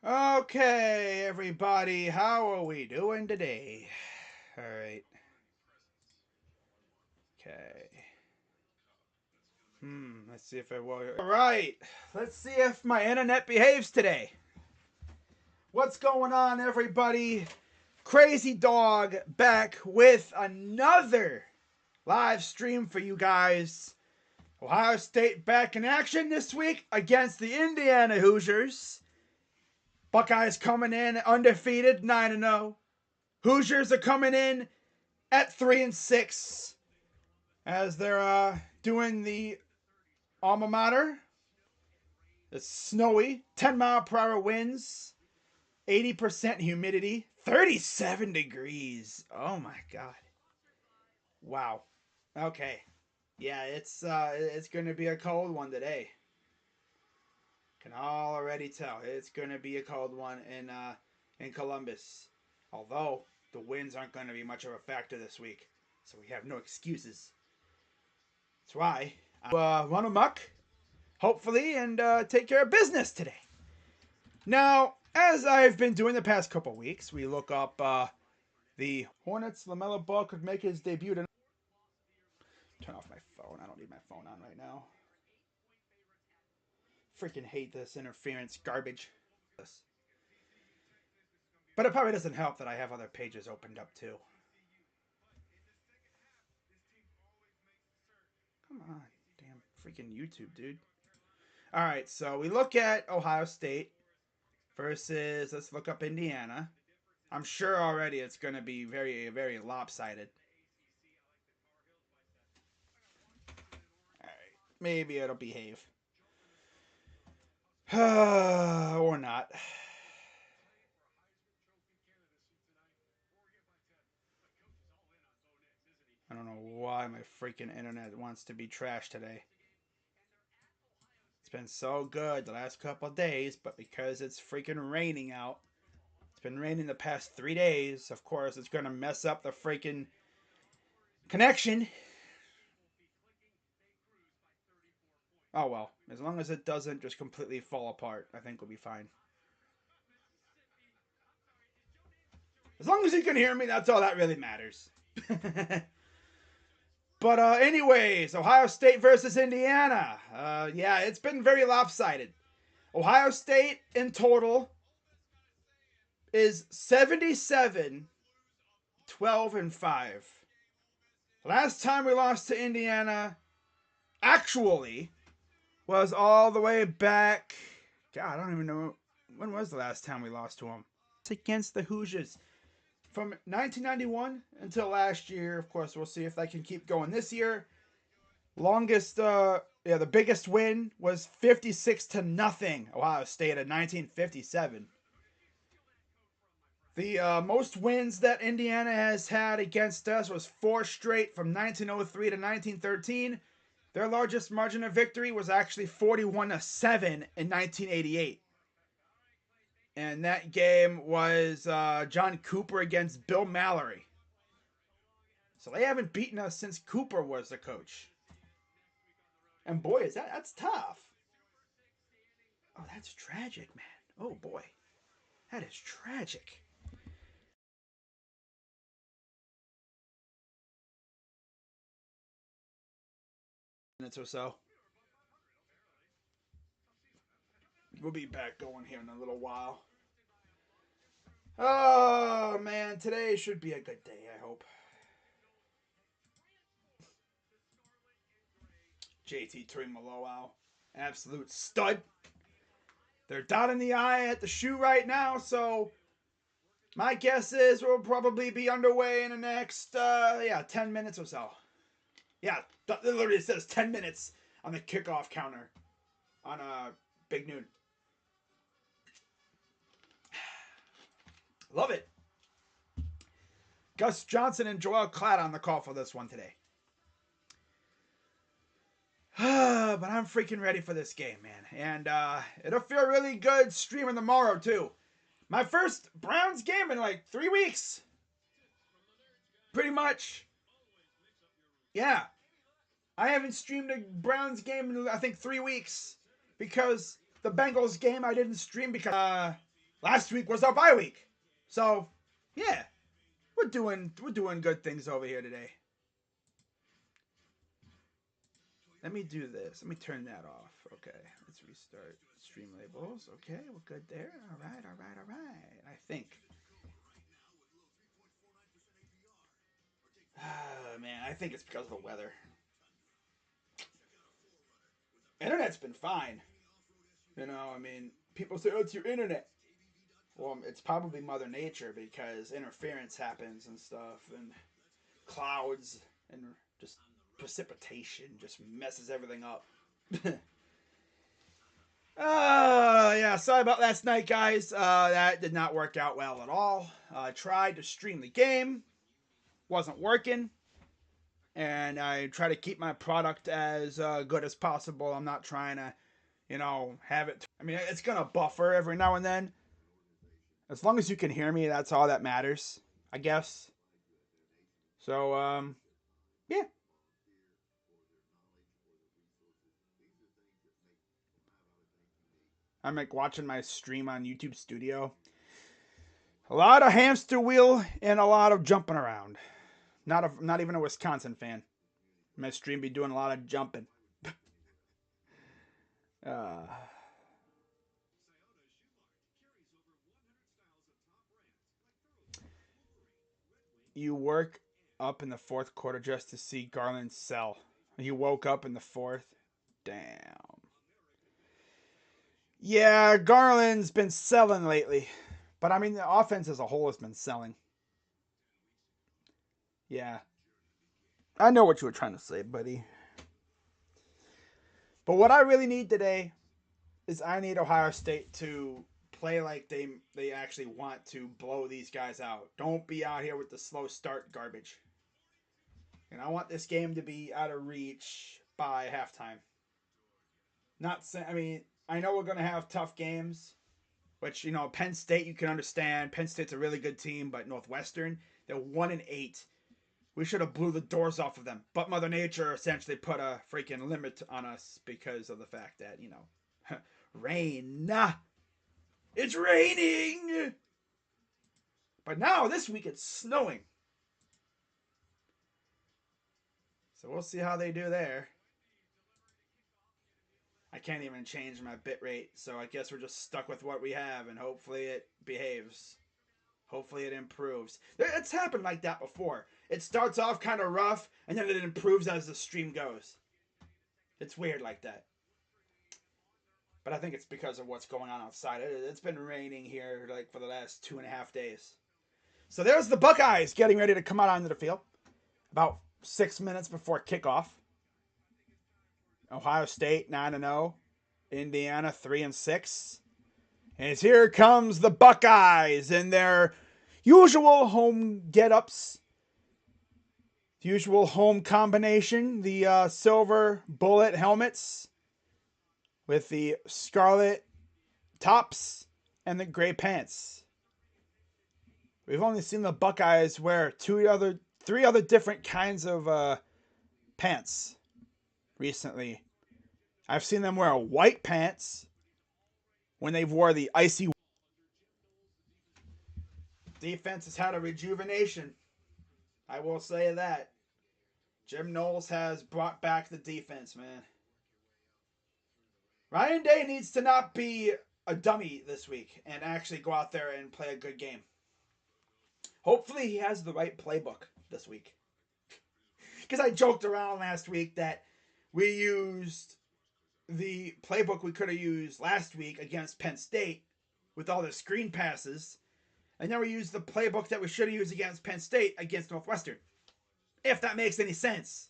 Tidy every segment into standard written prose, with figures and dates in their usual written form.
Okay, everybody, how are we doing today? All right. Okay. Let's see if it will. All right. Let's see if my internet behaves today. What's going on, everybody? Crazy Dog back with another live stream for you guys. Ohio State back in action this week against the Indiana Hoosiers. Buckeyes coming in undefeated, 9-0. Hoosiers are coming in at 3-6 as they're doing the alma mater. It's snowy, 10-mile-per-hour winds, 80% humidity, 37 degrees. Oh my god! Wow. Okay. Yeah, it's gonna be a cold one today. Can already tell it's gonna be a cold one in Columbus. Although the winds aren't gonna be much of a factor this week, so we have no excuses. That's why I run amok, hopefully, and take care of business today. Now, as I've been doing the past couple weeks, we look up the Hornets. LaMelo Ball could make his debut tonight. Turn off my phone. I don't need my phone on right now. Freaking hate this interference garbage. But it probably doesn't help that I have other pages opened up too. Come on, damn freaking YouTube, dude. All right, so we look at Ohio State versus, let's look up Indiana. I'm sure already it's going to be very, very lopsided. All right, maybe it'll behave. Or not. I don't know why my freaking internet wants to be trashed today. It's been so good the last couple of days, but because it's freaking raining out, it's been raining the past 3 days, of course, it's going to mess up the freaking connection. Oh well, as long as it doesn't just completely fall apart, I think we'll be fine. As long as you can hear me, that's all that really matters. But anyways, Ohio State versus Indiana. Yeah, it's been very lopsided. Ohio State in total is 77, 12, and 5. Last time we lost to Indiana, actually, was all the way back. God, I don't even know. When was the last time we lost to them? It's against the Hoosiers. From 1991 until last year. Of course, we'll see if they can keep going this year. Longest, the biggest win was 56-0 Ohio State in 1957. The most wins that Indiana has had against us was 4 straight from 1903 to 1913. Their largest margin of victory was actually 41-7 in 1988. And that game was John Cooper against Bill Mallory. So they haven't beaten us since Cooper was the coach. And boy, that's tough. Oh, that's tragic, man. Oh boy. That is tragic. Minutes or so. We'll be back going here in a little while. Oh man, today should be a good day, I hope. JT Tuimoloau, absolute stud. They're dotting the I at the shoe right now, so my guess is we'll probably be underway in the next 10 minutes or so. Yeah, it literally says 10 minutes on the kickoff counter on Big Noon. Love it. Gus Johnson and Joel Klatt on the call for this one today. But I'm freaking ready for this game, man. And it'll feel really good streaming tomorrow, too. My first Browns game in like 3 weeks. Pretty much. Yeah. I haven't streamed a Browns game in, I think, 3 weeks. Because the Bengals game I didn't stream because Last week was our bye week. So, yeah, we're doing good things over here today. Let me do this. Let me turn that off. Okay, let's restart stream labels. Okay, we're good there. All right, all right, all right. I think. Man, I think it's because of the weather. Internet's been fine. You know, I mean, people say, oh, it's your internet. Well, it's probably Mother Nature because interference happens and stuff, and clouds and just precipitation just messes everything up. Yeah, sorry about last night, guys. That did not work out well at all. I tried to stream the game, wasn't working, and I try to keep my product as good as possible. I'm not trying to, have it. I mean, it's gonna buffer every now and then. As long as you can hear me, that's all that matters, I guess. So, yeah. I'm like watching my stream on YouTube Studio. A lot of hamster wheel and a lot of jumping around. Not even a Wisconsin fan. My stream be doing a lot of jumping. uh, you work up in the fourth quarter just to see Garland sell. You woke up in the fourth. Damn. Yeah, Garland's been selling lately. But I mean, the offense as a whole has been selling. Yeah. I know what you were trying to say, buddy. But what I really need today is I need Ohio State to play like they actually want to blow these guys out. Don't be out here with the slow start garbage. And I want this game to be out of reach by halftime. Not saying, I mean, I know we're going to have tough games, which, Penn State you can understand. Penn State's a really good team, but Northwestern, they're 1-8. We should have blew the doors off of them. But Mother Nature essentially put a freaking limit on us because of the fact that, rain. It's raining! But now, this week, it's snowing. So we'll see how they do there. I can't even change my bitrate, so I guess we're just stuck with what we have, and hopefully it behaves. Hopefully it improves. It's happened like that before. It starts off kind of rough, and then it improves as the stream goes. It's weird like that. But I think it's because of what's going on outside. It's been raining here like for the last 2.5 days. So there's the Buckeyes getting ready to come out onto the field. About 6 minutes before kickoff. Ohio State 9-0. Indiana 3-6. And here comes the Buckeyes in their usual home get-ups. Usual home combination. The silver bullet helmets with the scarlet tops and the gray pants. We've only seen the Buckeyes wear three other different kinds of pants recently. I've seen them wear white pants when they've wore the icy. Defense has had a rejuvenation. I will say that. Jim Knowles has brought back the defense, man. Ryan Day needs to not be a dummy this week and actually go out there and play a good game. Hopefully he has the right playbook this week. Because I joked around last week that we used the playbook we could have used last week against Penn State with all the screen passes. And then we used the playbook that we should have used against Penn State against Northwestern. If that makes any sense.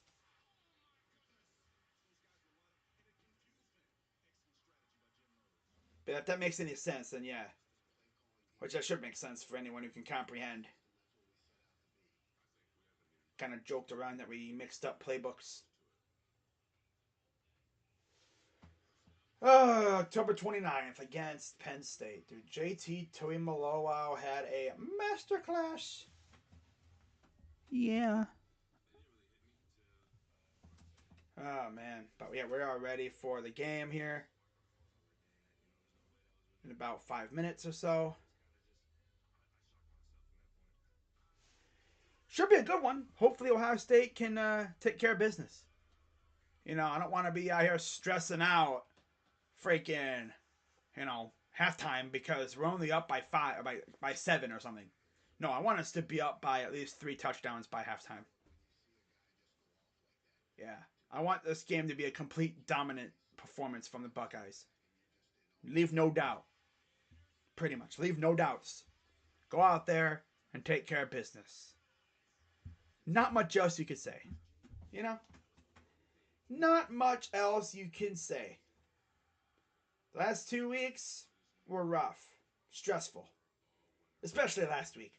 But if that makes any sense, then yeah. Which that should make sense for anyone who can comprehend. Kind of joked around that we mixed up playbooks. October 29th against Penn State. Dude, JT Tuimoloau had a masterclass. Yeah. Oh, man. But yeah, we're all ready for the game here. about 5 minutes or so. Should be a good one. Hopefully Ohio State can take care of business. You know, I don't want to be out here stressing out freaking, halftime because we're only up by 5 by 7 or something. No, I want us to be up by at least 3 touchdowns by halftime. Yeah. I want this game to be a complete dominant performance from the Buckeyes. Leave no doubt. Pretty much. Leave no doubts. Go out there and take care of business. Not much else you could say. You know? Not much else you can say. The last 2 weeks were rough. Stressful. Especially last week.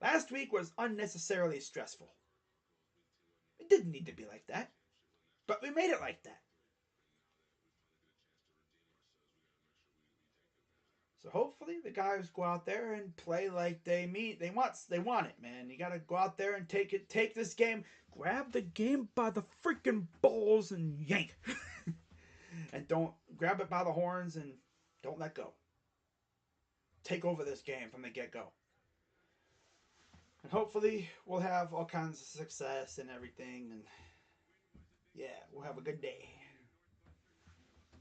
Last week was unnecessarily stressful. It didn't need to be like that. But we made it like that. So hopefully the guys go out there and play like they want it, man. You gotta go out there and take this game, grab the game by the freaking balls and yank. And don't grab it by the horns and don't let go. Take over this game from the get-go. And hopefully we'll have all kinds of success and everything, and yeah, we'll have a good day.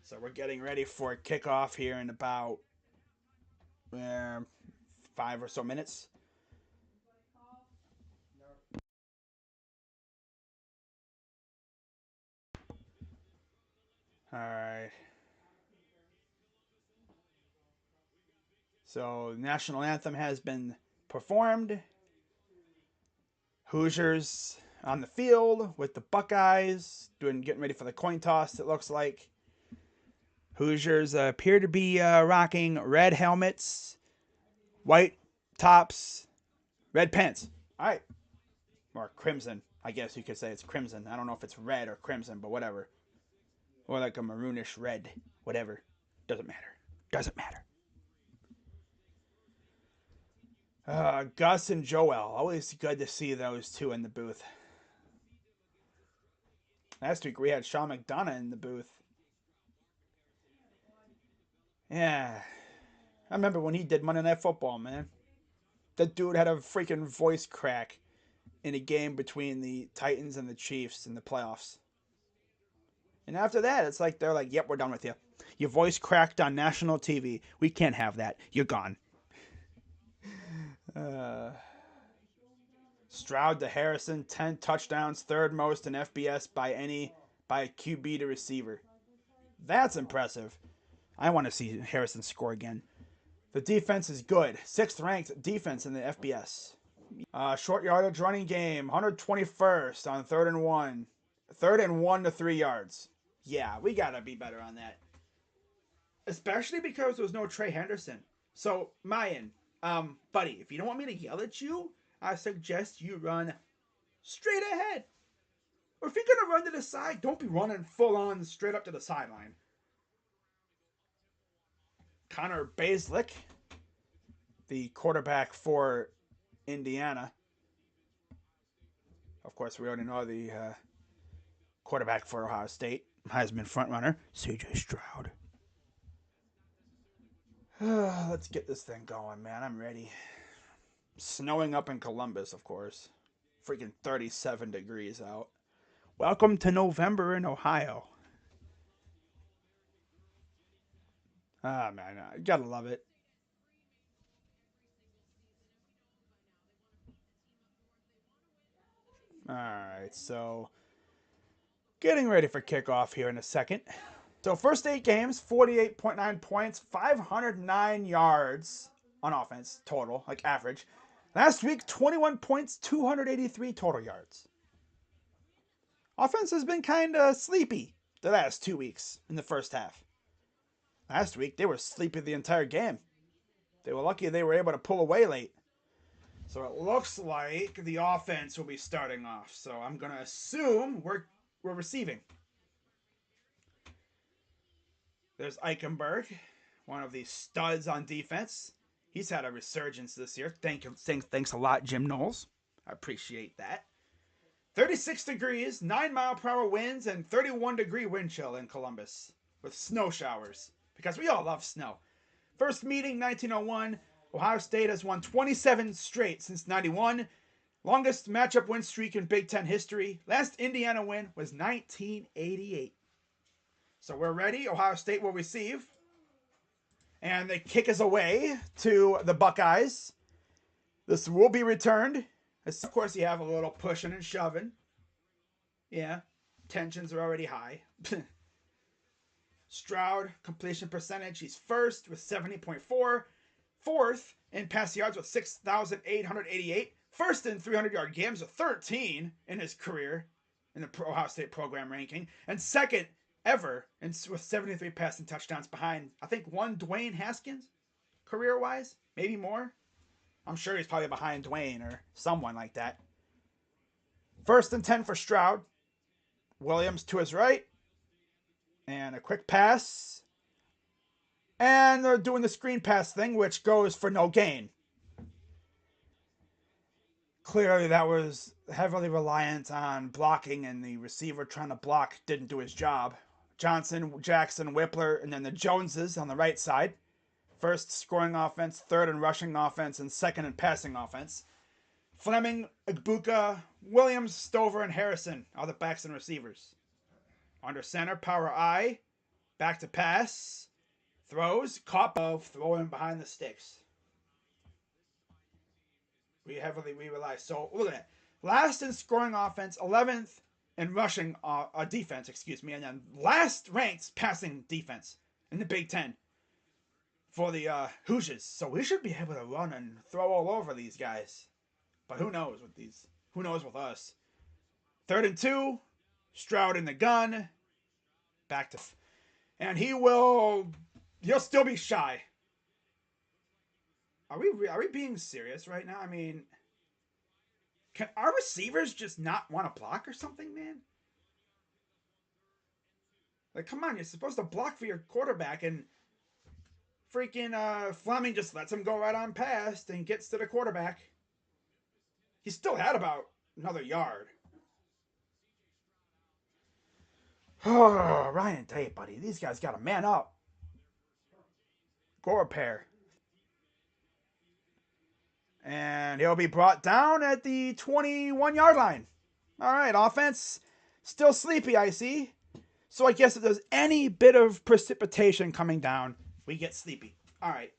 So we're getting ready for kickoff here in about 5 or so minutes. All right. So the national anthem has been performed. Hoosiers on the field with the Buckeyes getting ready for the coin toss. It looks like Hoosiers appear to be rocking red helmets, white tops, red pants. All right. Or crimson. I guess you could say it's crimson. I don't know if it's red or crimson, but whatever. Or like a maroonish red. Whatever. Doesn't matter. Doesn't matter. Gus and Joel. Always good to see those two in the booth. Last week we had Sean McDonough in the booth. Yeah. I remember when he did Monday Night Football, man. That dude had a freaking voice crack in a game between the Titans and the Chiefs in the playoffs. And after that, it's like they're like, yep, we're done with you. Your voice cracked on national TV. We can't have that. You're gone. Stroud to Harrison, 10 touchdowns, third most in FBS by a QB to receiver. That's impressive. I want to see Harrison score again. The defense is good. 6th ranked defense in the FBS. Short yardage running game, 121st on 3rd and 1. 3rd and 1 to 3 yards. Yeah, we got to be better on that. Especially because there was no Trey Henderson. So, Mayan, buddy, if you don't want me to yell at you, I suggest you run straight ahead. Or if you're going to run to the side, don't be running full on straight up to the sideline. Connor Baselick, the quarterback for Indiana. Of course, we already know the quarterback for Ohio State, Heisman frontrunner, C.J. Stroud. Let's get this thing going, man. I'm ready. Snowing up in Columbus, of course. Freaking 37 degrees out. Welcome to November in Ohio. Ah, man, I gotta love it. Alright, so getting ready for kickoff here in a second. So first 8 games, 48.9 points, 509 yards on offense total, like average. Last week, 21 points, 283 total yards. Offense has been kind of sleepy the last 2 weeks in the first half. Last week, they were sleepy the entire game. They were lucky they were able to pull away late. So it looks like the offense will be starting off. So I'm going to assume we're receiving. There's Eichenberg, one of the studs on defense. He's had a resurgence this year. Thanks a lot, Jim Knowles. I appreciate that. 36 degrees, 9-mile-per-hour winds, and 31-degree wind chill in Columbus with snow showers. Because we all love snow. First meeting, 1901. Ohio State has won 27 straight since 91. Longest matchup win streak in Big Ten history. Last Indiana win was 1988. So we're ready. Ohio State will receive. And they kick us away to the Buckeyes. This will be returned. Of course, you have a little pushing and shoving. Yeah, tensions are already high. Stroud, completion percentage, he's first with 70.4. Fourth in pass yards with 6,888. First in 300-yard games with 13 in his career in the Ohio State program ranking. And second ever with 73 passing touchdowns behind, I think, one Dwayne Haskins, career-wise. Maybe more. I'm sure he's probably behind Dwayne or someone like that. First and 10 for Stroud. Williams to his right. And a quick pass. And they're doing the screen pass thing, which goes for no gain. Clearly, that was heavily reliant on blocking, and the receiver trying to block didn't do his job. Johnson, Jackson, Whippler, and then the Joneses on the right side. First scoring offense, third in rushing offense, and second in passing offense. Fleming, Igbuka, Williams, Stover, and Harrison are the backs and receivers. Under center, power I, back to pass, throws, caught of throwing behind the sticks. We rely. So look at that. Last in scoring offense, 11th in rushing defense, and then last ranked passing defense in the Big Ten for the Hoosiers. So we should be able to run and throw all over these guys. But who knows with these? Who knows with us? 3rd and 2, Stroud in the gun, back to, and he'll still be shy. Are we being serious right now? I mean, can our receivers just not want to block or something, man? Like, come on, you're supposed to block for your quarterback, and freaking Fleming just lets him go right on past and gets to the quarterback. He still had about another yard. Oh, Ryan Day, buddy. These guys got to man up. Go repair. And he'll be brought down at the 21-yard line. All right, offense still sleepy, I see. So I guess if there's any bit of precipitation coming down, we get sleepy. All right.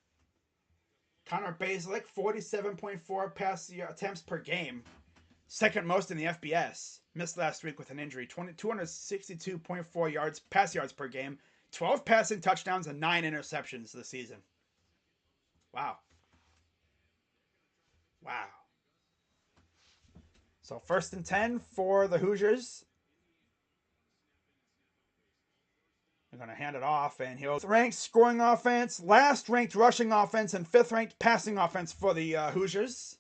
Connor Basilick, 47.4 pass attempts per game. Second most in the FBS. Missed last week with an injury. 262.4 pass yards per game. 12 passing touchdowns and 9 interceptions this season. Wow. Wow. So 1st and 10 for the Hoosiers. They're going to hand it off, and he'll ranked scoring offense, last ranked rushing offense, and 5th ranked passing offense for the Hoosiers.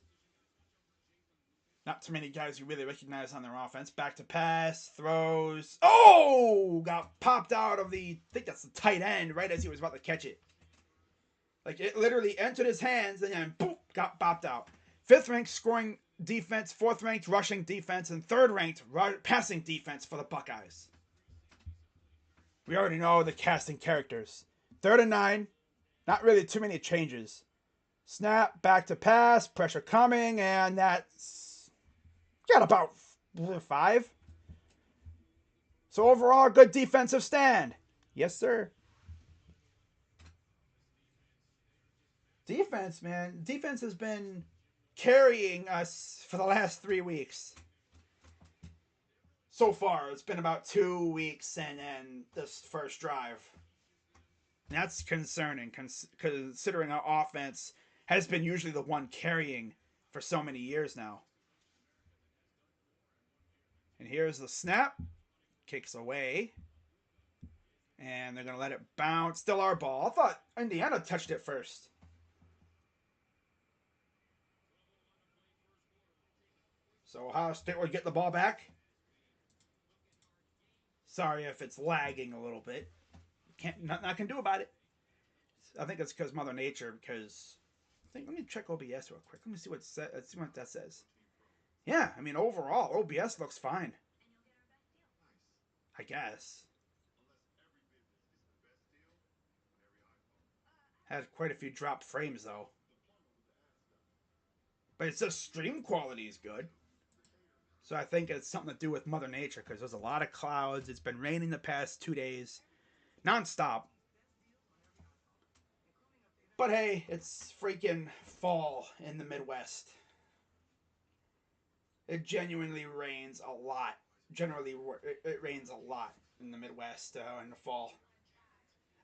Not too many guys you really recognize on their offense. Back to pass, throws. Oh! Got popped out of I think that's the tight end right as he was about to catch it. Like, it literally entered his hands and then boop, got popped out. 5th ranked scoring defense, 4th ranked rushing defense, and 3rd ranked passing defense for the Buckeyes. We already know the casting characters. 3rd and 9. Not really too many changes. Snap, back to pass, pressure coming, and that's got about 5. So overall, good defensive stand. Yes, sir. Defense, man. Defense has been carrying us for the last 3 weeks. So far, it's been about 2 weeks and then this first drive. That's concerning, considering our offense has been usually the one carrying for so many years now. And here's the snap. Kicks away. And they're going to let it bounce. Still our ball. I thought Indiana touched it first. So Ohio State will get the ball back. Sorry if it's lagging a little bit. Nothing I can do about it. I think it's because Mother Nature. Because let me check OBS real quick. Let me see what that says. Yeah, I mean overall OBS looks fine. I guess. Had quite a few dropped frames though. But it says stream quality is good. So I think it's something to do with Mother Nature because there's a lot of clouds. It's been raining the past 2 days. Nonstop. But hey, it's freaking fall in the Midwest. It genuinely rains a lot. Generally, it rains a lot in the Midwest in the fall.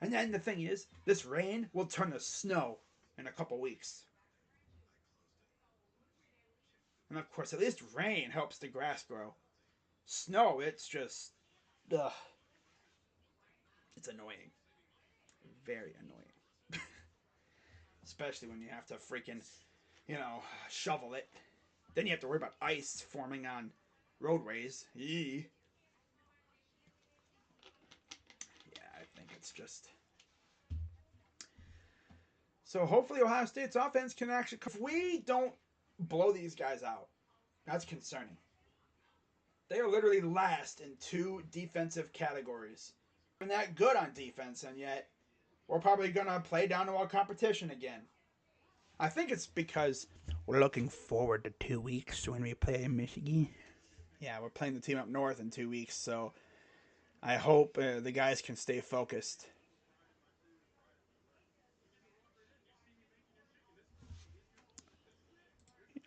And then the thing is, this rain will turn to snow in a couple weeks. And of course, at least rain helps the grass grow. Snow, it's just, ugh, it's annoying. Very annoying. Especially when you have to freaking, shovel it. Then you have to worry about ice forming on roadways. Eee. Yeah, I think it's just... So hopefully Ohio State's offense can actually... If we don't blow these guys out, that's concerning. They are literally last in 2 defensive categories. Been that good on defense, and yet we're probably going to play down to our competition again. I think it's because we're looking forward to 2 weeks when we play Michigan. Yeah, we're playing the team up north in 2 weeks, so I hope the guys can stay focused.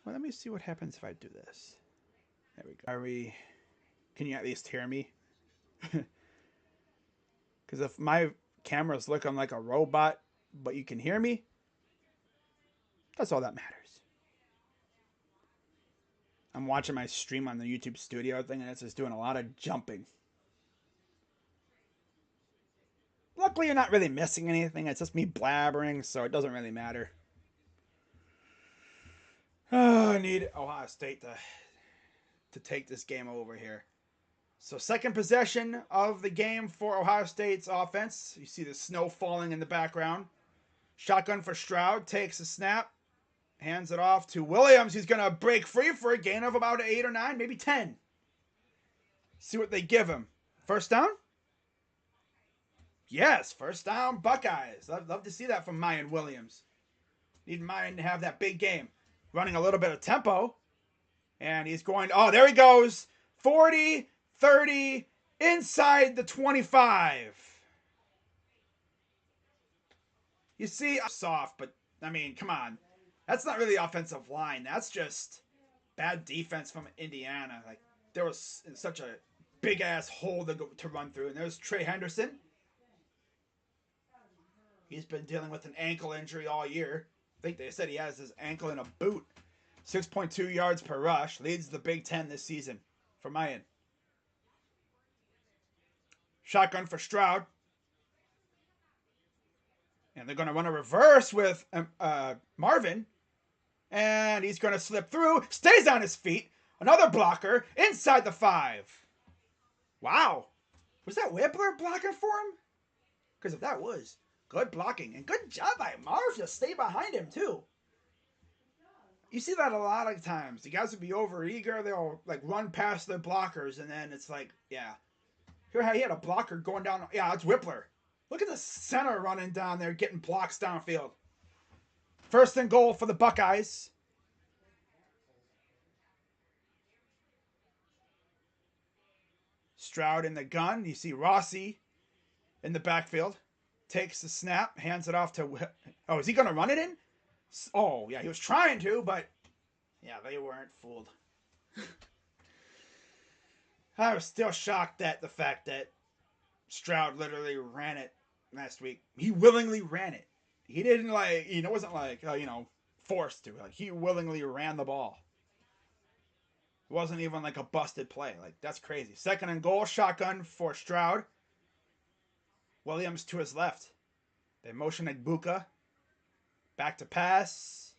Well, let me see what happens if I do this. There we go. Can you at least hear me? Because if my camera's looking like a robot, but you can hear me, that's all that matters. I'm watching my stream on the YouTube studio thing, and it's just doing a lot of jumping. Luckily, you're not really missing anything. It's just me blabbering, so it doesn't really matter. Oh, I need Ohio State to take this game over here. So second possession of the game for Ohio State's offense. You see the snow falling in the background. Shotgun for Stroud. Takes a snap. Hands it off to Williams. He's going to break free for a gain of about 8 or 9, maybe 10. See what they give him. First down? Yes, first down, Buckeyes. Love to see that from Mayan Williams. Need Mayan to have that big game. Running a little bit of tempo. And he's going, oh, there he goes. 40, 30, inside the 25. You see, soft, but, I mean, come on. That's not really offensive line. That's just bad defense from Indiana. Like, there was such a big-ass hole to run through. And there's Trey Henderson. He's been dealing with an ankle injury all year. I think they said he has his ankle in a boot. 6.2 yards per rush. Leads the Big Ten this season for Mayan. Shotgun for Stroud. And they're going to run a reverse with Marvin. And he's going to slip through. Stays on his feet. Another blocker inside the 5. Wow. Was that Whippler blocking for him? Because if that was, good blocking. And good job by Marv to stay behind him, too. You see that a lot of times. The guys would be over eager. They'll like run past their blockers. And then it's like, yeah. Here he had a blocker going down. Yeah, it's Whippler. Look at the center running down there, getting blocks downfield. First and goal for the Buckeyes. Stroud in the gun. You see Rossi in the backfield. Takes the snap, hands it off to... Oh, is he going to run it in? Oh, yeah, he was trying to, but... Yeah, they weren't fooled. I was still shocked at the fact that Stroud literally ran it last week. He willingly ran it. He didn't wasn't forced to. Like, he willingly ran the ball. It wasn't even like a busted play. Like, that's crazy. Second and goal, shotgun for Stroud. Williams to his left. They motion Egbuka. Back to pass.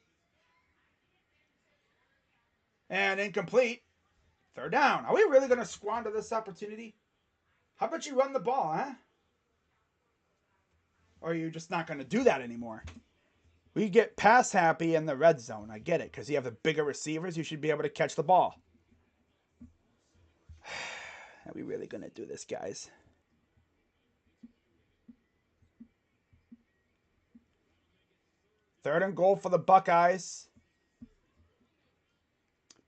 And incomplete. Third down. Are we really going to squander this opportunity? How about you run the ball, huh? Or are you just not going to do that anymore? We get pass happy in the red zone. I get it. Because you have the bigger receivers, you should be able to catch the ball. Are we really going to do this, guys? Third and goal for the Buckeyes.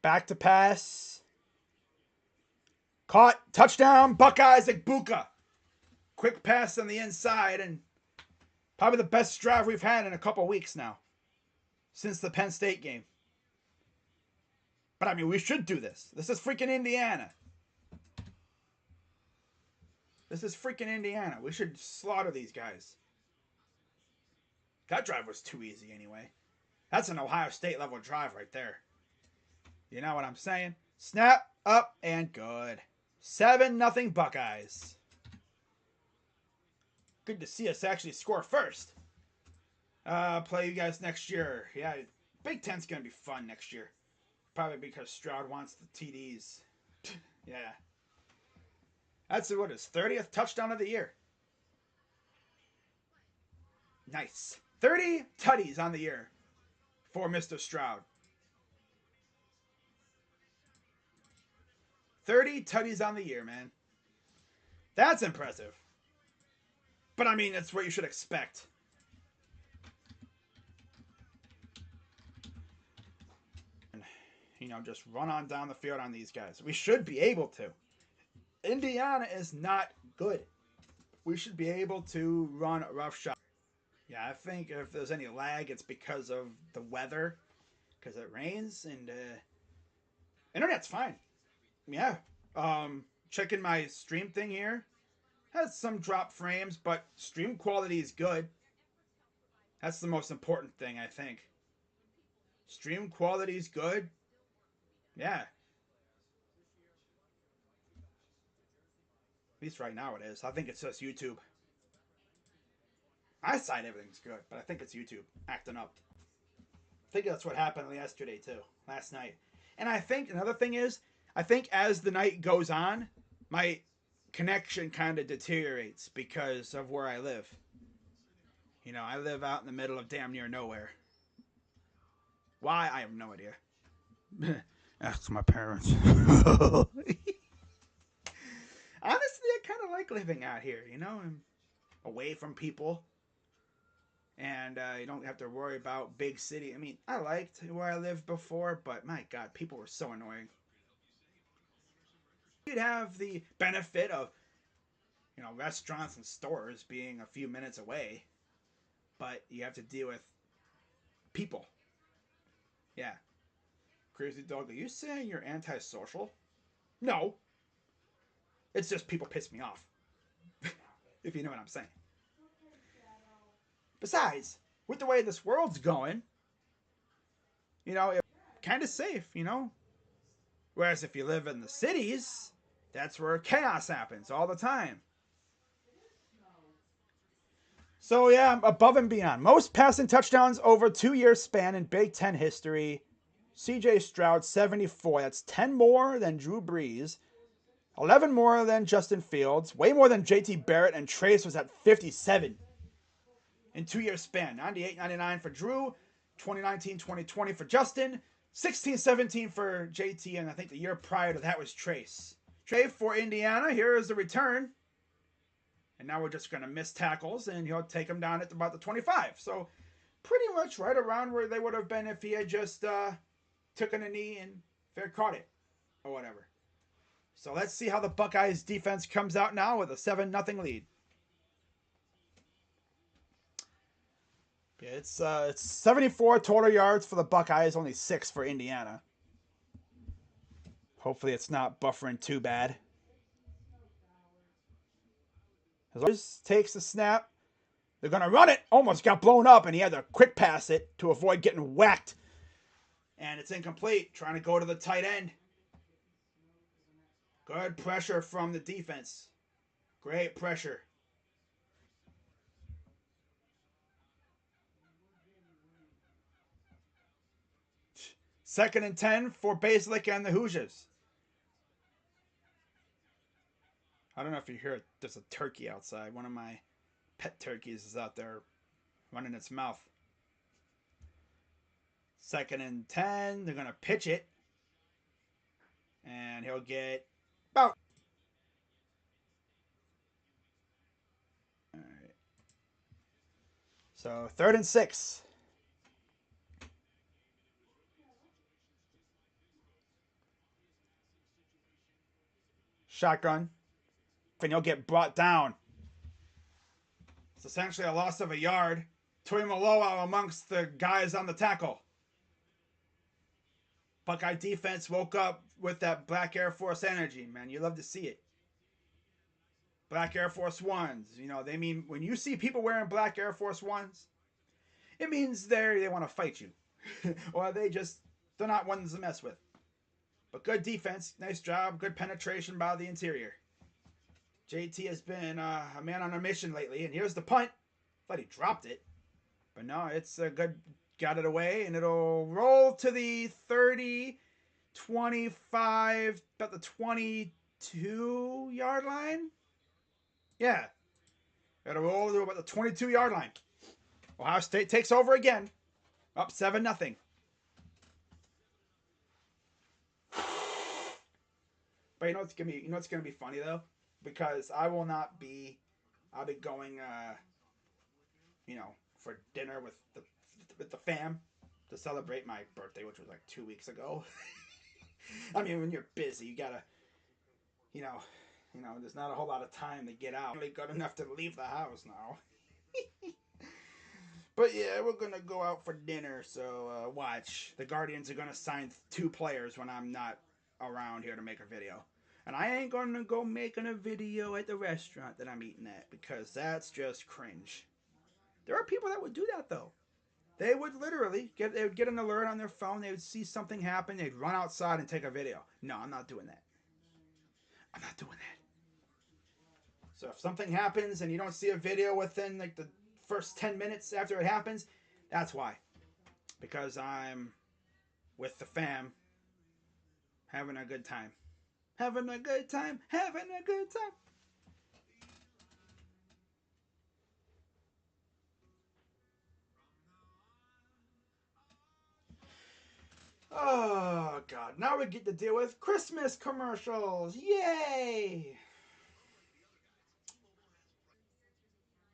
Back to pass. Caught. Touchdown. Buckeyes. Igbuka. Quick pass on the inside, and probably the best drive we've had in a couple weeks now. Since the Penn State game. But I mean, we should do this. This is freaking Indiana. This is freaking Indiana. We should slaughter these guys. That drive was too easy anyway. That's an Ohio State level drive right there. You know what I'm saying? Snap, up, and good. 7-0 Buckeyes. Good to see us actually score first. Play you guys next year. Yeah, Big Ten's going to be fun next year. Probably because Stroud wants the TDs. Yeah. That's what his 30th touchdown of the year. Nice. 30 tutties on the year for Mr. Stroud. 30 tutties on the year, man. That's impressive. But I mean, that's what you should expect. You know, just run on down the field on these guys. We should be able to. Indiana is not good. We should be able to run a rough shot. Yeah, I think if there's any lag, it's because of the weather. Because it rains and internet's fine. Yeah. Checking my stream thing here. Has some drop frames, but stream quality is good. That's the most important thing, I think. Stream quality is good. Yeah. At least right now it is. I think it's just YouTube. My side, everything's good, but I think it's YouTube acting up. I think that's what happened yesterday, too. Last night. And I think another thing is, I think as the night goes on, my connection kind of deteriorates because of where I live. You know, I live out in the middle of damn near nowhere. Why? I have no idea. Ask my parents. Honestly, I kind of like living out here, you know? I'm away from people. And you don't have to worry about big city. I mean, I liked where I lived before, but my God, people were so annoying. You'd have the benefit of, you know, restaurants and stores being a few minutes away, but you have to deal with people. Yeah. Crazy Dog, are you saying you're antisocial? No. It's just people piss me off. If you know what I'm saying. Besides, with the way this world's going, you know, it's kind of safe, you know? Whereas if you live in the cities, that's where chaos happens all the time. So, yeah, above and beyond. Most passing touchdowns over 2-year span in Big Ten history. C.J. Stroud, 74. That's 10 more than Drew Brees. 11 more than Justin Fields. Way more than J.T. Barrett, and Trace was at 57. In 2-year span. 98-99 for Drew. 2019-2020 for Justin. 16-17 for JT, and I think the year prior to that was Trace. Trey for Indiana. Here is the return. And now we're just going to miss tackles, and he'll take them down at about the 25. So pretty much right around where they would have been if he had just taken a knee and fair caught it or whatever. So let's see how the Buckeyes defense comes out now with a 7-0 lead. Yeah, it's 74 total yards for the Buckeyes, only 6 for Indiana. Hopefully it's not buffering too bad. As takes the snap. They're going to run it. Almost got blown up, and he had to quick pass it to avoid getting whacked. And it's incomplete. Trying to go to the tight end. Good pressure from the defense. Great pressure. Second and 10 for Basilick and the Hoosiers. I don't know if you hear it. There's a turkey outside. One of my pet turkeys is out there running its mouth. Second and 10. They're going to pitch it. And he'll get about. All right. So 3rd and 6. shotgun, and he'll get brought down. It's essentially a loss of a yard. Tuimoloau amongst the guys on the tackle. Buckeye defense woke up with that Black Air Force energy, man. You love to see it. Black Air Force Ones. You know, they mean when you see people wearing Black Air Force Ones, it means they want to fight you. Or they're not ones to mess with. But good defense, nice job, good penetration by the interior. JT has been a man on a mission lately, and here's the punt. Thought he dropped it. But no, it's a good, got it away, and it'll roll to the 30, 25, about the 22-yard line. Yeah. It'll roll to about the 22-yard line. Ohio State takes over again. Up 7-0. But you know what's gonna be funny though? Because I'll be going for dinner with the fam to celebrate my birthday, which was like 2 weeks ago. I mean, when you're busy, you gotta there's not a whole lot of time to get out. Really good enough to leave the house now. But yeah, we're gonna go out for dinner. So watch. The Guardians are gonna sign 2 players when I'm not around here to make a video. And I ain't gonna go making a video at the restaurant that I'm eating at, because that's just cringe. There are people that would do that though. They would literally they would get an alert on their phone. They would see something happen. They'd run outside and take a video. No, I'm not doing that. I'm not doing that. So if something happens and you don't see a video within like the first 10 minutes after it happens, that's why. Because I'm with the fam, having a good time. Having a good time. Having a good time. Oh, God. Now we get to deal with Christmas commercials. Yay!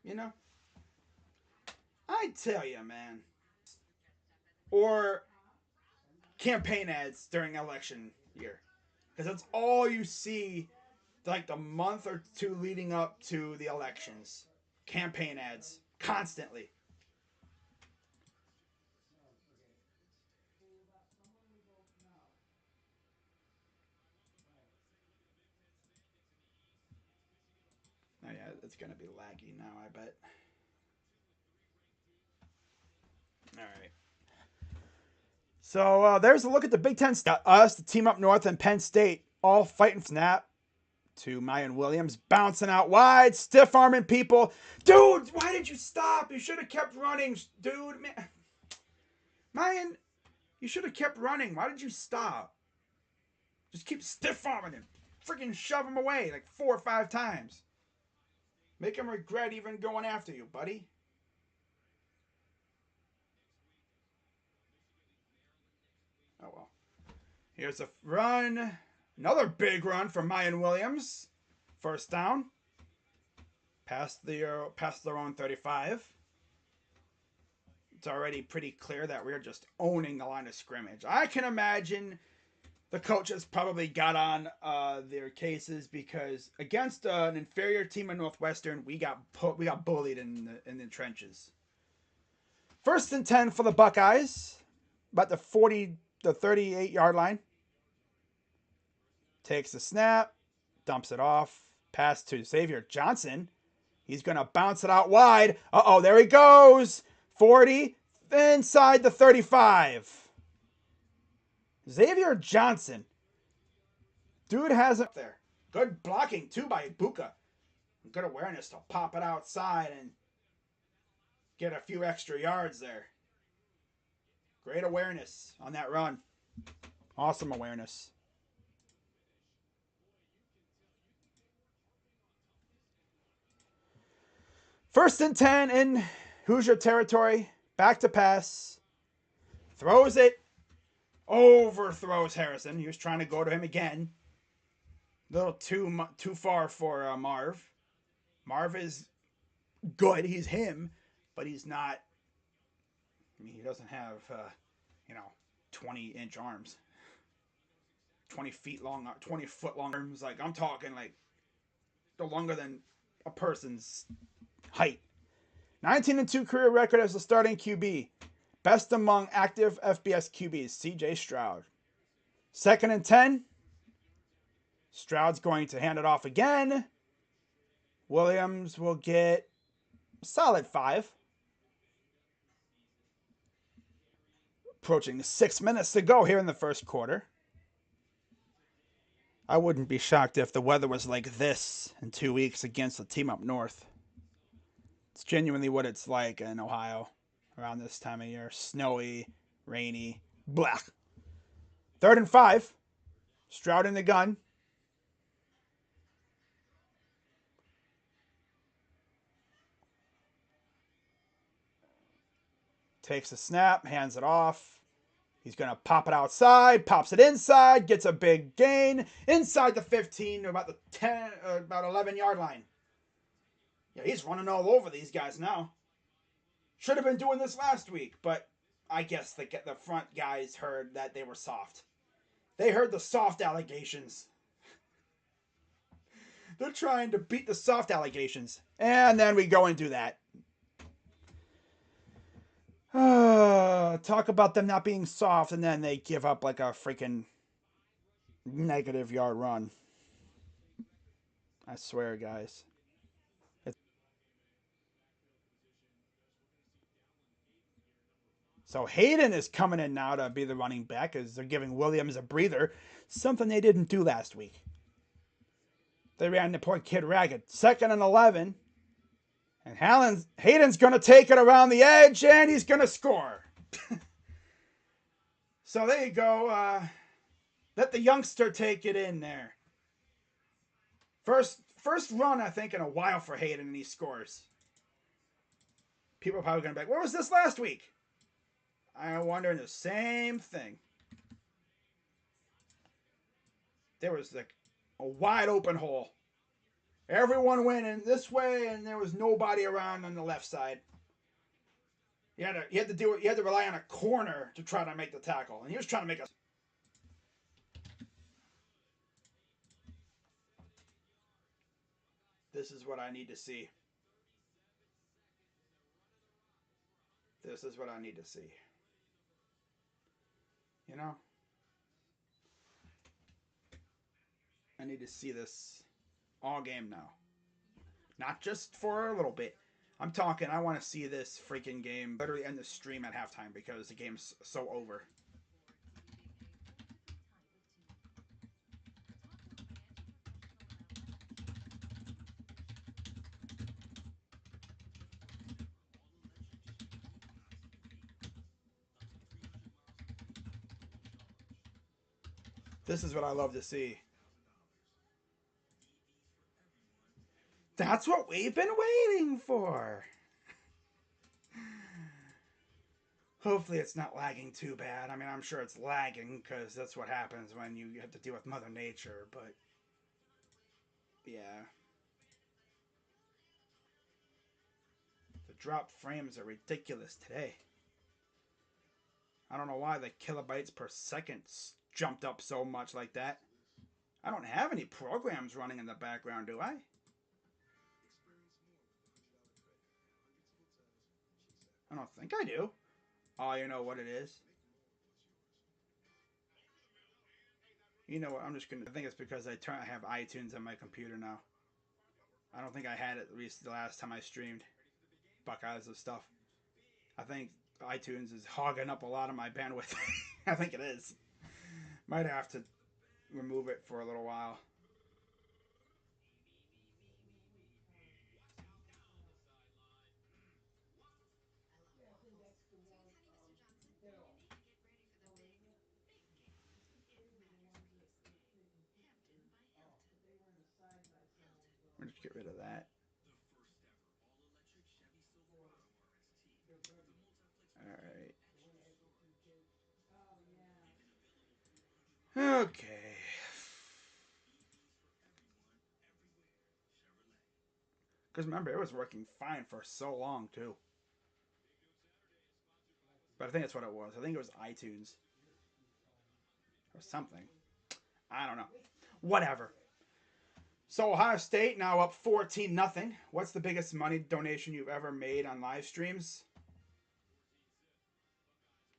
You know? I tell you, man. Or campaign ads during election year. Because that's all you see like the month or 2 leading up to the elections. Campaign ads. Constantly. Oh yeah, it's going to be laggy now, I bet. All right. So there's a look at the Big Ten. Us, the team up north, and Penn State all fighting for snap to Mayan Williams, bouncing out wide, stiff arming people. Dude, why did you stop? You should have kept running, dude. Man. Mayan, you should have kept running. Why did you stop? Just keep stiff arming him. Freaking shove him away like 4 or 5 times. Make him regret even going after you, buddy. Oh well. Here's a run. Another big run from Mayan Williams. First down. Past their own 35. It's already pretty clear that we're just owning the line of scrimmage. I can imagine the coaches probably got on their cases because against an inferior team in Northwestern, we got bullied in the trenches. 1st and 10 for the Buckeyes, about the 38-yard line. Takes the snap, dumps it off, pass to Xavier Johnson. He's going to bounce it out wide. Uh-oh, there he goes. 40, inside the 35. Xavier Johnson. Dude has it there. Good blocking, too, by Ibuka. Good awareness to pop it outside and get a few extra yards there. Great awareness on that run. Awesome awareness. First and 10 in Hoosier territory. Back to pass. Throws it. Overthrows Harrison. He was trying to go to him again. A little too far for Marv. Marv is good. He's him. But he's not. I mean, he doesn't have, 20-inch arms. 20 feet long, 20-foot long arms. Like, I'm talking like they're longer than a person's height. 19-2 career record as a starting QB. Best among active FBS QBs, C.J. Stroud. 2nd and 10. Stroud's going to hand it off again. Williams will get a solid 5. Approaching 6 minutes to go here in the first quarter. I wouldn't be shocked if the weather was like this in 2 weeks against the team up north. It's genuinely what it's like in Ohio around this time of year. Snowy, rainy, black. 3rd and 5. Stroud in the gun. Takes the snap, hands it off. He's going to pop it outside, pops it inside, gets a big gain inside the 15 to about the 10, about 11-yard line. Yeah, he's running all over these guys now. Should have been doing this last week, but I guess the front guys heard that they were soft. They heard the soft allegations. They're trying to beat the soft allegations. And then we go and do that. Talk about them not being soft, and then they give up like a freaking negative-yard run. I swear, guys. So Hayden is coming in now to be the running back as they're giving Williams a breather, something they didn't do last week. They ran the poor kid ragged. 2nd and 11. And Hayden's going to take it around the edge, and he's going to score. So there you go. Let the youngster take it in there. First run, I think, in a while for Hayden, and he scores. People are probably going to be like, where was this last week? I'm wondering the same thing. There was like a wide open hole. Everyone went in this way, and there was nobody around on the left side. You had to rely on a corner to try to make the tackle, and he was trying to make a. This is what I need to see. This is what I need to see. You know? I need to see this all game now. Not just for a little bit. I'm talking, I want to see this freaking game literally end the stream at halftime because the game's so over. This is what I love to see. That's what we've been waiting for. Hopefully it's not lagging too bad. I mean, I'm sure it's lagging because that's what happens when you have to deal with Mother Nature, but yeah. The drop frames are ridiculous today. I don't know why the kilobytes per second jumped up so much like that. I don't have any programs running in the background, do I? I don't think I do. Oh, you know what it is? You know what? I'm just gonna. I think it's because I have iTunes on my computer now. I don't think I had it at least the last time I streamed Buckeyes and stuff. I think iTunes is hogging up a lot of my bandwidth. I think it is. Might have to remove it for a little while. We'll just get rid of that. Alright. Okay. Because remember, it was working fine for so long, too. But I think that's what it was. I think it was iTunes. Or something. I don't know. Whatever. So Ohio State now up 14-0. What's the biggest money donation you've ever made on live streams?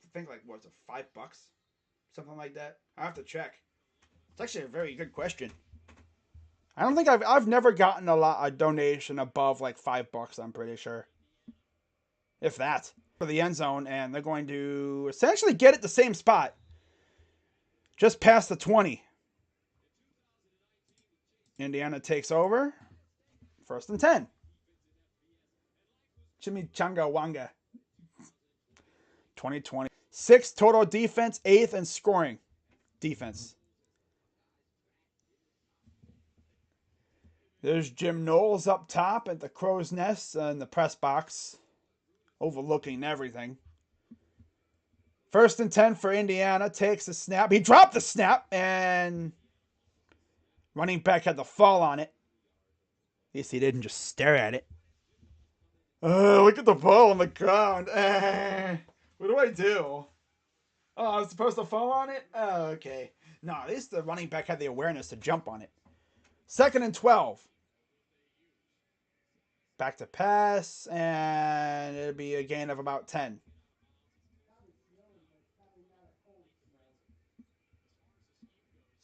I think like what's it, $5? Something like that. I have to check. It's actually a very good question. I don't think I've never gotten a donation above like $5, I'm pretty sure. If that. For the end zone, and they're going to essentially get it the same spot. Just past the 20. Indiana takes over. 1st and 10. Chimichanga Wanga. 2020. 6th total defense, 8th in scoring defense. There's Jim Knowles up top at the crow's nest in the press box, overlooking everything. 1st and 10 for Indiana. Takes the snap. He dropped the snap, and running back had the fall on it. At least he didn't just stare at it. Look at the ball on the ground. What do I do? Oh, I was supposed to fall on it? Okay. No, at least the running back had the awareness to jump on it. 2nd and 12. Back to pass, and it'll be a gain of about 10.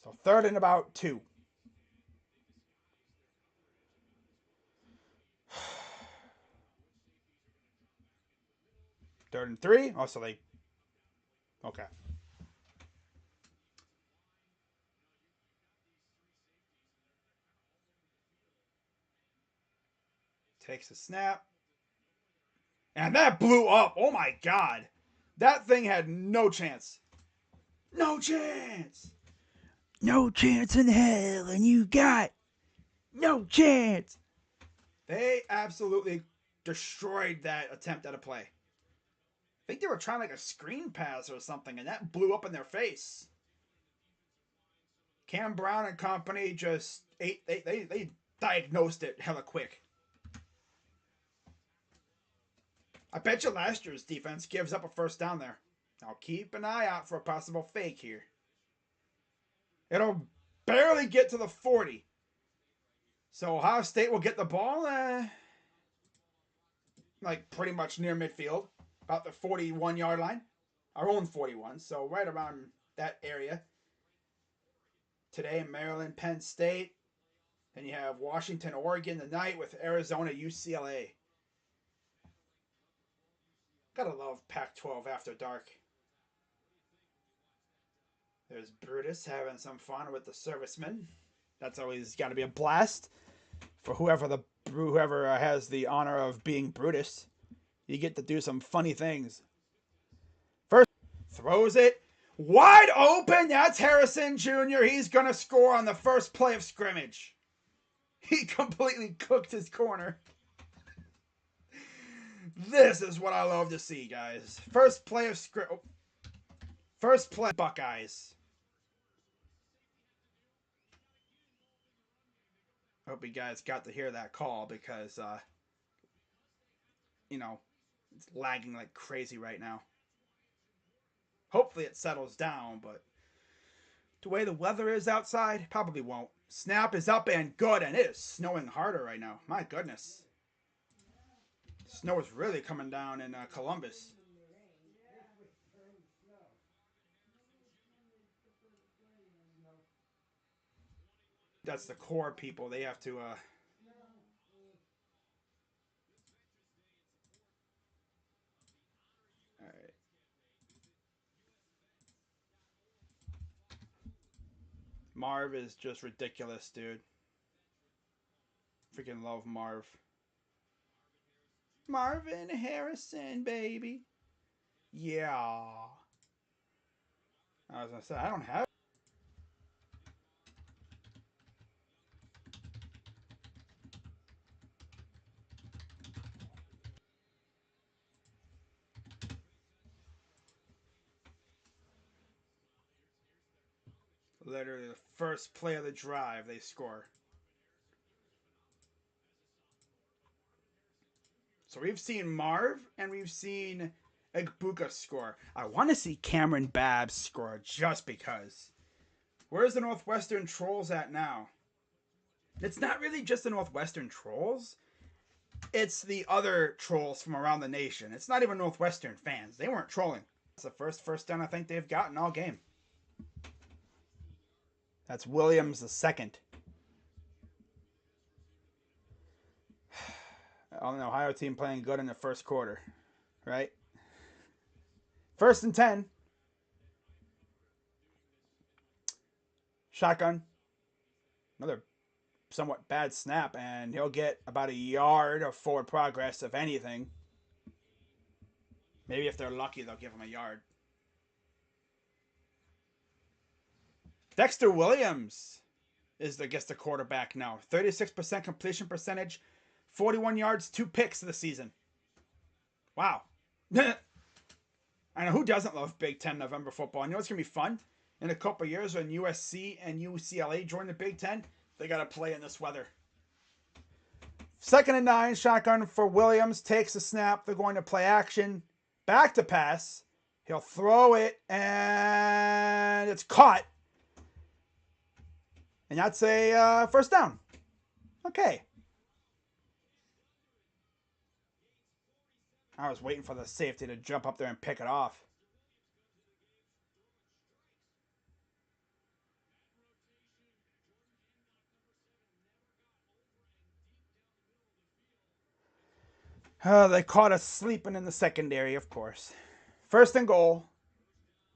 So 3rd and about 2. Third and 3. Oh, so they... Okay. Takes the snap. And that blew up. Oh, my God. That thing had no chance. No chance. No chance in hell. And you got no chance. They absolutely destroyed that attempt at a play. I think they were trying like a screen pass or something, and that blew up in their face. Cam Brown and company just they diagnosed it hella quick. I bet you last year's defense gives up a 1st down there. I'll keep an eye out for a possible fake here. It'll barely get to the 40. So Ohio State will get the ball like pretty much near midfield. About the 41-yard line. Our own 41, so right around that area. Today, Maryland, Penn State. Then you have Washington, Oregon tonight with Arizona, UCLA. Gotta love Pac-12 after dark. There's Brutus having some fun with the servicemen. That's always got to be a blast for whoever has the honor of being Brutus. You get to do some funny things. First, throws it wide open. That's Harrison Jr. He's going to score on the first play of scrimmage. He completely cooked his corner. This is what I love to see, guys. First play of scrimmage. First play, Buckeyes. Hope you guys got to hear that call because, it's lagging like crazy right now. Hopefully it settles down, but the way the weather is outside, probably won't. Snap is up and good, and it is snowing harder right now. My goodness. Snow is really coming down in Columbus. That's the core people. They have to... Marv is just ridiculous, dude. Freaking love Marv. Marvin Harrison, baby. Yeah. I was going to say, I don't have... Literally the first play of the drive, they score. So we've seen Marv and we've seen Egbuka score. I want to see Cameron Babbs score just because. Where's the Northwestern Trolls at now? It's not really just the Northwestern Trolls. It's the other trolls from around the nation. It's not even Northwestern fans. They weren't trolling. It's the first down I think they've gotten all game. That's Williams the second. An Ohio team playing good in the first quarter, right? 1st and 10. Shotgun. Another somewhat bad snap, and he'll get about a yard of forward progress, if anything. Maybe if they're lucky, they'll give him a yard. Dexter Williams gets the quarterback now. 36% completion percentage, 41 yards, 2 picks this season. Wow. I know who doesn't love Big Ten November football. You know what's going to be fun? In a couple years when USC and UCLA join the Big Ten, they got to play in this weather. 2nd and 9, shotgun for Williams. Takes the snap. They're going to play action. Back to pass. He'll throw it, and it's caught. And that's a first down. Okay. I was waiting for the safety to jump up there and pick it off. They caught us sleeping in the secondary, of course. 1st and goal.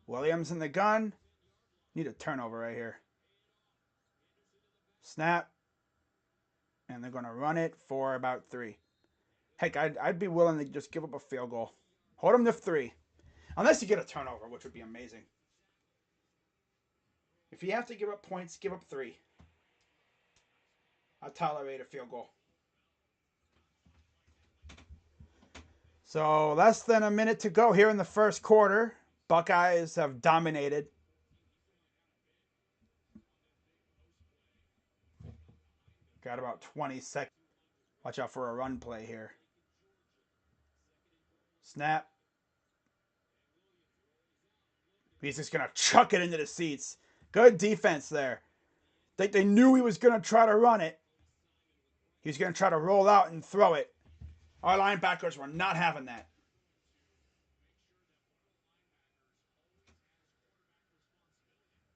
Williams in the gun. Need a turnover right here. Snap. And they're going to run it for about 3. Heck, I'd be willing to just give up a field goal. Hold them to 3. Unless you get a turnover, which would be amazing. If you have to give up points, give up 3. I'll tolerate a field goal. So less than a minute to go here in the first quarter. Buckeyes have dominated. Got about 20 seconds. Watch out for a run play here. Snap. He's just going to chuck it into the seats. Good defense there. They knew he was going to try to run it. He was going to try to roll out and throw it. Our linebackers were not having that.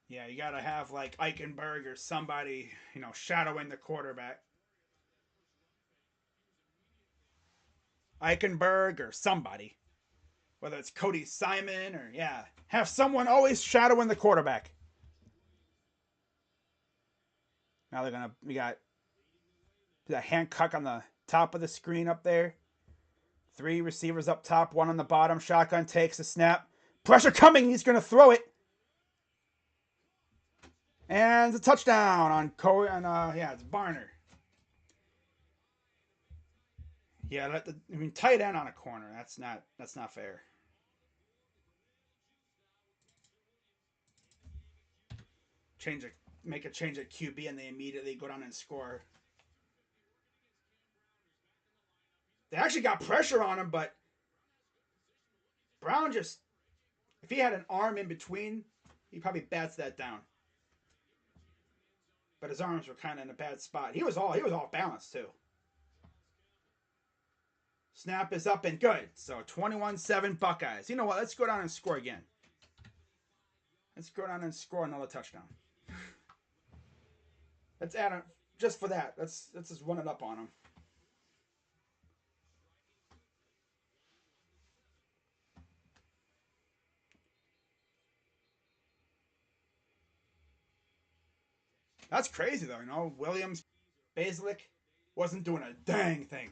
Yeah, you got to have like Eichenberg or somebody, shadowing the quarterback. Eichenberg or somebody. Whether it's Cody Simon or, have someone always shadowing the quarterback. Now we got that Hancock on the top of the screen up there. 3 receivers up top, 1 on the bottom. Shotgun takes the snap. Pressure coming. He's going to throw it. And it's a touchdown on it's Barner. Yeah, tight end on a corner. That's not fair. Make a change at QB and they immediately go down and score. They actually got pressure on him, but Brown if he had an arm in between, he probably bats that down. But his arms were kind of in a bad spot. He was all balanced too. Snap is up and good. So 21-7 Buckeyes. You know what? Let's go down and score again. Let's go down and score another touchdown. Let's add him just for that. Let's just run it up on him. That's crazy though, Williams, Basilik wasn't doing a dang thing.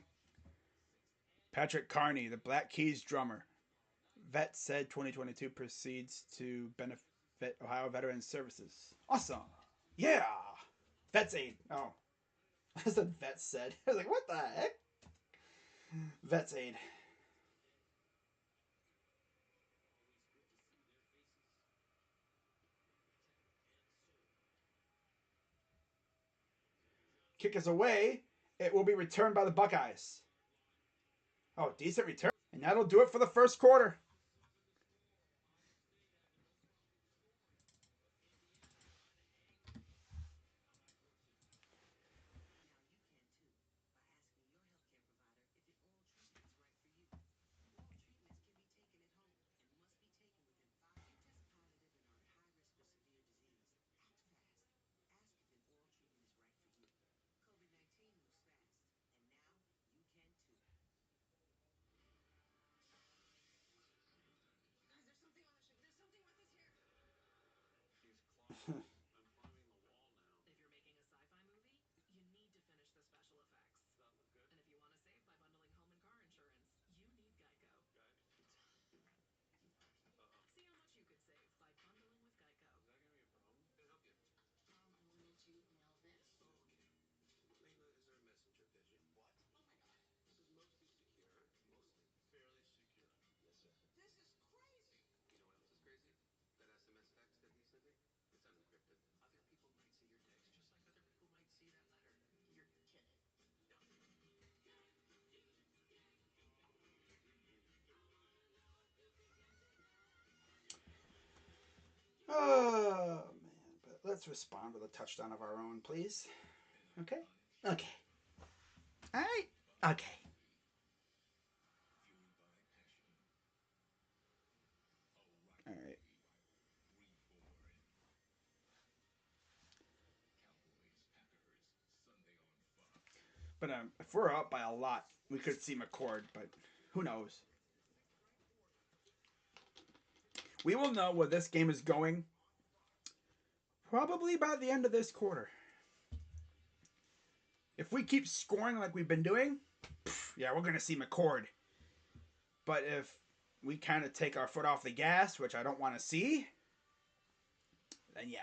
Patrick Carney, the Black Keys drummer. Vet said 2022 proceeds to benefit Ohio Veterans Services. Awesome. Yeah. Vets aid. Oh. I said vet said. I was like, what the heck? Vets aid. Kick is away. It will be returned by the Buckeyes. Oh, decent return. And that'll do it for the first quarter. let's respond with a touchdown of our own, please. Okay? Okay. All right. Okay. All right. But if we're up by a lot, we could see McCord, but who knows? We will know where this game is going probably by the end of this quarter. If we keep scoring like we've been doing, yeah, we're going to see McCord. But if we kind of take our foot off the gas, which I don't want to see, then yeah,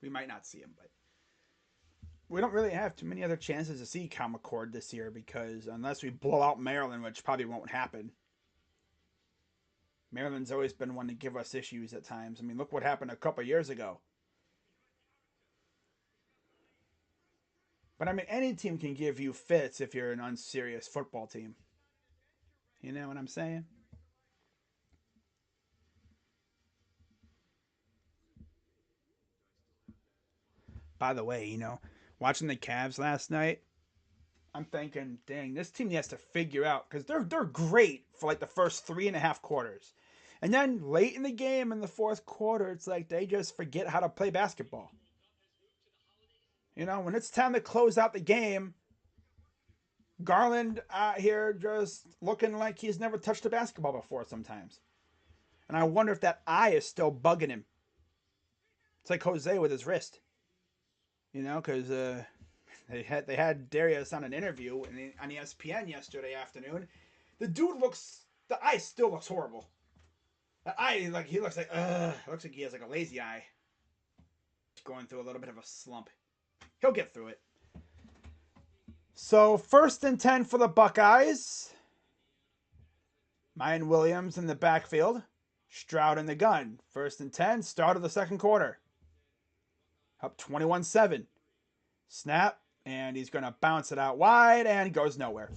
we might not see him. But we don't really have too many other chances to see Cal McCord this year because unless we blow out Maryland, which probably won't happen, Maryland's always been one to give us issues at times. I mean, look what happened a couple years ago. But I mean, any team can give you fits if you're an unserious football team. You know what I'm saying? By the way, watching the Cavs last night, I'm thinking, dang, this team has to figure out because they're great for like the first 3.5 quarters, and then late in the game in the fourth quarter, it's like they just forget how to play basketball. When it's time to close out the game, Garland out here just looking like he's never touched a basketball before sometimes, and I wonder if that eye is still bugging him. It's like Jose with his wrist, because they had Darius on an interview on ESPN yesterday afternoon. The eye still looks horrible. That eye, like he looks like, looks like he has like a lazy eye. Going through a little bit of a slump. He'll get through it. So 1st and 10 for the Buckeyes. Mayan Williams in the backfield. Stroud in the gun. 1st and 10, start of the second quarter. Up 21-7. Snap, and he's going to bounce it out wide and goes nowhere.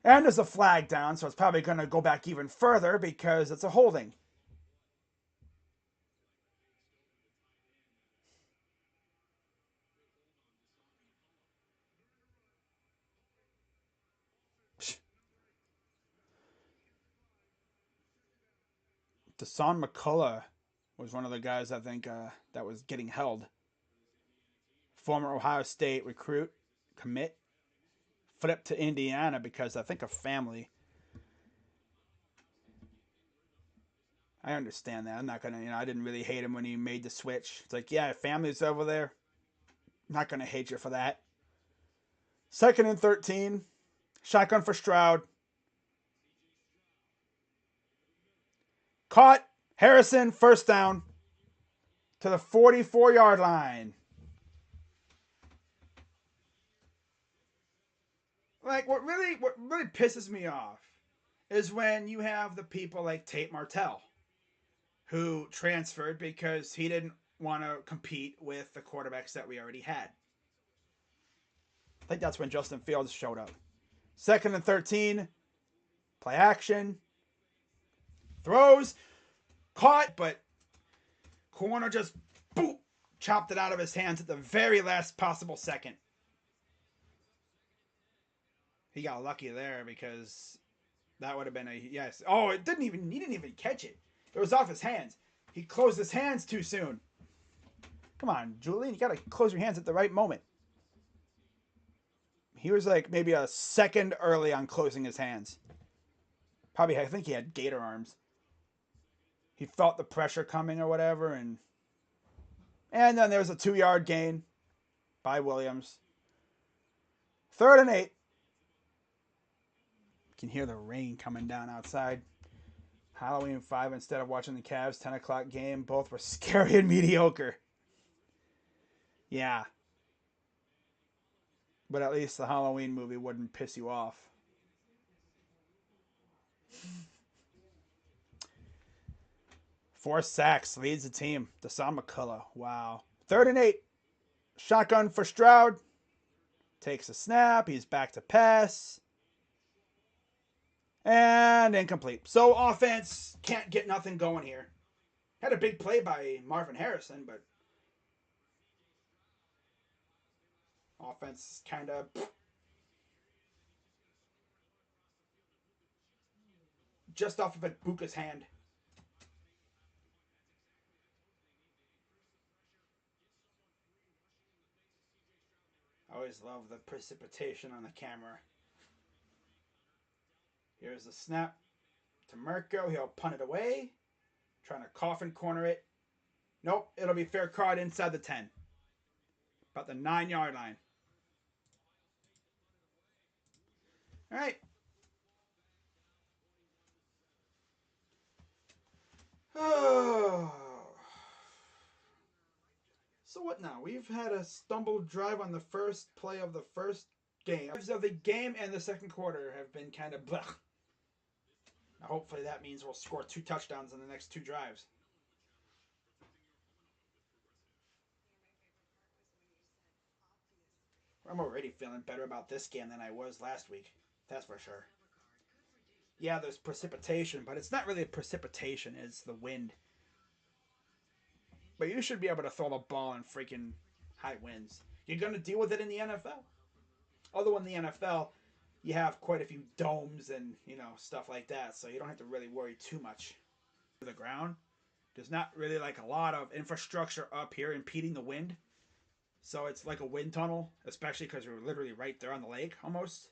And there's a flag down, so it's probably going to go back even further because it's a holding. Dasan McCullough was one of the guys I think that was getting held. Former Ohio State recruit, commit, flipped to Indiana because I think of family. I understand that. I'm not gonna, I didn't really hate him when he made the switch. It's like, yeah, family's over there. I'm not gonna hate you for that. 2nd and 13, shotgun for Stroud. Caught. Harrison, first down to the 44-yard line. Like what really pisses me off is when you have the people like Tate Martell who transferred because he didn't want to compete with the quarterbacks that we already had. I think that's when Justin Fields showed up. 2nd and 13, play action, throws, caught, but corner just boop, chopped it out of his hands at the very last possible second. He got lucky there because that would have been a yes. Oh, he didn't even catch it. It was off his hands. He closed his hands too soon. Come on, Julian, you gotta close your hands at the right moment. He was like maybe a second early on closing his hands. Probably, I think he had gator arms. He felt the pressure coming or whatever, and then there was a 2-yard gain by Williams. 3rd and 8. You can hear the rain coming down outside. Halloween 5 instead of watching the Cavs 10 o'clock game. Both were scary and mediocre. Yeah. But at least the Halloween movie wouldn't piss you off. Four sacks leads the team. Dasan McCullough. Wow. 3rd and 8. Shotgun for Stroud. Takes a snap. He's back to pass. And incomplete. So offense can't get nothing going here. Had a big play by Marvin Harrison, but Offense kind of just off of Ibuka's hand. I always love the precipitation on the camera. Here's the snap to Mirko. He'll punt it away. Trying to coffin corner it. Nope, it'll be fair caught inside the 10. About the 9-yard line. All right. Oh. So what now? We've had a stumbled drive on the first play of the first game. Of the game and the second quarter have been kind of blah. Now hopefully that means we'll score 2 touchdowns in the next 2 drives. I'm already feeling better about this game than I was last week. That's for sure. Yeah, there's precipitation, but it's not really precipitation. It's the wind. But you should be able to throw the ball in freaking high winds. You're going to deal with it in the NFL. Although in the NFL, you have quite a few domes and, stuff like that. So you don't have to really worry too much. The ground, there's not really like a lot of infrastructure up here impeding the wind. So it's like a wind tunnel, especially because we're literally right there on the lake almost.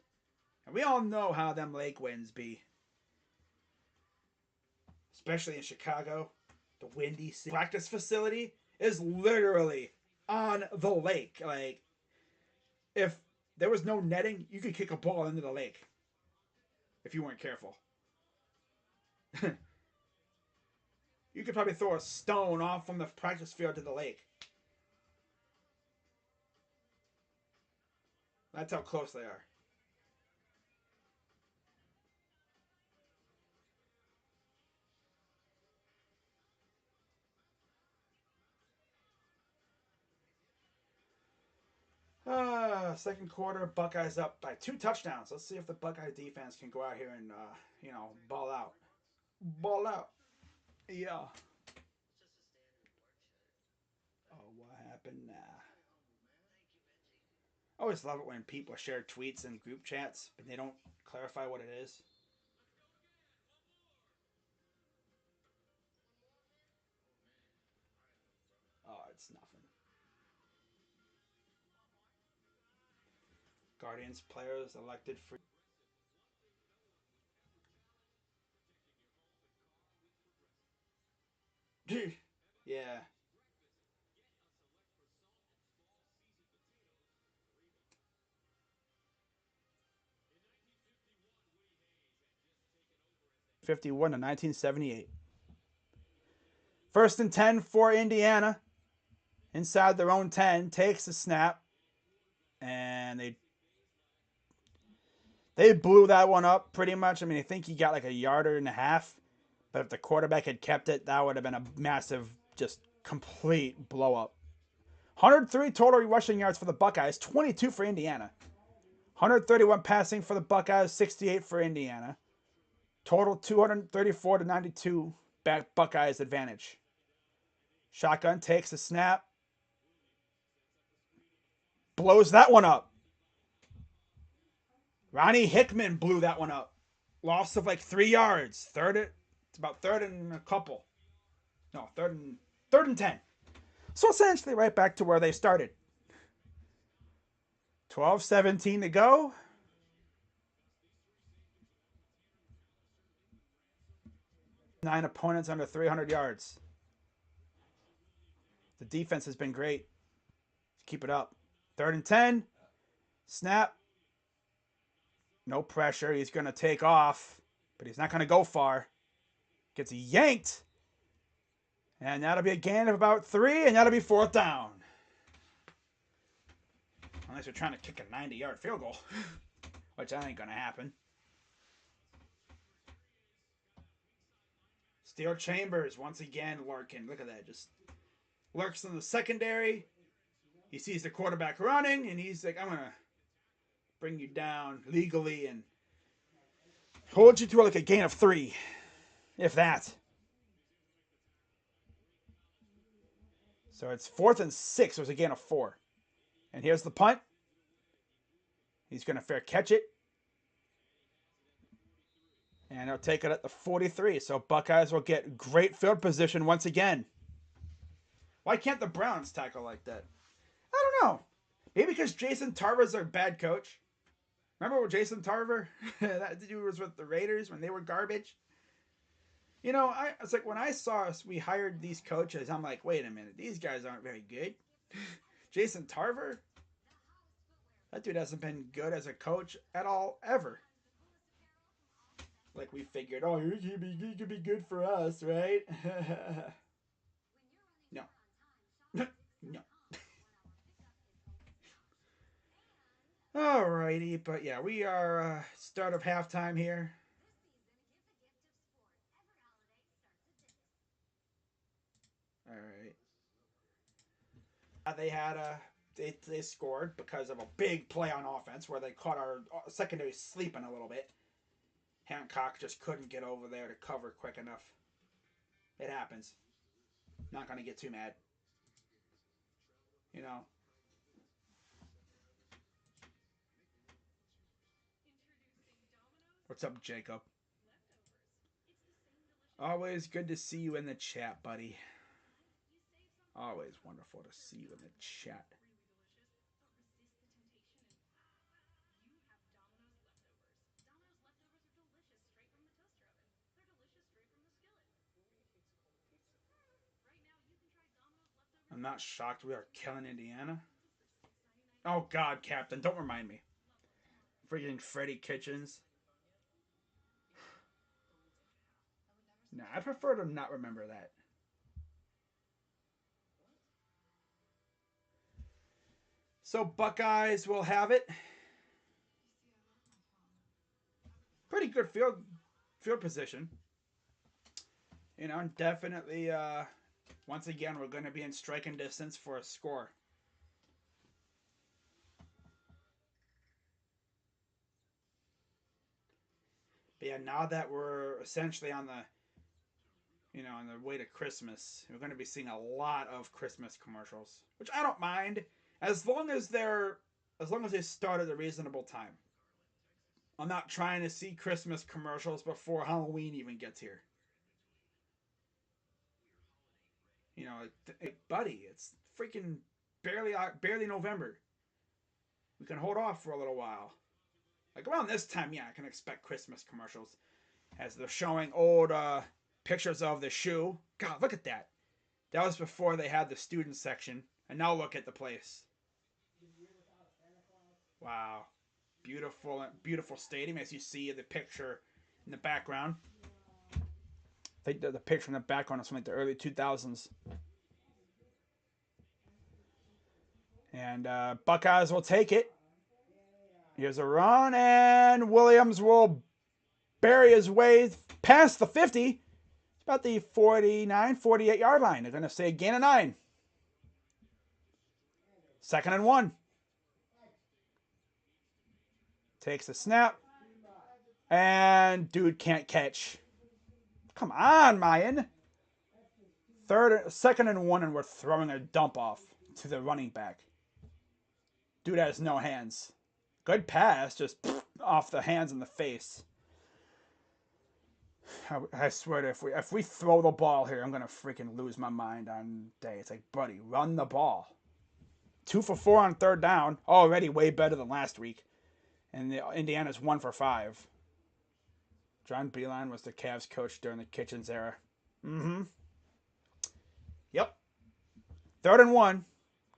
And we all know how them lake winds be. Especially in Chicago. The windy practice facility is literally on the lake. Like, if there was no netting, you could kick a ball into the lake. If you weren't careful. You could probably throw a stone off from the practice field to the lake. That's how close they are. Second quarter, Buckeyes up by 2 touchdowns. Let's see if the Buckeye defense can go out here and, ball out. Ball out. Yeah. Oh, what happened now? I always love it when people share tweets in group chats, but they don't clarify what it is. Oh, it's nothing. Guardians players elected for. Yeah. '51 to 1978. First and 10 for Indiana. Inside their own 10, takes the snap, and they blew that one up pretty much. I mean, I think he got like a yard and a half, but if the quarterback had kept it, that would have been a massive, just complete blow up. 103 total rushing yards for the Buckeyes, 22 for Indiana. 131 passing for the Buckeyes, 68 for Indiana. Total 234 to 92 Buckeyes advantage. Shotgun takes a snap. Blows that one up. Ronnie Hickman blew that one up. Loss of like 3 yards. It's about third and a couple. No, third and 10. So essentially right back to where they started. 12-17 to go. Nine opponents under 300 yards. The defense has been great. Keep it up. Third and 10. Snap. No pressure. He's going to take off, but he's not going to go far. Gets yanked. And that'll be a gain of about 3, and that'll be 4th down. Unless you're trying to kick a 90-yard field goal, which that ain't going to happen. Steel Chambers, once again, lurking. Look at that. Just lurks in the secondary. He sees the quarterback running, and he's like, I'm going to bring you down legally and hold you to like a gain of 3, if that. So it's 4th and 6. There's a gain of 4. And here's the punt. He's going to fair catch it. And he'll take it at the 43. So Buckeyes will get great field position once again. Why can't the Browns tackle like that? I don't know. Maybe because Jason Tarver's a bad coach. Remember what Jason Tarver? That dude was with the Raiders when they were garbage. You know, it's like when I saw us, we hired these coaches. I'm like, wait a minute, these guys aren't very good. Jason Tarver? That dude hasn't been good as a coach at all, ever. Like we figured, oh, he could be good for us, right? No. No. Alrighty, but yeah, we are start of halftime here. All right. They had they scored because of a big play on offense where they caught our secondary sleeping a little bit. Hancock just couldn't get over there to cover quick enough. It happens. Not gonna get too mad. You know. What's up, Jacob? Always good to see you in the chat, buddy. Always wonderful to see you in the chat. I'm not shocked we are killing Indiana. Oh, God, Captain, don't remind me. Freaking Freddie Kitchens. Nah, I prefer to not remember that. So Buckeyes will have it. Pretty good field position. You know, definitely. Once again, we're going to be in striking distance for a score. But yeah, now that we're essentially on the way to Christmas, we're going to be seeing a lot of Christmas commercials, which I don't mind as long as they start at a reasonable time. I'm not trying to see Christmas commercials before Halloween even gets here. You know, buddy, it's freaking barely November. We can hold off for a little while. Like around this time, yeah, I can expect Christmas commercials as they're showing old pictures of the shoe. God, look at that. That was before they had the student section, and now look at the place. Wow, beautiful stadium as you see the picture in the background. I think the picture in the background is from like the early 2000s. And Buckeyes will take it. Here's a run, and Williams will bury his way past the 50. It's about the 49, 48-yard line. They're going to say gain of 9. 2nd and 1. Takes the snap. And dude can't catch. Come on, Mayan. 2nd and 1, and we're throwing a dump off to the running back. Dude has no hands. Good pass, just off the hands and the face. I swear to if we throw the ball here, I'm gonna freaking lose my mind on day. It's like, buddy, run the ball. 2 for 4 on 3rd down. Already way better than last week. And Indiana's 1 for 5. John Beilein was the Cavs coach during the Kitchens era. Yep. 3rd and 1.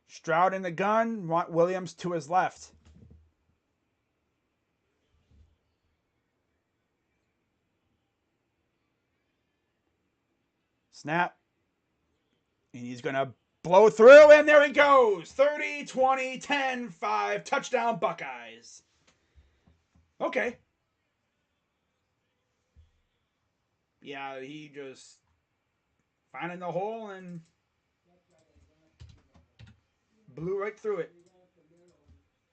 Stroud in the gun. Williams to his left. Snap. And he's going to blow through, and there he goes. 30, 20, 10, 5. Touchdown, Buckeyes. Okay. Yeah, he just finding the hole and blew right through it.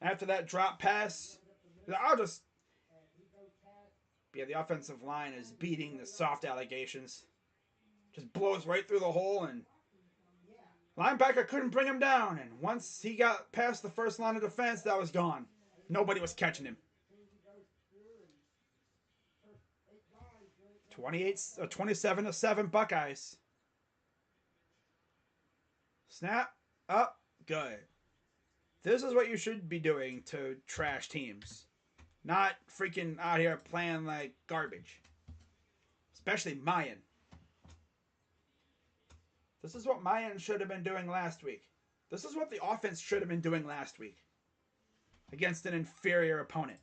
After that drop pass, the offensive line is beating the soft allegations. Just blows right through the hole, and linebacker couldn't bring him down. And once he got past the first line of defense, that was gone. Nobody was catching him. 27-7 Buckeyes. Snap. Up. Good. This is what you should be doing to trash teams. Not freaking out here playing like garbage. Especially Mayan. This is what Mayan should have been doing last week. This is what the offense should have been doing last week. Against an inferior opponent.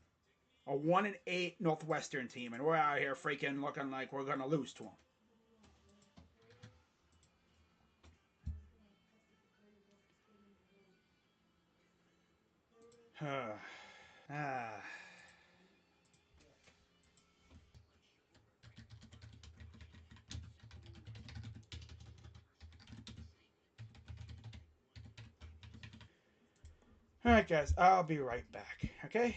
A 1-8 Northwestern team. And we're out here freaking looking like we're going to lose to them. Alright guys, I'll be right back, okay?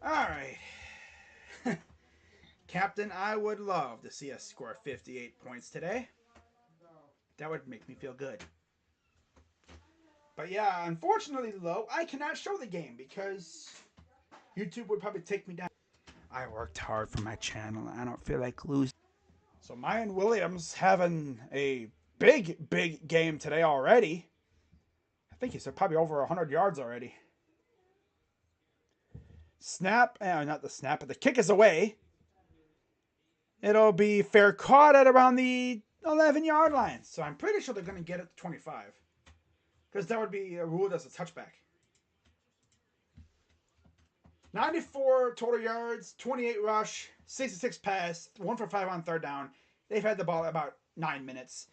Alright. Captain, I would love to see us score 58 points today. That would make me feel good. But yeah, unfortunately, though, I cannot show the game because YouTube would probably take me down. I worked hard for my channel. I don't feel like losing. So Mayan Williams having a big game today already. I think he's probably over 100 yards already. Snap, not the snap, but the kick is away. It'll be fair caught at around the 11-yard line. So I'm pretty sure they're going to get it to 25. Because that would be ruled as a touchback. 94 total yards, 28 rush, 66 pass, 1 for 5 on third down. They've had the ball about 9 minutes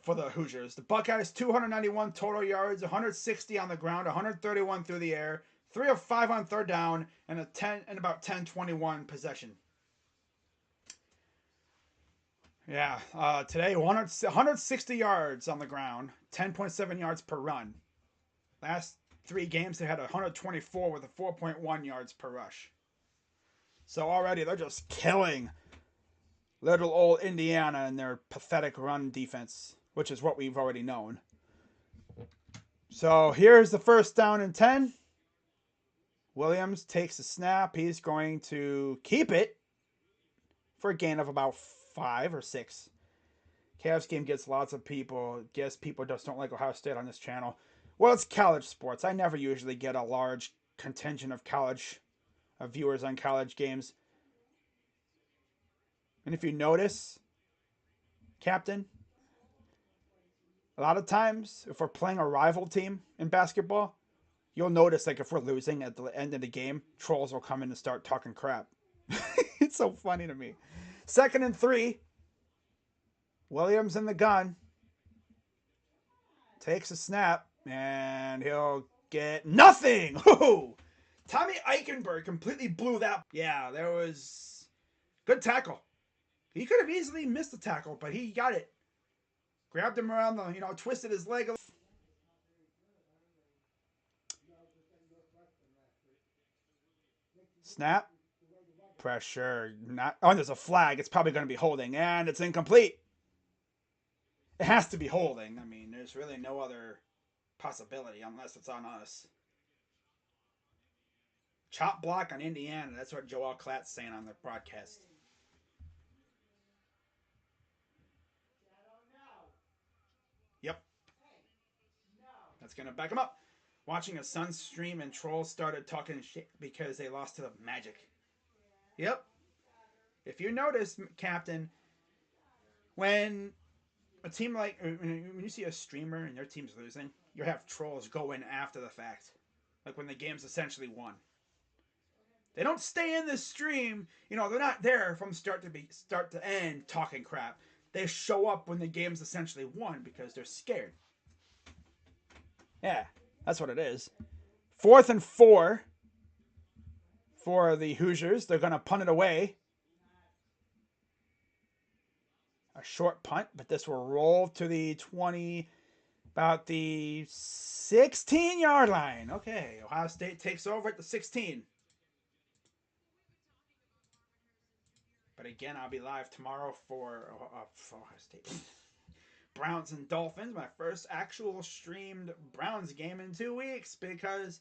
for the Hoosiers. The Buckeyes, 291 total yards, 160 on the ground, 131 through the air, 3 of 5 on third down, and about 10-21 possession. Yeah, today 160 yards on the ground, 10.7 yards per run. Last 3 games they had 124 with a 4.1 yards per rush. So already they're just killing little old Indiana and their pathetic run defense, which is what we've already known. So here's the first down and 10. Williams takes the snap. He's going to keep it for a gain of about 5 or 6. Cavs game gets lots of people. Guess people just don't like Ohio State on this channel. Well, it's college sports. I never usually get a large contingent of viewers on college games. And if you notice, Captain, a lot of times if we're playing a rival team in basketball, you'll notice like if we're losing at the end of the game, trolls will come in and start talking crap. It's so funny to me. 2nd and 3. Williams in the gun. Takes a snap. And he'll get nothing. Ooh. Tommy Eichenberg completely blew that. Yeah, there was good tackle. He could have easily missed the tackle, but he got it. Grabbed him around the, twisted his leg. Snap. Pressure. Not. Oh, there's a flag. It's probably going to be holding, and it's incomplete. It has to be holding. I mean, there's really no other possibility unless it's on us. Chop block on Indiana. That's what Joel Klatt's saying on the broadcast. Yep. That's going to back him up. Watching a Sun stream and trolls started talking shit because they lost to the Magic. Yep. If you notice, Captain, when a team like, when you see a streamer and their team's losing, you have trolls go in after the fact. Like when the game's essentially won. They don't stay in the stream. They're not there from start to end talking crap. They show up when the game's essentially won because they're scared. Yeah, that's what it is. 4th and 4 for the Hoosiers. They're going to punt it away. A short punt, but this will roll to the 20, about the 16-yard line. Okay, Ohio State takes over at the 16. But again, I'll be live tomorrow for Ohio State. Browns and Dolphins, my first actual streamed Browns game in 2 weeks because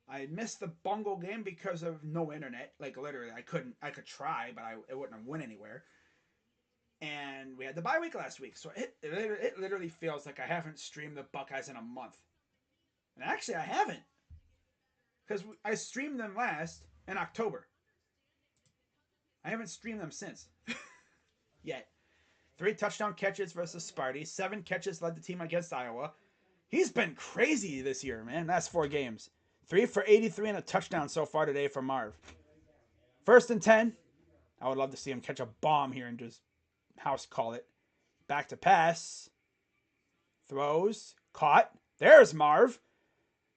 I missed the Bungle game because of no internet. Like literally, I could try, but it wouldn't have went anywhere. And we had the bye week last week, so it literally feels like I haven't streamed the Buckeyes in a month. And actually, I haven't, because I streamed them last in October. I haven't streamed them since. Yet. 3 touchdown catches versus Sparty. 7 catches led the team against Iowa. He's been crazy this year, man. That's 4 games. 3 for 83 and a touchdown so far today for Marv. 1st and 10. I would love to see him catch a bomb here and just house call it. Back to pass. Throws. Caught. There's Marv.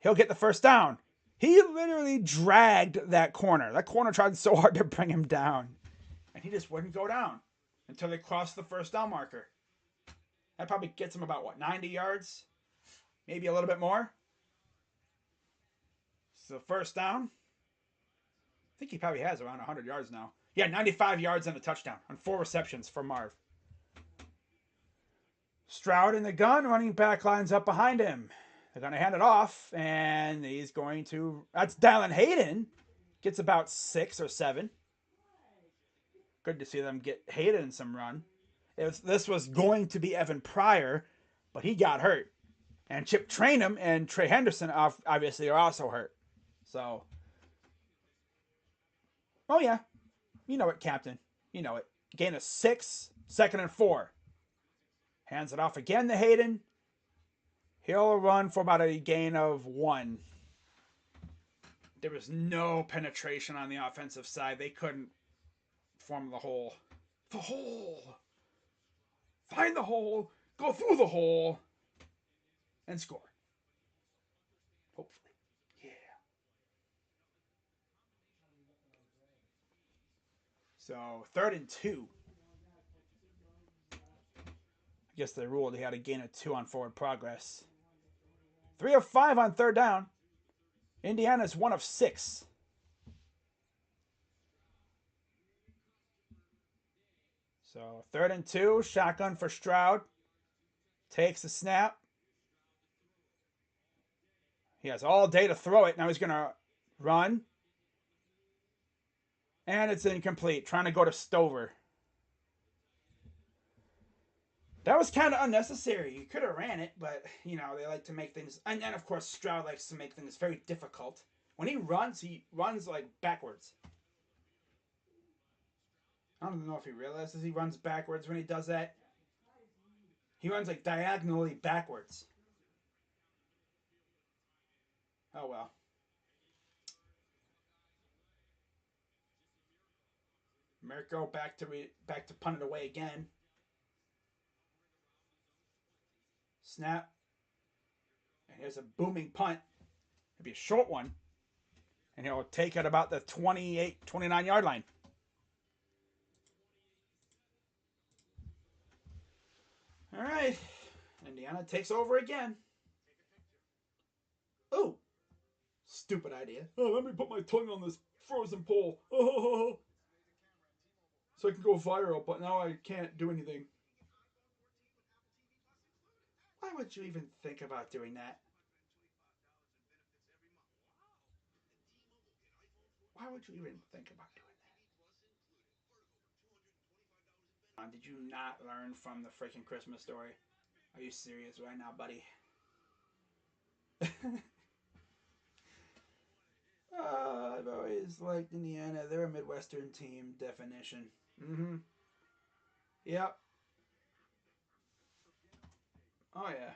He'll get the first down. He literally dragged that corner. That corner tried so hard to bring him down. And he just wouldn't go down until they crossed the first down marker. That probably gets him about, 90 yards? Maybe a little bit more. So first down. I think he probably has around 100 yards now. Yeah, 95 yards and a touchdown on 4 receptions for Marv. Stroud in the gun, running back lines up behind him. They're going to hand it off, and he's going to... That's Dallin Hayden. Gets about 6 or 7. Good to see them get Hayden some run. This was going to be Evan Pryor, but he got hurt. And Chip Trainum and Trey Henderson obviously are also hurt. So... Oh, yeah. You know it, Captain. You know it. Gain of 6, 2nd and 4. Hands it off again to Hayden. He'll run for about a gain of 1. There was no penetration on the offensive side. They couldn't form the hole. The hole! Find the hole, go through the hole, and score. Hopefully. Yeah. So, 3rd and 2. I guess they ruled he had a gain of 2 on forward progress. 3 of 5 on 3rd down. Indiana's 1 of 6. So 3rd and 2, shotgun for Stroud. Takes the snap. He has all day to throw it. Now he's going to run. And it's incomplete. Trying to go to Stover. That was kind of unnecessary. You could have ran it, but, they like to make things... And then, of course, Stroud likes to make things very difficult. When he runs like backwards. I don't know if he realizes he runs backwards when he does that. He runs like diagonally backwards. Oh, well. Mirko back to punt it away again. Snap. And here's a booming punt. It'll be a short one. And he'll take it about the 29 yard line. All right. Indiana takes over again. Oh, stupid idea. Oh, let me put my tongue on this frozen pole. Oh, so I can go viral, but now I can't do anything. Why would you even think about doing that? Why would you even think about doing that? Did you not learn from the freaking Christmas story? Are you serious right now, buddy? I've always liked Indiana. They're a Midwestern team, definition. Mm-hmm. Yep. Oh, yeah.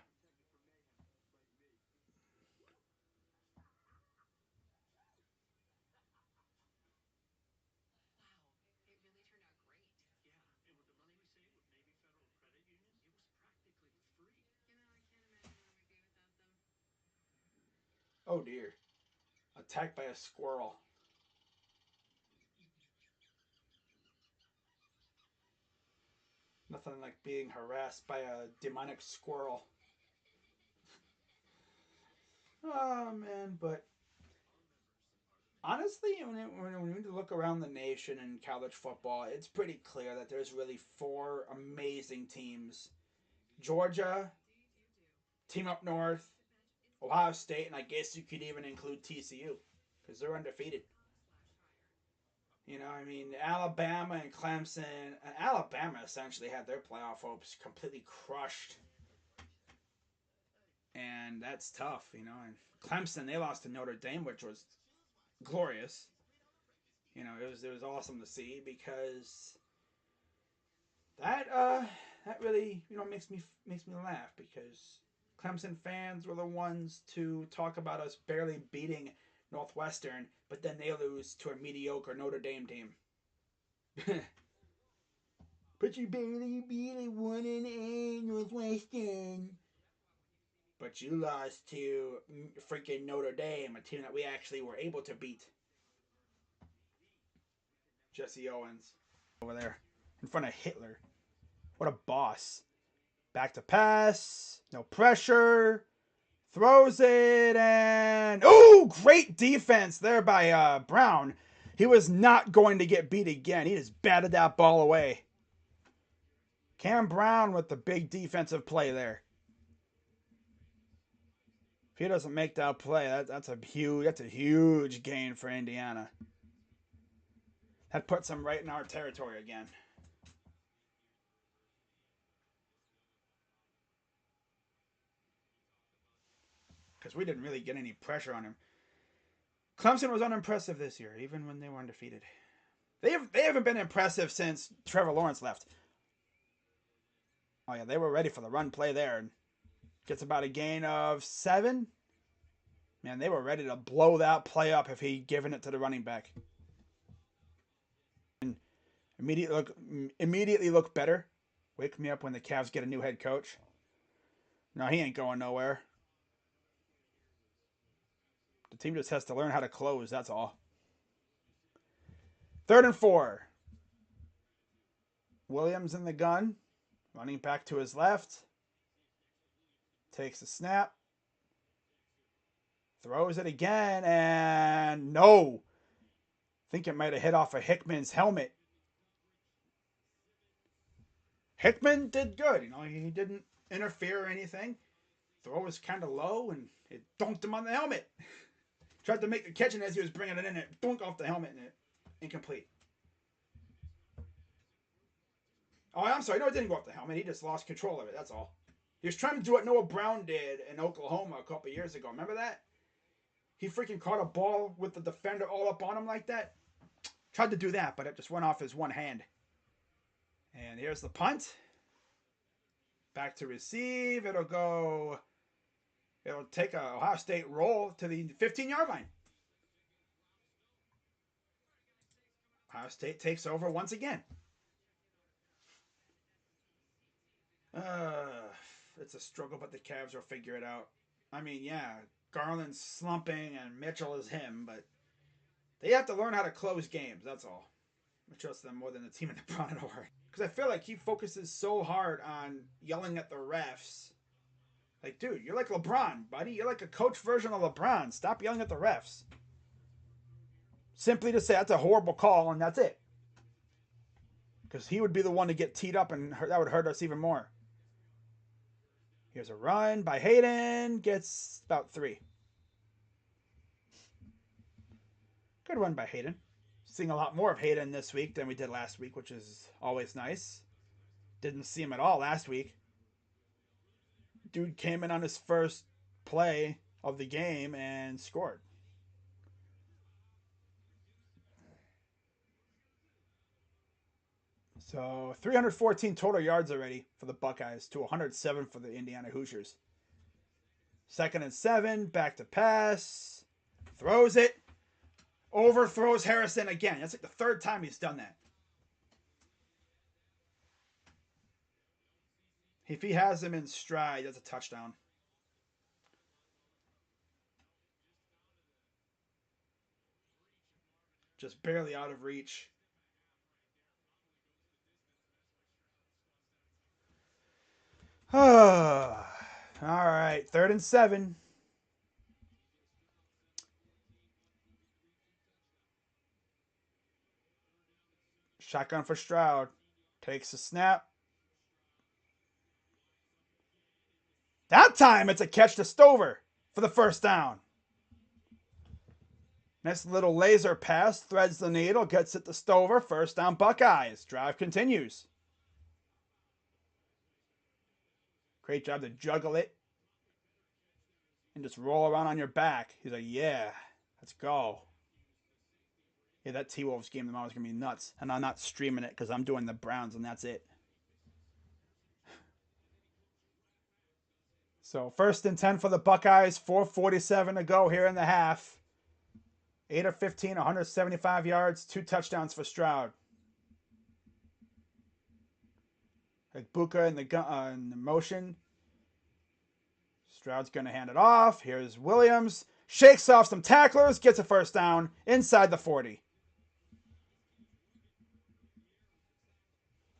Oh, dear. Attacked by a squirrel. Nothing like being harassed by a demonic squirrel. Oh, man. But honestly, when we look around the nation in college football, it's pretty clear that there's really four amazing teams: Georgia, team up north, Ohio State, and I guess you could even include TCU because they're undefeated. You know, I mean, Alabama and Clemson. Alabama essentially had their playoff hopes completely crushed, and that's tough. You know, and Clemson, they lost to Notre Dame, which was glorious. You know, it was awesome to see because that really makes me laugh because Clemson fans were the ones to talk about us barely beating Northwestern, but then they lose to a mediocre Notre Dame team. But you barely won an A Northwestern. But you lost to freaking Notre Dame, a team that we actually were able to beat. Jesse Owens over there in front of Hitler. What a boss. Back to pass. No pressure. Throws it and... Oh, great defense there by Brown. He was not going to get beat again. He just batted that ball away. Cam Brown with the big defensive play there. If he doesn't make that play, that's a huge gain for Indiana. That puts them right in our territory again. Because we didn't really get any pressure on him. Clemson was unimpressive this year, even when they were undefeated. They haven't been impressive since Trevor Lawrence left. Oh yeah, they were ready for the run play there. And gets about a gain of 7. Man, they were ready to blow that play up if he'd given it to the running back. And immediately look better. Wake me up when the Cavs get a new head coach. No, he ain't going nowhere. The team just has to learn how to close, that's all. 3rd and 4. Williams in the gun. Running back to his left. Takes a snap. Throws it again, and no. I think it might have hit off of Hickman's helmet. Hickman did good. You know, he didn't interfere or anything. Throw was kind of low, and it dunked him on the helmet. Tried to make the catch, and as he was bringing it in, it dunked off the helmet, and it incomplete. Oh, I'm sorry. No, it didn't go off the helmet. He just lost control of it. That's all. He was trying to do what Noah Brown did in Oklahoma a couple years ago. Remember that? He freaking caught a ball with the defender all up on him like that. Tried to do that, but it just went off his one hand. And here's the punt. Back to receive. It'll take a Ohio State roll to the 15-yard line. Ohio State takes over once again. It's a struggle, but the Cavs will figure it out. I mean, yeah, Garland's slumping and Mitchell is him, but they have to learn how to close games. That's all. I trust them more than the team in the Brown or because I feel like he focuses so hard on yelling at the refs. Like, dude, you're like LeBron, buddy. You're like a coach version of LeBron. Stop yelling at the refs. Simply to say that's a horrible call and that's it. Because he would be the one to get teed up and that would hurt us even more. Here's a run by Hayden. Gets about 3. Good run by Hayden. Seeing a lot more of Hayden this week than we did last week, which is always nice. Didn't see him at all last week. Dude came in on his first play of the game and scored. So 314 total yards already for the Buckeyes to 107 for the Indiana Hoosiers. 2nd and 7, back to pass. Throws it. Overthrows Harrison again. That's like the 3rd time he's done that. If he has him in stride, that's a touchdown. Just barely out of reach. All right, 3rd and 7. Shotgun for Stroud. Takes a snap. That time it's a catch to Stover for the 1st down. Nice little laser pass. Threads the needle. Gets it to Stover. 1st down Buckeyes. Drive continues. Great job to juggle it. And just roll around on your back. He's like, yeah, let's go. Yeah, that T-Wolves game tomorrow is going to be nuts. And I'm not streaming it because I'm doing the Browns and that's it. So 1st and 10 for the Buckeyes. 4:47 to go here in the half. 8 of 15, 175 yards. 2 touchdowns for Stroud. Like Buka in the motion. Stroud's going to hand it off. Here's Williams. Shakes off some tacklers. Gets a 1st down inside the 40.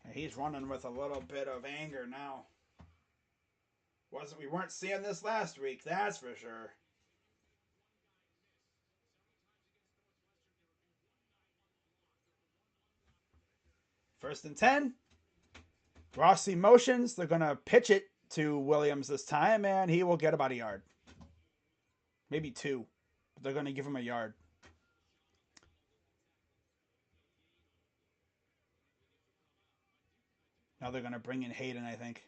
And he's running with a little bit of anger now. We weren't seeing this last week, that's for sure. First and 10. Rossi motions. They're going to pitch it to Williams this time, and he will get about a yard. Maybe 2. But they're going to give him a yard. Now they're going to bring in Hayden, I think.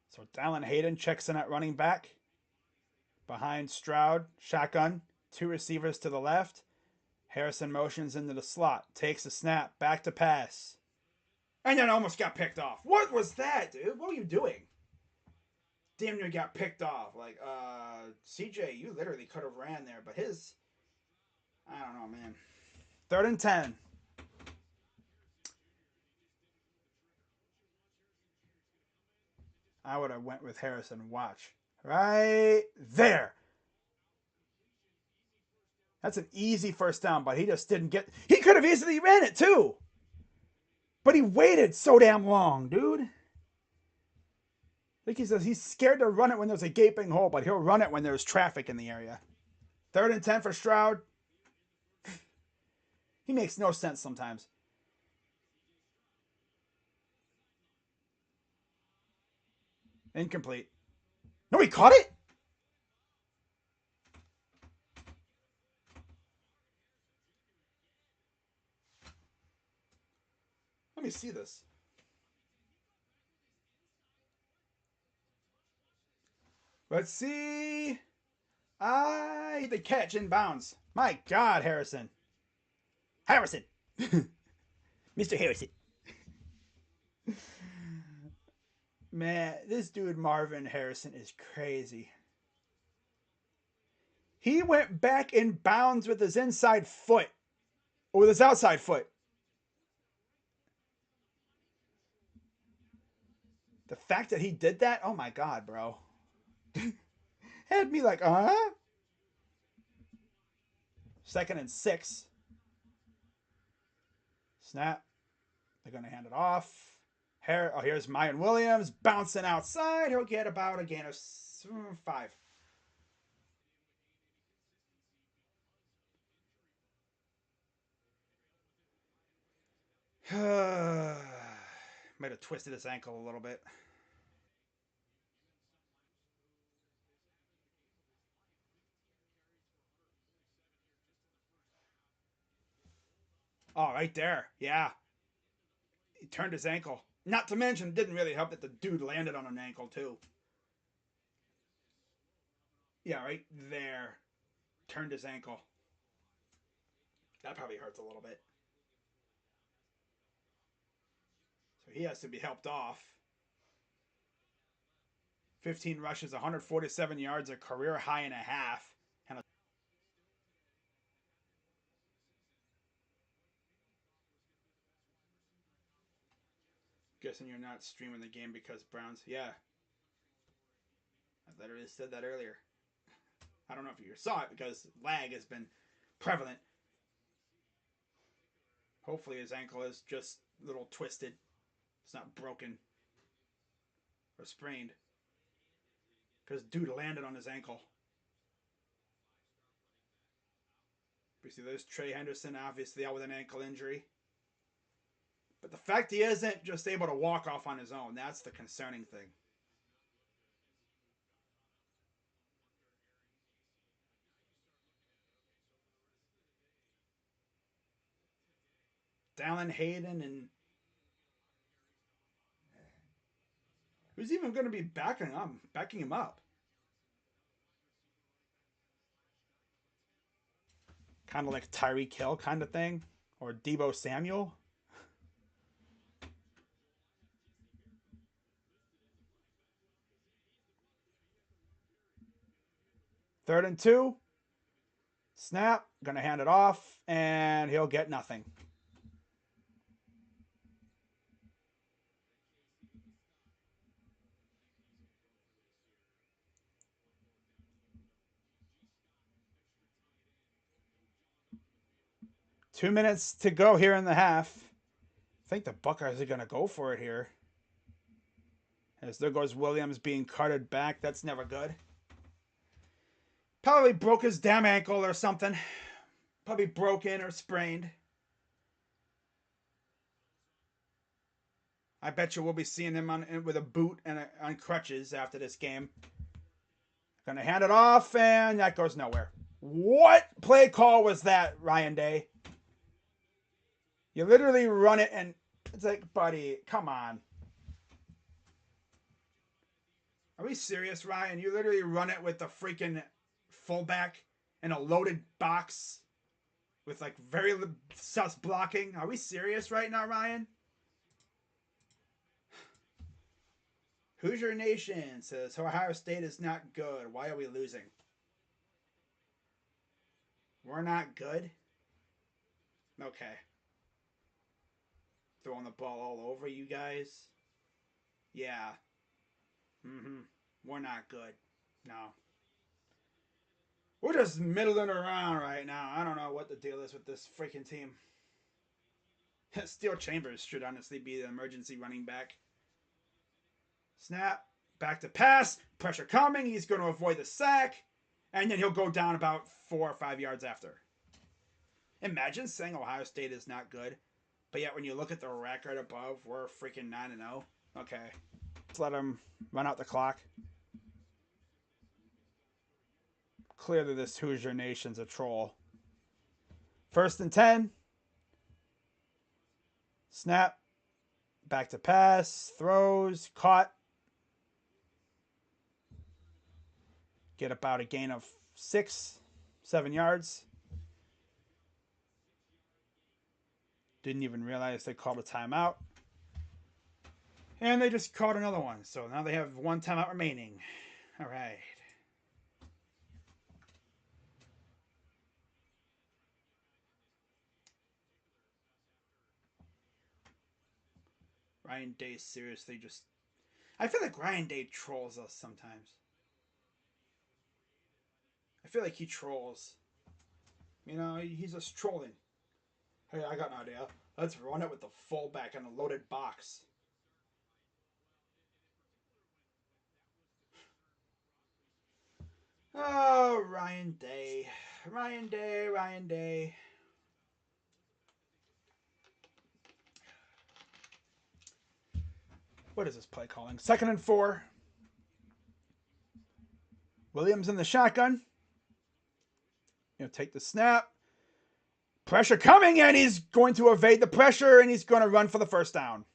So Dallin Hayden checks in at running back. Behind Stroud, shotgun. 2 receivers to the left. Harrison motions into the slot. Takes a snap. Back to pass. And then almost got picked off. What was that, dude? What were you doing? Damn near got picked off. Like, CJ, you literally could have ran there. But his... I don't know, man. 3rd and 10. I would have went with Harrison. Watch. Right there. That's an easy 1st down, but he just didn't get... He could have easily ran it, too. But he waited so damn long, dude. Like he says, he's scared to run it when there's a gaping hole, but he'll run it when there's traffic in the area. 3rd and 10 for Stroud. He makes no sense sometimes. Incomplete. No, he caught it? Let me see this. Let's see. The catch in bounds. My God, Harrison. Harrison. Mr. Harrison. Man, this dude Marvin Harrison is crazy. He went back in bounds with his inside foot. Or with his outside foot. The fact that he did that, oh my God, bro. Had me like, 2nd and 6. Snap. They're going to hand it off. Here's Mayan Williams bouncing outside. He'll get about a gain of 5. Might have twisted his ankle a little bit. Oh, right there. Yeah. He turned his ankle. Not to mention, it didn't really help that the dude landed on an ankle, too. Yeah, right there. Turned his ankle. That probably hurts a little bit. So he has to be helped off. 15 rushes, 147 yards, a career high and a half. And guessing you're not streaming the game because Browns. Yeah, I literally said that earlier. I don't know if you saw it because lag has been prevalent. Hopefully his ankle is just a little twisted. It's not broken or sprained. Because dude landed on his ankle. You see, there's Trey Henderson, obviously out with an ankle injury. But the fact he isn't just able to walk off on his own, that's the concerning thing. Dallin Hayden and who's even going to be backing him up? Kind of like Tyreek Hill kind of thing, or Debo Samuel. 3rd and 2. Snap. Gonna hand it off, and he'll get nothing. Two minutes to go here in the half. I think the Buckeyes are gonna go for it here. As there goes Williams being carted back. That's never good. Probably broke his damn ankle or something. Probably broken or sprained. I bet you we'll be seeing him with a boot and on crutches after this game. Gonna hand it off, and that goes nowhere. What play call was that, Ryan Day? You literally run it, and it's like, buddy, come on. Are we serious, Ryan? You literally run it with the freaking fullback in a loaded box with like very sus blocking. Are we serious right now, Ryan? Hoosier Nation says Ohio State is not good. Why are we losing? We're not good? Okay. Throwing the ball all over you guys? Yeah. Mm-hmm. We're not good. No. We're just middling around right now. I don't know what the deal is with this freaking team. Steel Chambers should honestly be the emergency running back. Snap. Back to pass. Pressure coming. He's going to avoid the sack. And then he'll go down about 4 or 5 yards after. Imagine saying Ohio State is not good, but yet when you look at the record above, we're freaking 9-0. Okay. Let's let him run out the clock. Clearly this Hoosier Nation's a troll. 1st and 10. Snap. Back to pass. Throws. Caught. Get about a gain of 6, 7 yards. Didn't even realize they called a timeout. And they just called another one. So now they have 1 timeout remaining. All right. Ryan Day seriously just... I feel like Ryan Day trolls us sometimes. I feel like he trolls. You know, he's just trolling. Hey, I got an idea. Let's run it with the fullback and a loaded box. Oh, Ryan Day. Ryan Day, Ryan Day. What is this play calling? 2nd and 4. Williams in the shotgun. Take the snap. Pressure coming, and he's going to evade the pressure, and he's going to run for the first down.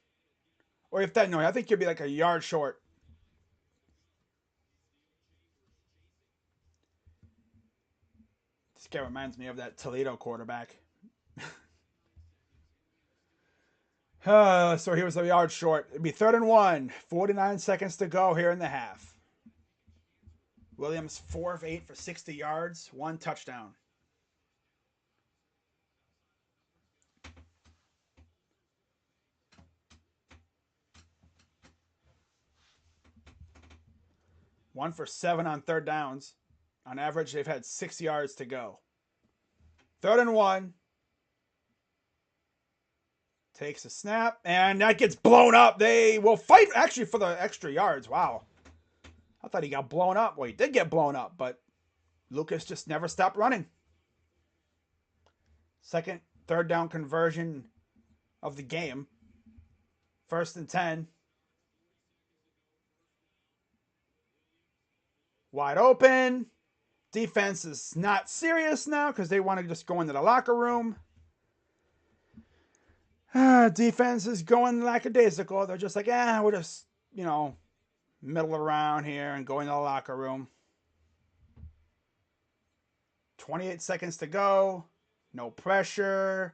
Or if that, no, I think he'll be like a yard short. This guy reminds me of that Toledo quarterback. So he was a yard short. It'd be 3rd and 1. 49 seconds to go here in the half. Williams 4 of 8 for 60 yards, 1 touchdown. One for 7 on 3rd downs. On average, they've had 6 yards to go. 3rd and 1. Takes a snap, and that gets blown up. They will fight actually for the extra yards. Wow. I thought he got blown up. Well, he did get blown up, but Lucas just never stopped running. 2nd, 3rd down conversion of the game. 1st and 10. Wide open. Defense is not serious now because they want to just go into the locker room. Defense is going lackadaisical. They're just like, we'll just, middle around here and go into the locker room. 28 seconds to go. No pressure.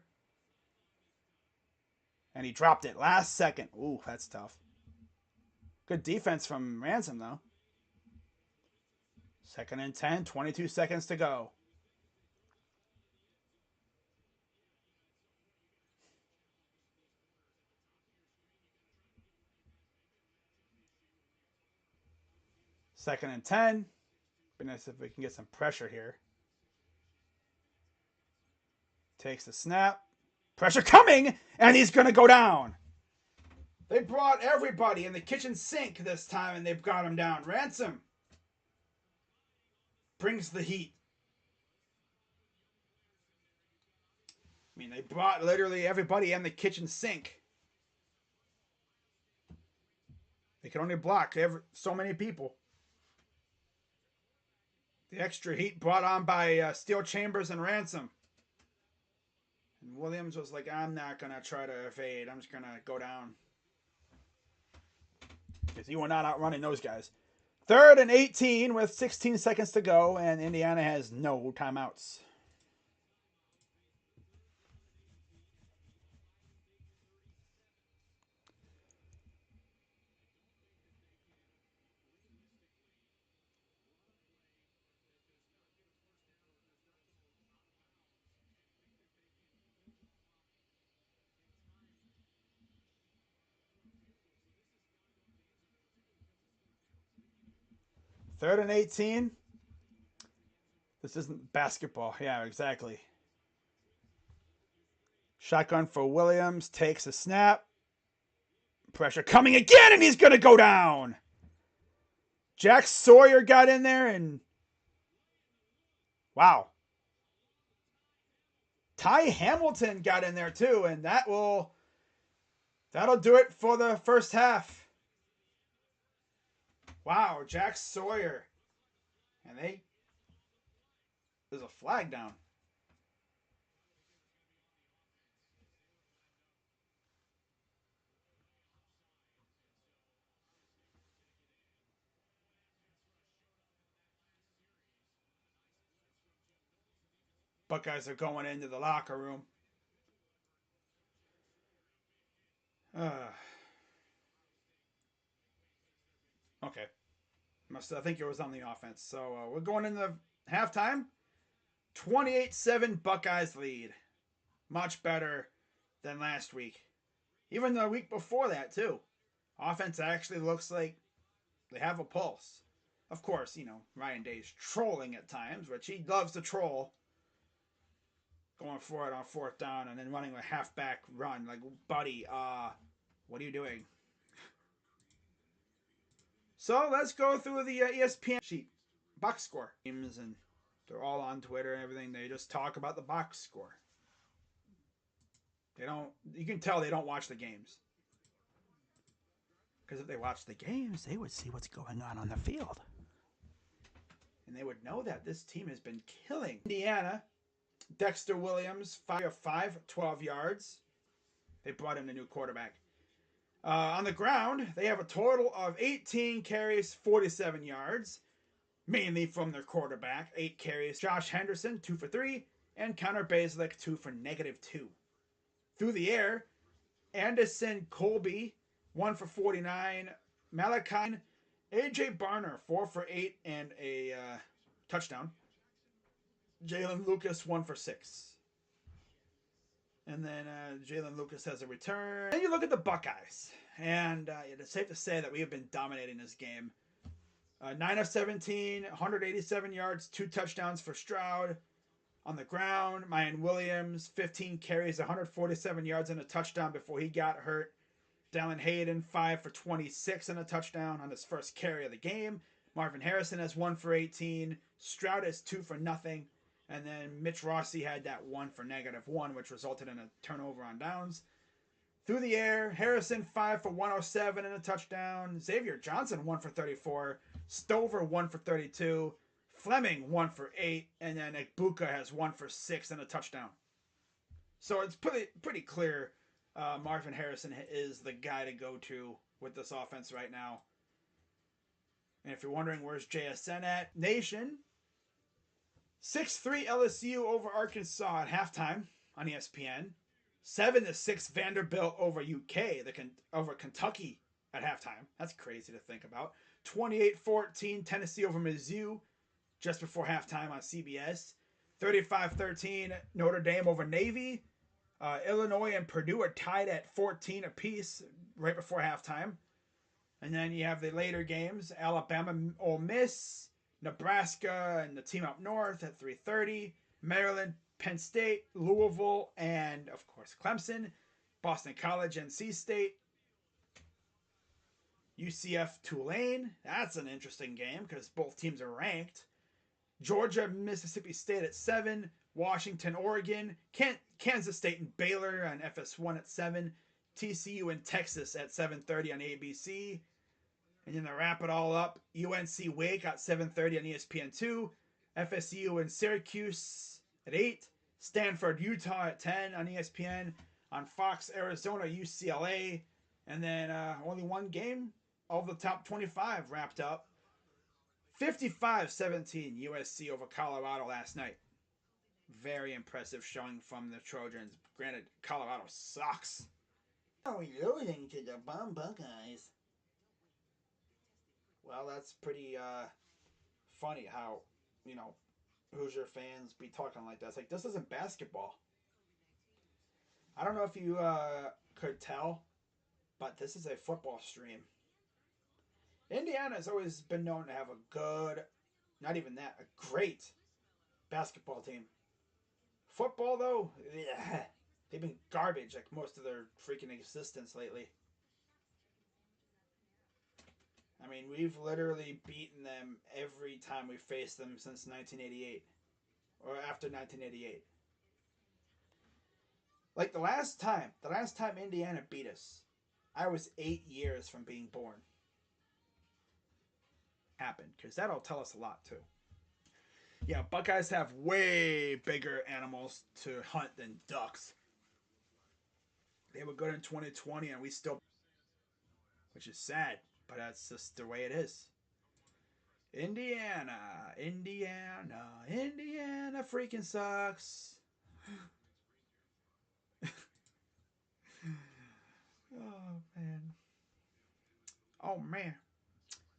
And he dropped it last second. Ooh, that's tough. Good defense from Ransom, though. 2nd and 10, 22 seconds to go. Second and 10. Be nice if we can get some pressure here. Takes the snap. Pressure coming, and he's going to go down. They brought everybody in the kitchen sink this time, and they've got him down. Ransom brings the heat. I mean, they brought literally everybody in the kitchen sink. They can only block so many people. The extra heat brought on by Steel Chambers and Ransom. And Williams was like, I'm not going to try to evade. I'm just going to go down. Because you were not outrunning those guys. 3rd and 18 with 16 seconds to go. And Indiana has no timeouts. Third and 18. This isn't basketball. Yeah, exactly. Shotgun for Williams. Takes a snap. Pressure coming again, and he's going to go down. Jack Sawyer got in there, and wow. Ty Hamilton got in there too, and that'll do it for the first half. Wow, Jack Sawyer. And there's a flag down. Buckeyes are going into the locker room. Okay. I think it was on the offense. So we're going into halftime. 28-7 Buckeyes lead. Much better than last week. Even the week before that, too. Offense actually looks like they have a pulse. Of course, Ryan Day's trolling at times, which he loves to troll. Going for it on fourth down and then running a halfback run. Like, buddy, what are you doing? So let's go through the ESPN sheet. Box score. And they're all on Twitter and everything. They just talk about the box score. You can tell they don't watch the games. Because if they watched the games, they would see what's going on the field. And they would know that this team has been killing. Indiana, Dexter Williams, 5 of 12 yards. They brought in a new quarterback. On the ground, they have a total of 18 carries, 47 yards. Mainly from their quarterback, 8 carries. Josh Henderson, 2 for 3. And Connor Basilick, 2 for -2. Through the air, Anderson Colby, 1 for 49. Malachi, A.J. Barner, 4 for 8 and a touchdown. Jalen Lucas, 1 for 6. And then Jalen Lucas has a return. And you look at the Buckeyes. And it's safe to say that we have been dominating this game. 9 of 17, 187 yards, 2 touchdowns for Stroud. On the ground, Mayan Williams, 15 carries, 147 yards and a touchdown before he got hurt. Dallin Hayden, 5 for 26 and a touchdown on his first carry of the game. Marvin Harrison has 1 for 18. Stroud has 2 for nothing. And then Mitch Rossi had that 1 for -1, which resulted in a turnover on downs. Through the air, Harrison 5 for 107 and a touchdown. Xavier Johnson 1 for 34. Stover 1 for 32. Fleming 1 for 8. And then Ekbuka has 1 for 6 and a touchdown. So it's pretty clear Marvin Harrison is the guy to go to with this offense right now. And if you're wondering where's JSN at, Nation 6-3 LSU over Arkansas at halftime on ESPN. 7-6 Vanderbilt over UK, over Kentucky at halftime. That's crazy to think about. 28-14 Tennessee over Mizzou just before halftime on CBS. 35-13 Notre Dame over Navy. Illinois and Purdue are tied at 14 apiece right before halftime. And then you have the later games. Alabama, Ole Miss, Nebraska, and the team up north at 3:30. Maryland, Penn State, Louisville, and, of course, Clemson. Boston College, NC State. UCF, Tulane. That's an interesting game because both teams are ranked. Georgia, Mississippi State at 7. Washington, Oregon. Kansas State and Baylor on FS1 at 7. TCU and Texas at 7:30 on ABC. And then to wrap it all up, UNC Wake at 7:30 on ESPN2. FSU and Syracuse at 8. Stanford, Utah at 10 on ESPN. On Fox, Arizona, UCLA. And then only one game of the top 25 wrapped up. 55-17 USC over Colorado last night. Very impressive showing from the Trojans. Granted, Colorado sucks. Are we losing to the bum Buckeyes? Well, that's pretty funny how, Hoosier fans be talking like that. It's like, this isn't basketball. I don't know if you could tell, but this is a football stream. Indiana has always been known to have a good, not even that, a great basketball team. Football, though, they've been garbage like most of their freaking existence lately. I mean, we've literally beaten them every time we faced them since 1988. Or after 1988. Like the last time Indiana beat us, I was 8 years from being born. Happened, because that'll tell us a lot too. Yeah, Buckeyes have way bigger animals to hunt than ducks. They were good in 2020 and we still, which is sad, but that's just the way it is. Indiana freaking sucks.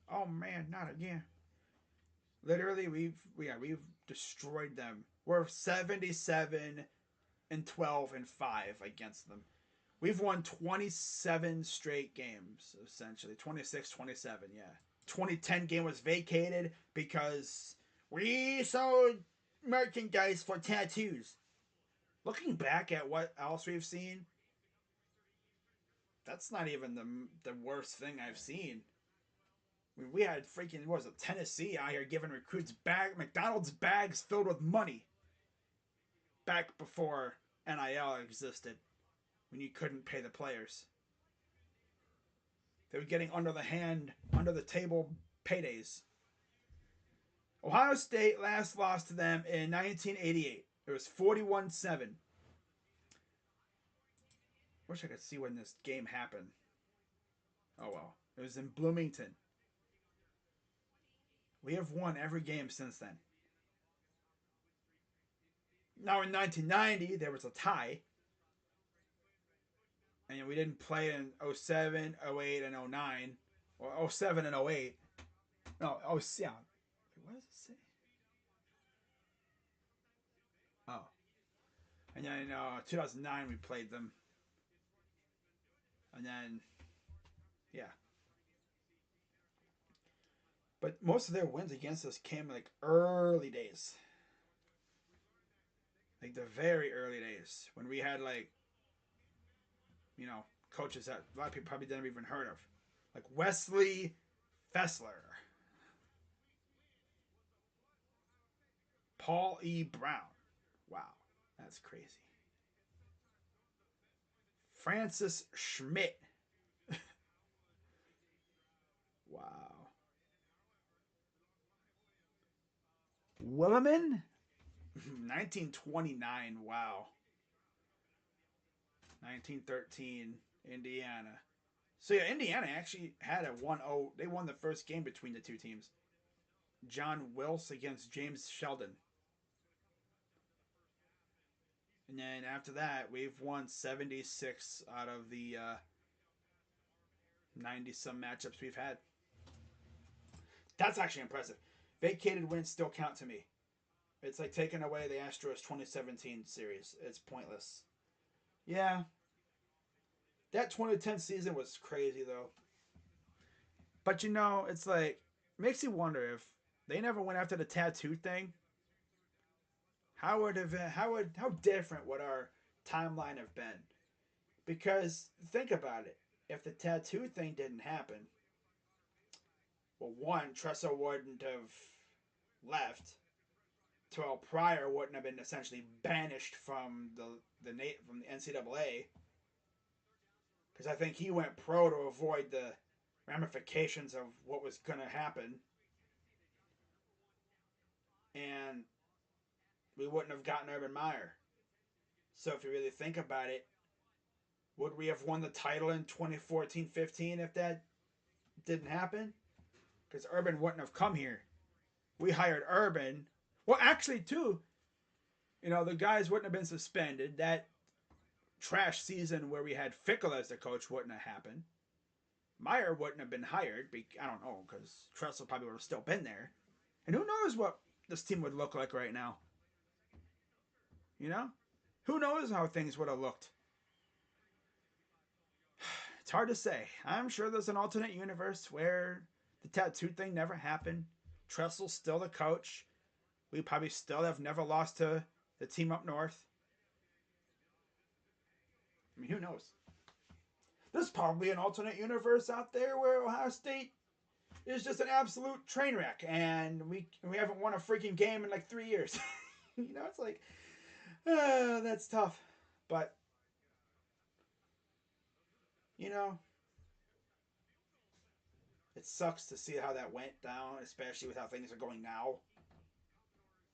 Oh man, not again. Literally, we've destroyed them. We're 77-12-5 against them. We've won 27 straight games, essentially. 26-27, yeah. 2010 game was vacated because we sold merchandise for tattoos. Looking back at what else we've seen, that's not even the worst thing I've seen. I mean, we had freaking, what was it, Tennessee out here giving recruits McDonald's bags filled with money back before NIL existed, when you couldn't pay the players. They were getting under the table paydays. Ohio State last lost to them in 1988. It was 41-7. Wish I could see when this game happened. Oh well. It was in Bloomington. We have won every game since then. Now in 1990, there was a tie. And we didn't play in 07, 08, and 09. Or 07 and 08. No, oh, yeah. What does it say? Oh. And then in 2009, we played them. And then, yeah. But most of their wins against us came like early days. Like the very early days. When we had like, coaches that a lot of people probably didn't even heard of. Like Wesley Fessler. Paul E. Brown. Wow. That's crazy. Francis Schmidt. Wow. Williman? 1929. Wow. 1913. Indiana. So yeah, Indiana actually had a 1-0. They won the first game between the two teams. John Wills against James Sheldon. And then after that, we've won 76 out of the 90 some matchups we've had. That's actually impressive. Vacated wins still count to me. It's like taking away the Astros 2017 series. It's pointless. Yeah. That 2010 season was crazy though. But it's like makes you wonder if they never went after the tattoo thing. How different would our timeline have been? Because think about it. If the tattoo thing didn't happen, well, one, Tressel wouldn't have left. Terrell Pryor wouldn't have been essentially banished from from the NCAA, because I think he went pro to avoid the ramifications of what was going to happen, and we wouldn't have gotten Urban Meyer. So if you really think about it, would we have won the title in 2014-15 if that didn't happen? Because Urban wouldn't have come here. We hired Urban. Well, actually, too, the guys wouldn't have been suspended. That trash season where we had Fickle as the coach wouldn't have happened. Meyer wouldn't have been hired. I don't know, because Tressel probably would have still been there. And who knows what this team would look like right now? Who knows how things would have looked? It's hard to say. I'm sure there's an alternate universe where the tattoo thing never happened. Tressel's still the coach. We probably still have never lost to the team up north. I mean, who knows? There's probably an alternate universe out there where Ohio State is just an absolute train wreck, and we haven't won a freaking game in like 3 years. It's like, that's tough. But, it sucks to see how that went down, especially with how things are going now.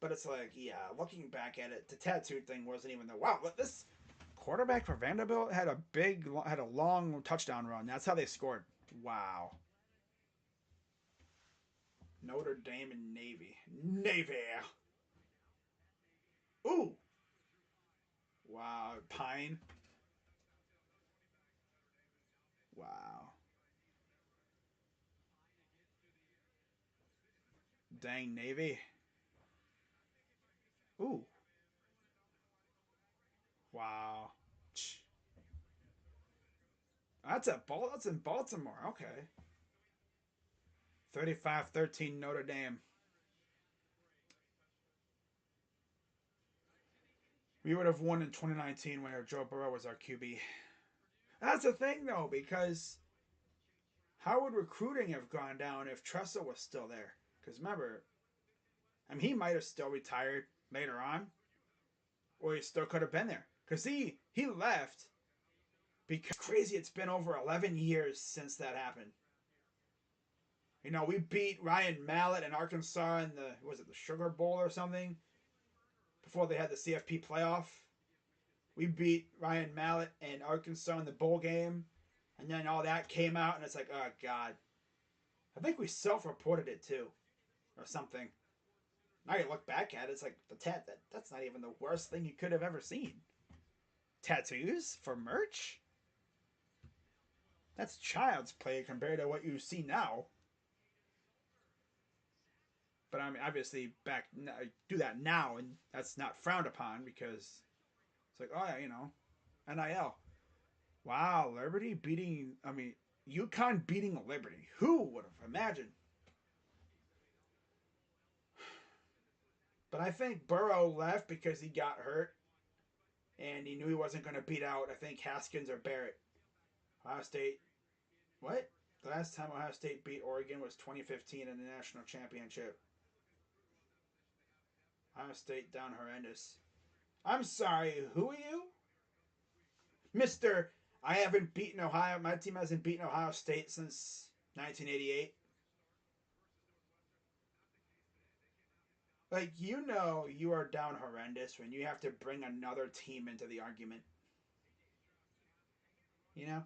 But it's like, yeah, looking back at it, the tattoo thing wasn't even the wow. But this quarterback for Vanderbilt had a long touchdown run. That's how they scored. Wow. Notre Dame and Navy. Navy. Ooh. Wow. Pine. Wow. Dang Navy. Ooh. Wow. That's in Baltimore. Okay. 35-13 Notre Dame. We would have won in 2019 when Joe Burrow was our QB. That's the thing, though, because how would recruiting have gone down if Tressel was still there? Because remember, I mean, he might have still retired later on, or he still could have been there. Because he left because crazy. It's been over 11 years since that happened. You know, we beat Ryan Mallett in Arkansas in the Sugar Bowl or something before they had the CFP playoff. We beat Ryan Mallett in Arkansas in the bowl game, and then all that came out, and it's like, oh god. I think we self-reported it too, or something. Now you look back at it, it's like that's not even the worst thing you could have ever seen. Tattoos for merch? That's child's play compared to what you see now. But I mean, obviously, do that now, and that's not frowned upon because it's like, oh yeah, NIL. Wow, Liberty beating. I mean, UConn beating Liberty. Who would have imagined? But I think Burrow left because he got hurt, and he knew he wasn't going to beat out. I think Haskins or Barrett. Ohio State. What? The last time Ohio State beat Oregon was 2015 in the national championship. Ohio State down horrendous. I'm sorry, who are you? Mr. I haven't beaten Ohio. My team hasn't beaten Ohio State since 1988. Like, you are down horrendous when you have to bring another team into the argument. You know?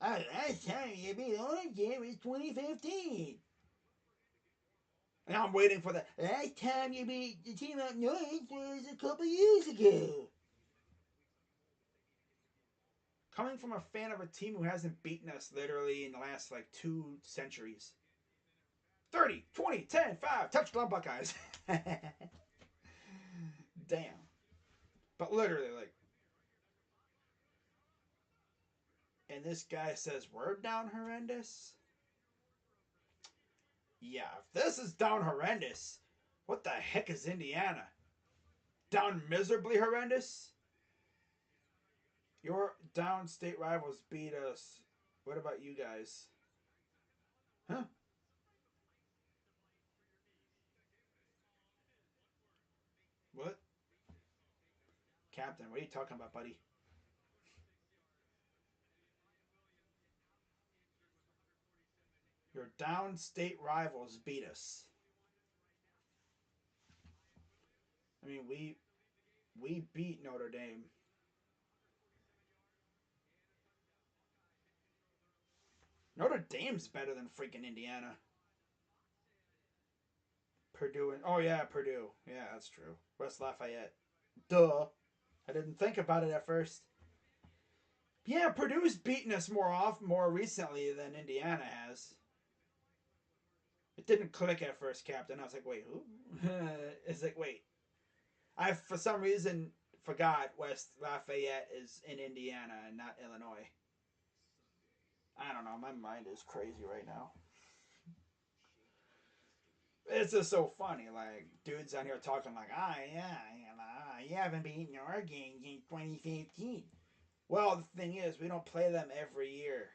Last time you beat Oregon was 2015. And I'm waiting for the last time you beat the team up north was a couple years ago. Coming from a fan of a team who hasn't beaten us literally in the last like 2 centuries. 30, 20, 10, 5, touchdown Buckeyes. Damn. But literally, like, and this guy says we're down horrendous? Yeah, if this is down horrendous, what the heck is Indiana? Down miserably horrendous? Your downstate rivals beat us. What about you guys? Huh? What? Captain, what are you talking about, buddy? Your downstate rivals beat us. I mean, we beat Notre Dame. Notre Dame's better than freaking Indiana. Purdue and oh yeah, Purdue. Yeah, that's true. West Lafayette. Duh. I didn't think about it at first. Yeah, Purdue's beaten us more recently than Indiana has. It didn't click at first, Captain. I was like, wait, who? It's like, wait. I for some reason forgot West Lafayette is in Indiana and not Illinois. I don't know. My mind is crazy right now. It's just so funny. Like, dudes on here talking like, yeah, you haven't beaten your games in 2015. Well, the thing is, we don't play them every year.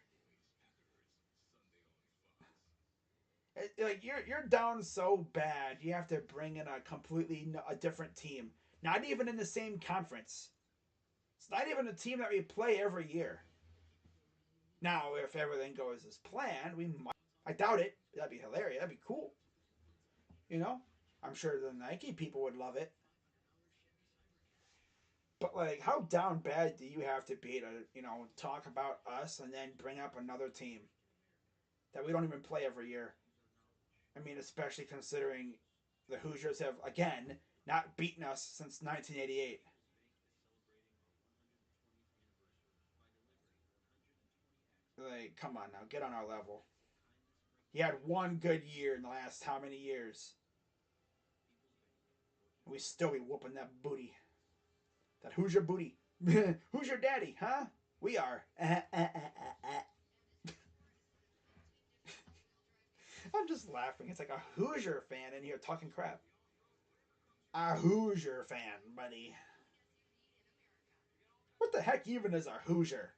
Like you're down so bad, you have to bring in a different team. Not even in the same conference. It's not even a team that we play every year. Now, if everything goes as planned, we might. I doubt it. That'd be hilarious. That'd be cool. You know, I'm sure the Nike people would love it. But like, how down bad do you have to be to talk about us and then bring up another team that we don't even play every year? I mean, especially considering the Hoosiers have again not beaten us since 1988. Like, come on now, get on our level. He had one good year in the last how many years? We still be whooping that booty. That Hoosier booty. Who's your daddy, huh? We are. I'm just laughing. It's like a Hoosier fan in here talking crap. A Hoosier fan, buddy. What the heck even is a Hoosier?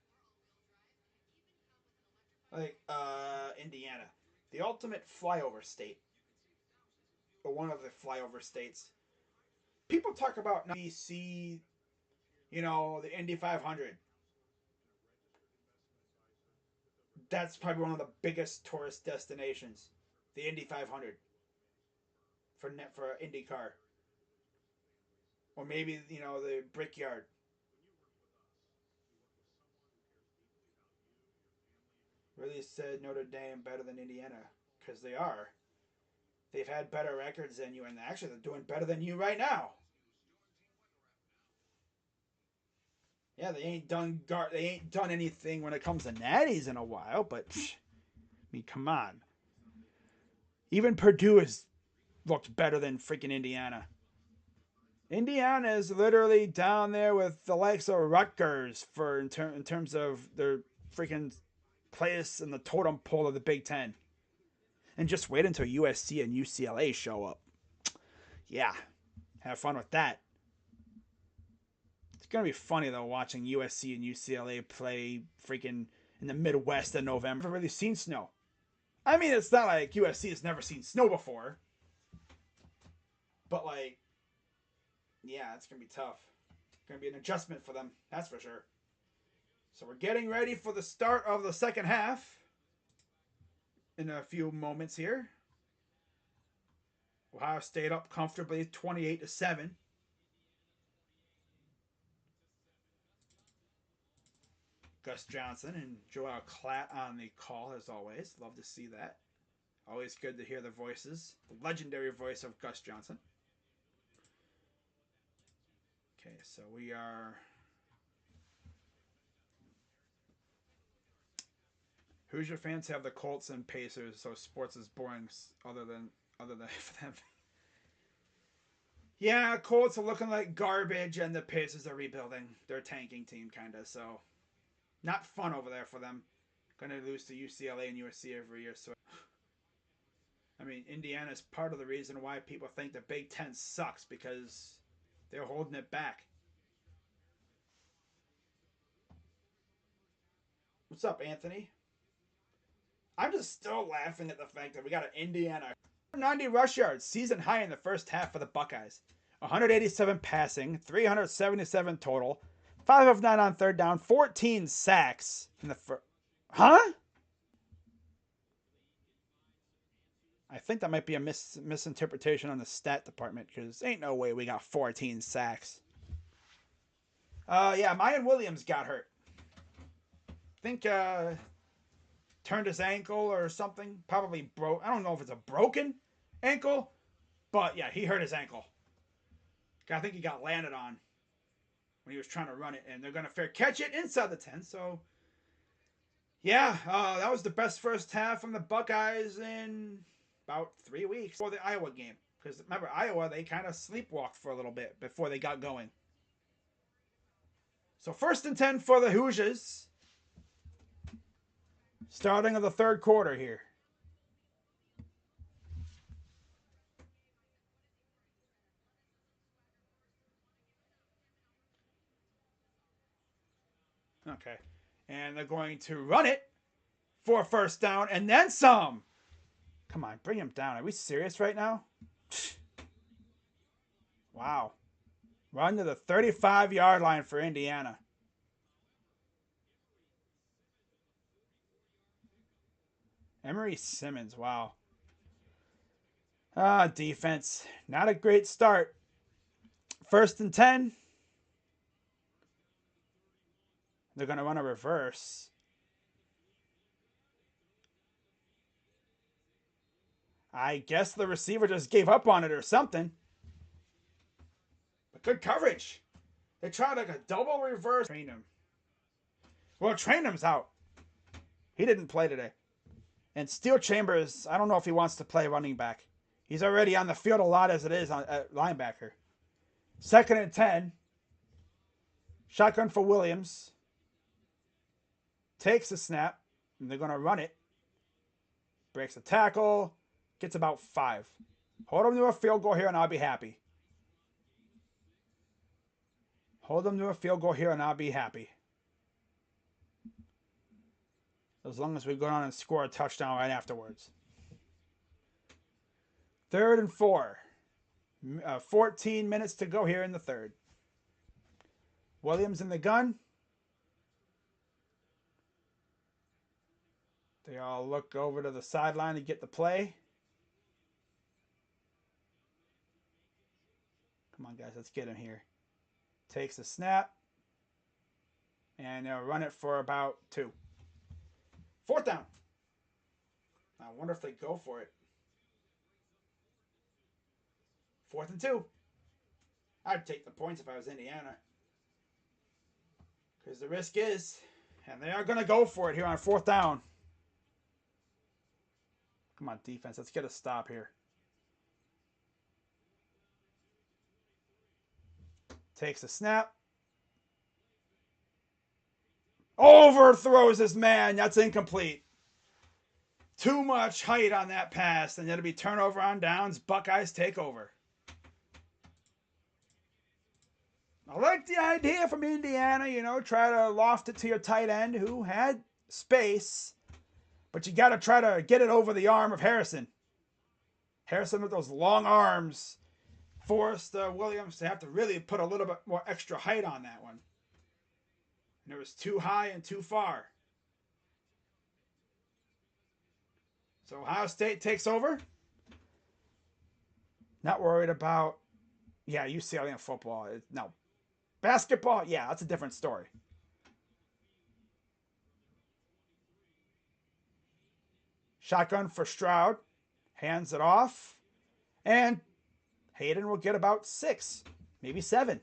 Like, Indiana. The ultimate flyover state. Or one of the flyover states. People talk about BC, you know, the Indy 500. That's probably one of the biggest tourist destinations. The Indy 500. For IndyCar. Or maybe, you know, the Brickyard. Really said Notre Dame better than Indiana. Because they are. They've had better records than you, and actually they're doing better than you right now. Yeah, they ain't done anything when it comes to natties in a while, but I mean, come on. Even Purdue has looked better than freaking Indiana. Indiana is literally down there with the likes of Rutgers in terms of their freaking place in the totem pole of the Big Ten. And just wait until USC and UCLA show up. Yeah, have fun with that. It's gonna be funny though watching USC and UCLA play freaking in the Midwest in November. I've never really seen snow. I mean, it's not like USC has never seen snow before, but like, yeah, it's gonna be tough. It's gonna be an adjustment for them, that's for sure. So we're getting ready for the start of the second half in a few moments here. Ohio State up comfortably, 28-7. Gus Johnson and Joel Klatt on the call, as always. Love to see that. Always good to hear the voices. The legendary voice of Gus Johnson. Okay, so we are... Hoosier fans have the Colts and Pacers, so sports is boring other than for them. Yeah, Colts are looking like garbage, and the Pacers are rebuilding. They're a tanking team, kind of, so... Not fun over there for them. Going to lose to UCLA and USC every year. So, I mean, Indiana is part of the reason why people think the Big Ten sucks, because they're holding it back. What's up, Anthony? I'm just still laughing at the fact that we got an Indiana 90 rush yards, season high in the first half for the Buckeyes. 187 passing, 377 total. 5 of 9 on third down, 14 sacks in the first. Huh? I think that might be a misinterpretation on the stat department, because ain't no way we got 14 sacks. Yeah, Mayan Williams got hurt. Think turned his ankle or something. Probably broke. I don't know if it's a broken ankle, but yeah, he hurt his ankle. I think he got landed on when he was trying to run it, and they're going to fair catch it inside the 10. So, yeah, that was the best first half from the Buckeyes in about 3 weeks before the Iowa game. Because remember, Iowa, they kind of sleepwalked for a little bit before they got going. So 1st and 10 for the Hoosiers. Starting of the third quarter here. Okay. And they're going to run it for a first down and then some. Come on, bring him down. Are we serious right now? Wow. Run to the 35-yard line for Indiana. Emery Simmons, wow. Defense. Not a great start. 1st and 10. They're going to run a reverse. I guess the receiver just gave up on it or something. But good coverage. They tried like a double reverse. Train him. Well, Trainham's out. He didn't play today. And Steel Chambers, I don't know if he wants to play running back. He's already on the field a lot as it is at linebacker. 2nd and 10. Shotgun for Williams. Takes the snap. And they're going to run it. Breaks the tackle. gets about 5. Hold them to a field goal here, and I'll be happy. Hold them to a field goal here, and I'll be happy. As long as we go down and score a touchdown right afterwards. 3rd and 4. 14 minutes to go here in the third. Williams in the gun. They all look over to the sideline to get the play. Come on, guys, let's get him here. Takes the snap. And they'll run it for about 2. 4th down. I wonder if they go for it. 4th and 2. I'd take the points if I was Indiana. Because the risk is, and they are going to go for it here on 4th down. Come on, defense. Let's get a stop here. Takes a snap. Overthrows this man. That's incomplete. Too much height on that pass. And it'll be turnover on downs. Buckeyes take over. I like the idea from Indiana, you know, try to loft it to your tight end who had space, but you got to try to get it over the arm of Harrison. Harrison with those long arms forced Williams to have to really put a little bit more extra height on that one. And it was too high and too far. So Ohio State takes over. Not worried about, UCLA and football. No. Basketball, that's a different story. Shotgun for Stroud. Hands it off. And Hayden will get about 6, maybe 7.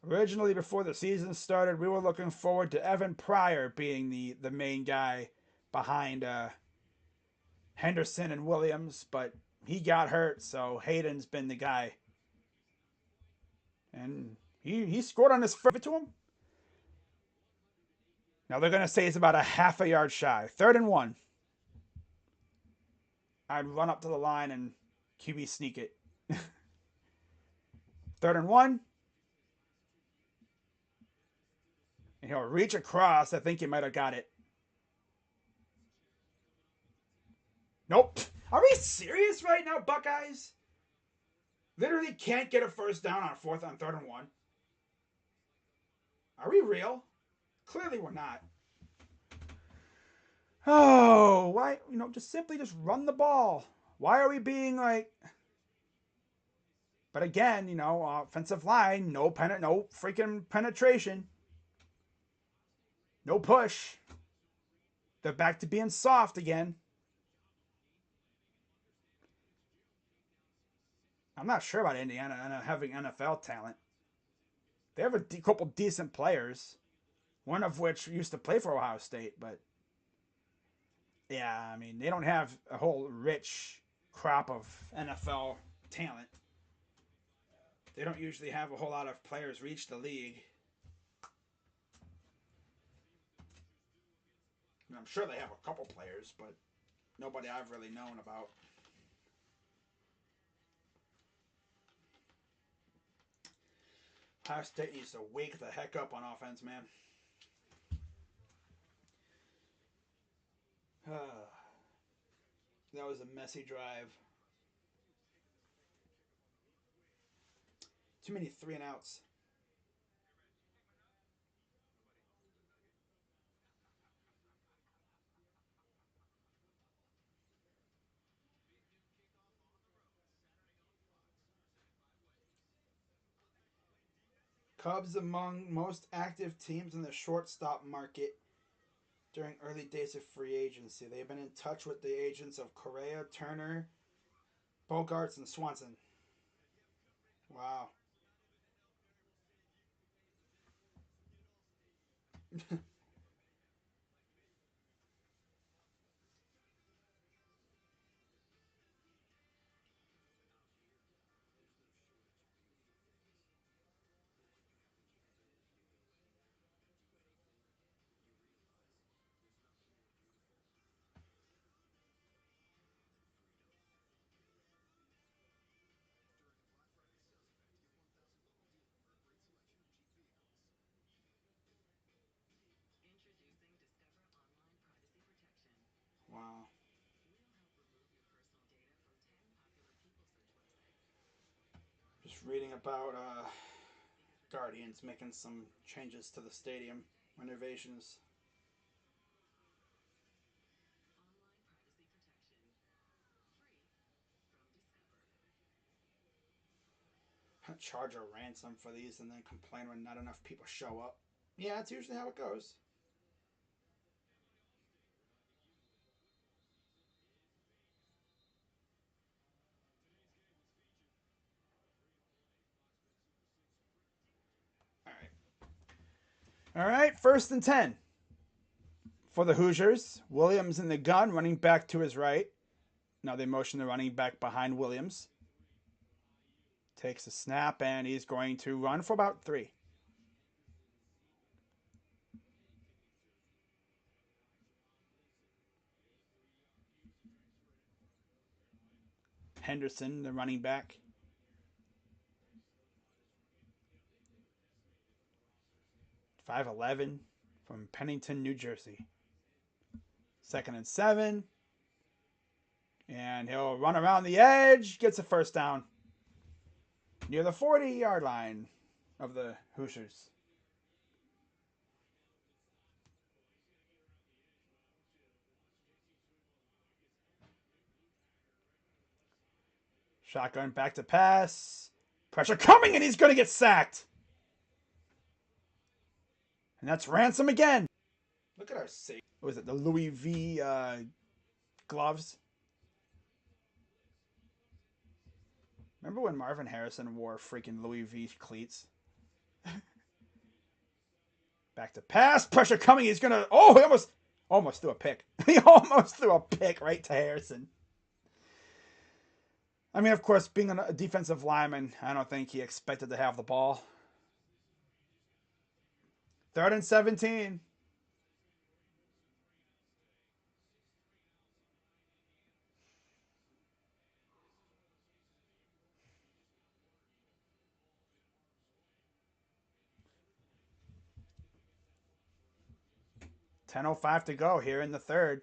Originally, before the season started, we were looking forward to Evan Pryor being the main guy behind Henderson and Williams, but he got hurt, so Hayden's been the guy. And he scored on his first. Give it to him. Now they're going to say it's about a half a yard shy. 3rd and 1. I'd run up to the line and QB sneak it. 3rd and 1. And he'll reach across. I think he might have got it. Nope. Are we serious right now, Buckeyes? Literally can't get a first down on 3rd and 1. Are we real? Clearly we're not. Oh, why? Just run the ball. Why are we being like... But again, offensive line, no freaking penetration. No push. They're back to being soft again. I'm not sure about Indiana having NFL talent. They have a couple decent players, one of which used to play for Ohio State, but yeah, I mean, they don't have a whole rich crop of NFL talent. They don't usually have a whole lot of players reach the league. I'm sure they have a couple players, but nobody I've really known about. Ohio State needs to wake the heck up on offense, man. That was a messy drive. Too many 3 and outs. Cubs among most active teams in the shortstop market during early days of free agency. They've been in touch with the agents of Correa, Turner, Bogarts, and Swanson. Wow. reading about Guardians making some changes to the stadium renovations. Charge a ransom for these and then complain when not enough people show up. Yeah, that's usually how it goes. All right. All right, 1st and 10 for the Hoosiers. Williams in the gun, running back to his right. Now they motion the running back behind Williams. Takes a snap, and he's going to run for about 3. Henderson, the running back. 5'11" from Pennington, New Jersey. 2nd and 7. And he'll run around the edge, gets a 1st down. Near the 40-yard line of the Hoosiers. Shotgun back to pass. Pressure coming, and he's going to get sacked. And that's Ransom again. Look at our safety. What was it, the Louis V gloves? Remember when Marvin Harrison wore freaking Louis V cleats? Back to pass. Pressure coming. He's going to... Oh, he almost threw a pick. He almost threw a pick right to Harrison. I mean, of course, being a defensive lineman, I don't think he expected to have the ball. 3rd and 17. $10:05 to go here in the 3rd.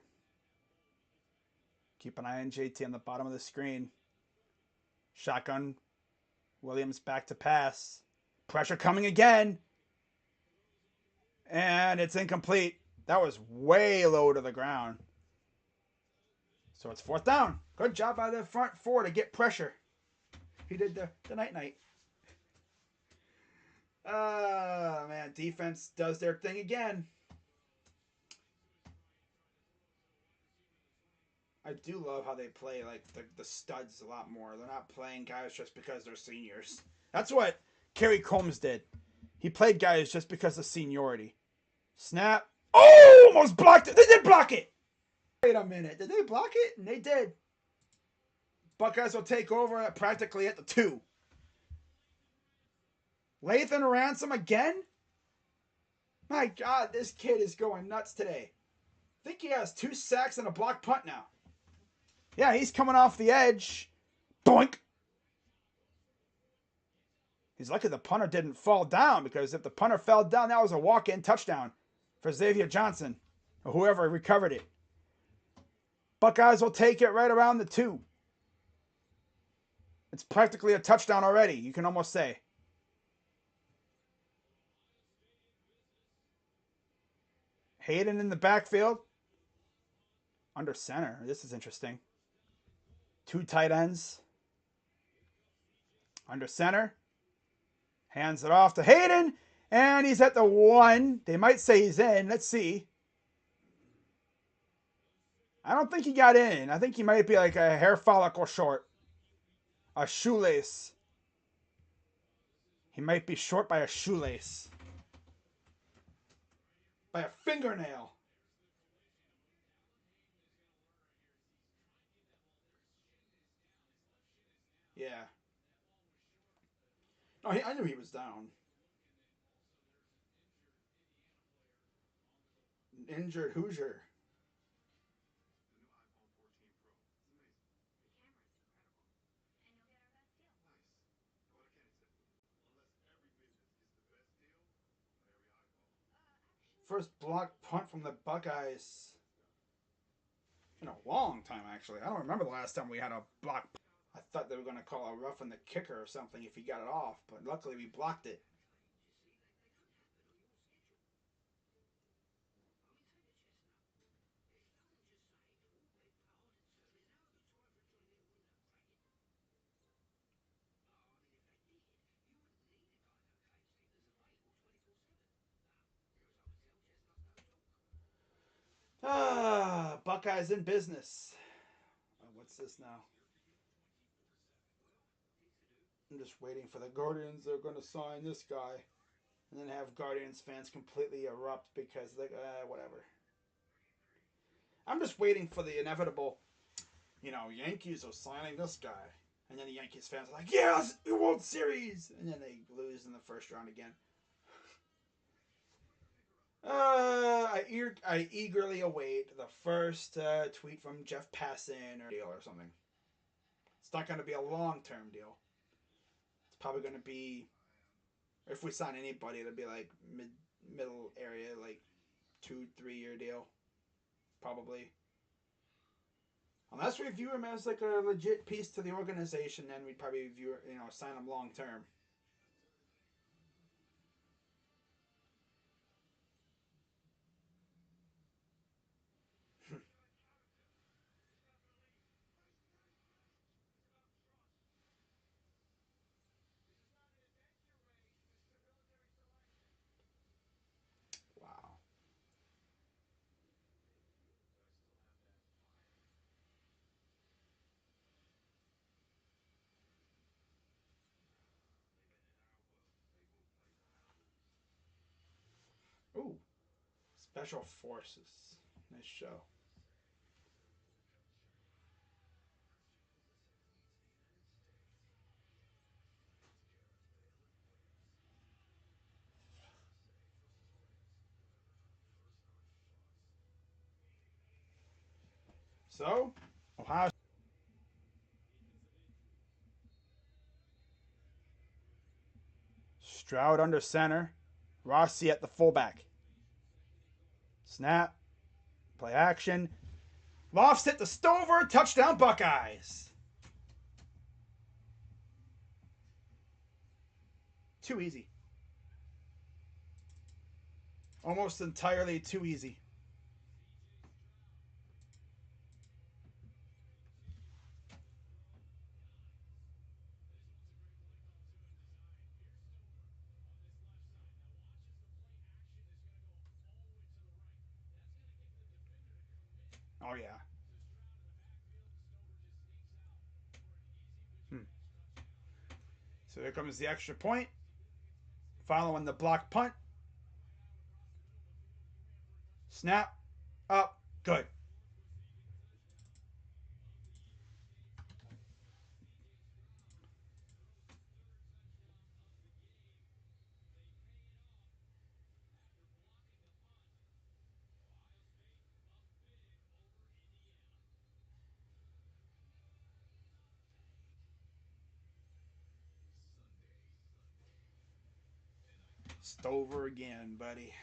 Keep an eye on JT on the bottom of the screen. Shotgun. Williams back to pass. Pressure coming again. And it's incomplete. That was way low to the ground. So it's 4th down. Good job by the front 4 to get pressure. He did the night-night. Man, defense does their thing again. I do love how they play like the studs a lot more. They're not playing guys just because they're seniors. That's what Kerry Combs did. He played guys just because of seniority. Snap. Oh, almost blocked it. They did block it. Wait a minute. Did they block it? And they did. Buckeyes will take over practically at the 2. Lathan Ransom again? My God, this kid is going nuts today. I think he has 2 sacks and a block punt now. Yeah, he's coming off the edge. Boink. He's lucky the punter didn't fall down, because if the punter fell down, that was a walk-in touchdown for Xavier Johnson or whoever recovered it. Buckeyes will take it right around the 2. It's practically a touchdown already, you can almost say. Hayden in the backfield. Under center. This is interesting. 2 tight ends. Under center. Hands it off to Hayden. And he's at the 1. They might say he's in. Let's see. I don't think he got in. I think he might be like a hair follicle short. A shoelace. He might be short by a shoelace. By a fingernail. Yeah. Oh, I knew he was down. An injured Hoosier. First block punt from the Buckeyes in a long time, actually. I don't remember the last time we had a block. I thought they were going to call a roughing the kicker or something if he got it off, but luckily we blocked it. Buckeyes in business. Oh, what's this now? I'm just waiting for the Guardians. They're going to sign this guy. And then have Guardians fans completely erupt because they whatever. I'm just waiting for the inevitable, Yankees are signing this guy. And then the Yankees fans are like, yes, World Series. And then they lose in the first round again. I eagerly await the first tweet from Jeff Passan or deal or something. It's not going to be a long-term deal. It's probably going to be, if we sign anybody, it'll be like middle area, like 2-3 year deal, probably. Unless we view him as like a legit piece to the organization, then we'd probably view, sign him long term. Wow. Ooh, Special Forces. Nice show. So, Ohio. Stroud under center. Rossi at the fullback. Snap. Play action. Lofts hit the Stover. Touchdown Buckeyes. Too easy. Almost entirely too easy. Oh, yeah. Hmm. So here comes the extra point. Following the block punt. Snap. Up. Good. Stover again, buddy.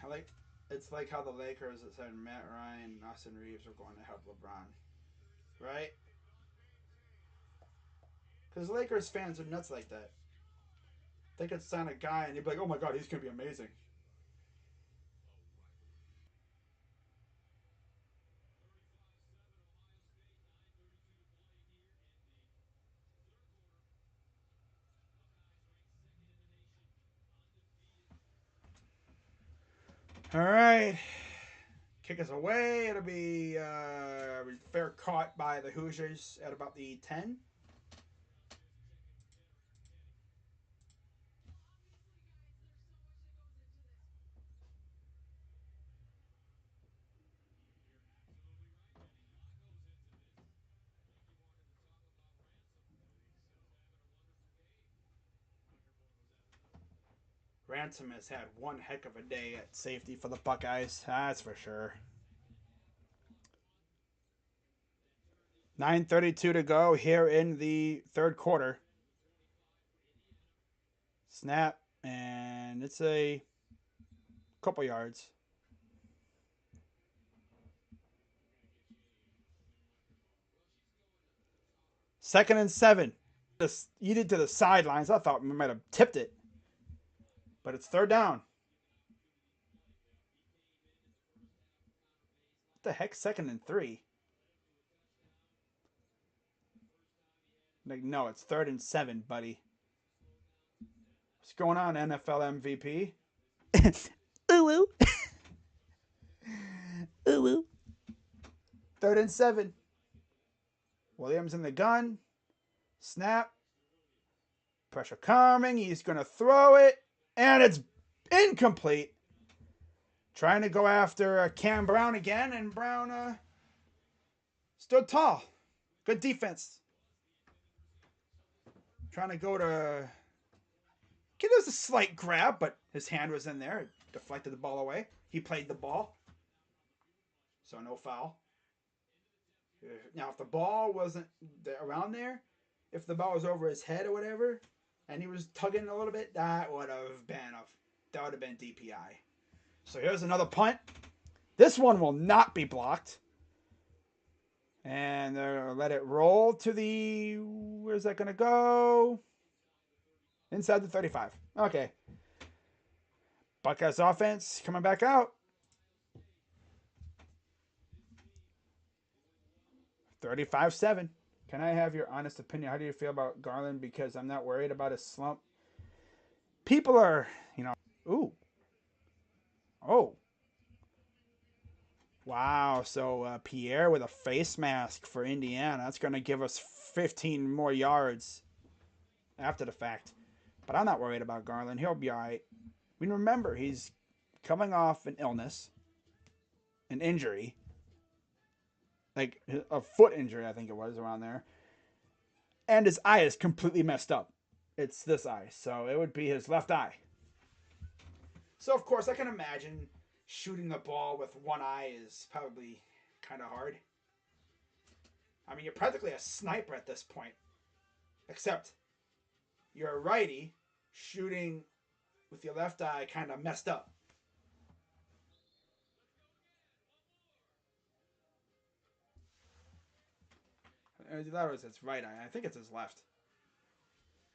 It's like how the Lakers that said Matt Ryan and Austin Reeves were going to help LeBron, right? Because Lakers fans are nuts like that. They could sign a guy and they'd be like, "Oh my God, he's gonna be amazing." All right, kick us away. It'll be fair caught by the Hoosiers at about the 10. Ransom has had one heck of a day at safety for the Buckeyes. That's for sure. 9:32 to go here in the third quarter. Snap, and it's a couple yards. 2nd and 7. This yeeted to the sidelines. I thought we might have tipped it. But it's third down. What the heck? 2nd and 3. Like, no, it's 3rd and 7, buddy. What's going on, NFL MVP? Ooh, ooh. Ooh, ooh. 3rd and 7. Williams in the gun. Snap. Pressure coming. He's going to throw it. And it's incomplete. Trying to go after Cam Brown again. And Brown stood tall. Good defense. Trying to go to... It was a slight grab, but his hand was in there. It deflected the ball away. He played the ball. So no foul. Now, if the ball wasn't around there, if the ball was over his head or whatever, and he was tugging a little bit, that would have been DPI. So here's another punt. This one will not be blocked. And let it roll to the... Where's that going to go? Inside the 35. Okay. Buckeyes offense coming back out. 35-7. Can I have your honest opinion? How do you feel about Garland? Because I'm not worried about his slump. People are, ooh. Oh. Wow. So Pierre with a face mask for Indiana. That's going to give us 15 more yards after the fact. But I'm not worried about Garland. He'll be all right. I mean, remember, he's coming off an illness, an injury. Like a foot injury, I think it was, around there. And his eye is completely messed up. It's this eye. So it would be his left eye. So, of course, I can imagine shooting the ball with one eye is probably kind of hard. I mean, you're practically a sniper at this point. Except you're a righty shooting with your left eye kind of messed up. That was his right eye. I think it's his left.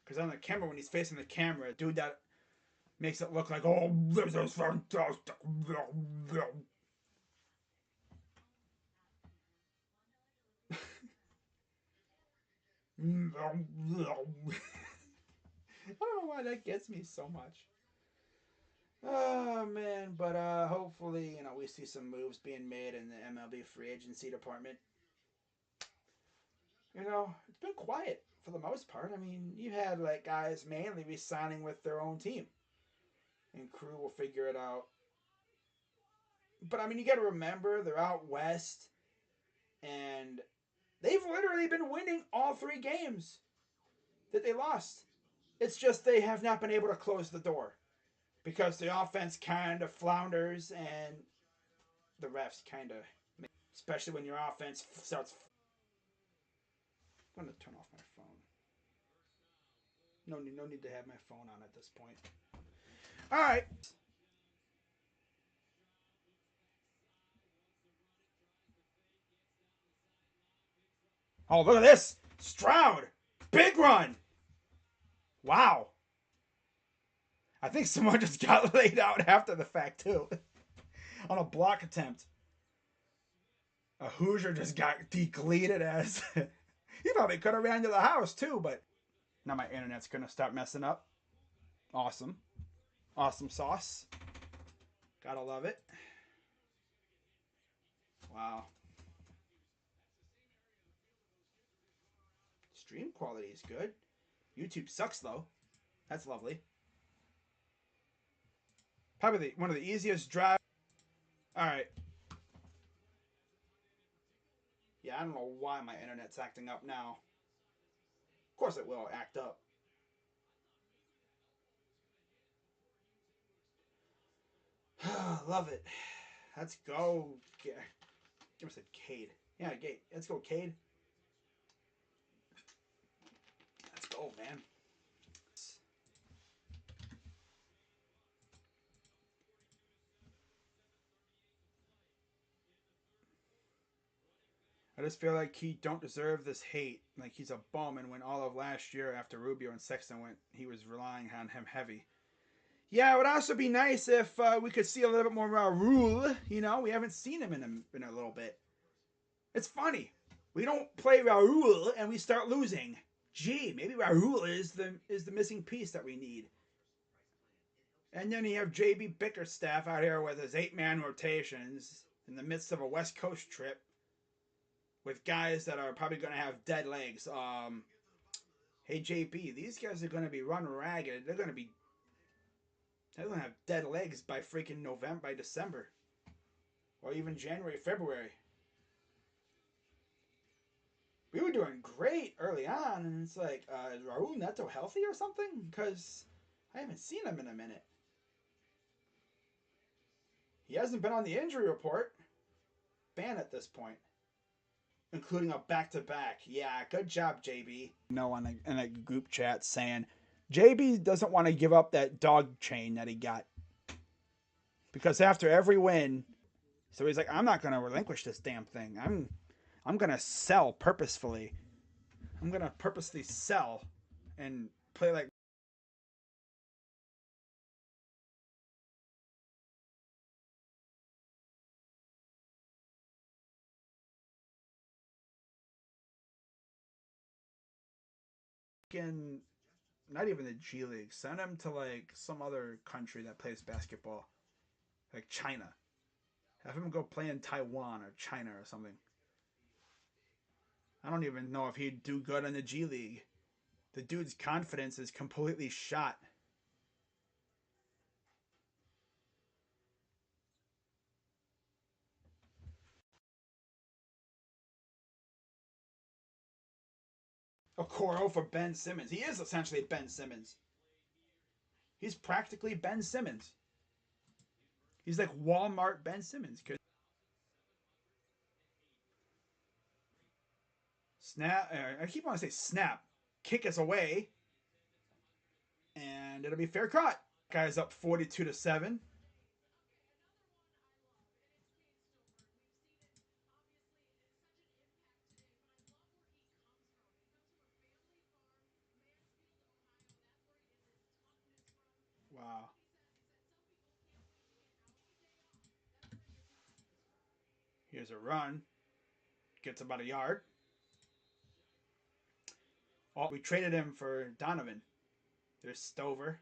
Because on the camera, when he's facing the camera, dude, that makes it look like, oh, this is fantastic. I don't know why that gets me so much. Oh, man. But hopefully, we see some moves being made in the MLB free agency department. It's been quiet for the most part. I mean, you had guys mainly re-signing with their own team. And crew will figure it out. But I mean, you got to remember, they're out west. And they've literally been winning all 3 games that they lost. It's just they have not been able to close the door. Because the offense kind of flounders and the refs kind of... Especially when your offense starts... I'm going to turn off my phone. No need to have my phone on at this point. All right. Oh, look at this. Stroud. Big run. Wow. I think someone just got laid out after the fact, too. On a block attempt. A Hoosier just got degleated as... He probably could have ran to the house, too, but... Now my internet's going to start messing up. Awesome. Awesome sauce. Gotta love it. Wow. Stream quality is good. YouTube sucks, though. That's lovely. Probably one of the easiest drives. Alright. Yeah, I don't know why my internet's acting up now. Of course it will act up. Love it. Let's go. I almost said Cade. Yeah, Cade. Let's go, Cade. Let's go, man. I just feel like he don't deserve this hate. Like he's a bum, and when all of last year after Rubio and Sexton went, he was relying on him heavy. Yeah, it would also be nice if we could see a little bit more Raul. You know, we haven't seen him in a little bit. It's funny. We don't play Raul and we start losing. Gee, maybe Raul is the missing piece that we need. And then you have JB Bickerstaff out here with his 8-man rotations in the midst of a West Coast trip with guys that are probably going to have dead legs. Hey JB, these guys are going to be run ragged. They're going to have dead legs by freaking November, by December, or even January, February. We were doing great early on, and it's like, is Raul Neto healthy or something? Because I haven't seen him in a minute. He hasn't been on the injury report. Ban at this point, including a back-to-back. Yeah, good job, JB. No, in a group chat saying JB doesn't want to give up that dog chain that he got. Because after every win, so he's like, I'm not going to relinquish this damn thing. I'm going to sell purposefully. I'm going to purposely sell and play like in, not even the G League. Send him to like some other country that plays basketball, like China. Have him go play in Taiwan or China or something. I don't even know if he'd do good in the G League. The dude's confidence is completely shot. Okoro for Ben Simmons. He is essentially Ben Simmons. He's practically Ben Simmons. He's like Walmart Ben Simmons. Snap. I keep wanting to say snap. Kick us away. And it'll be fair caught. Guy's up 42-7. Wow. Here's a run. Gets about a yard. Oh, we traded him for Donovan. There's Stover.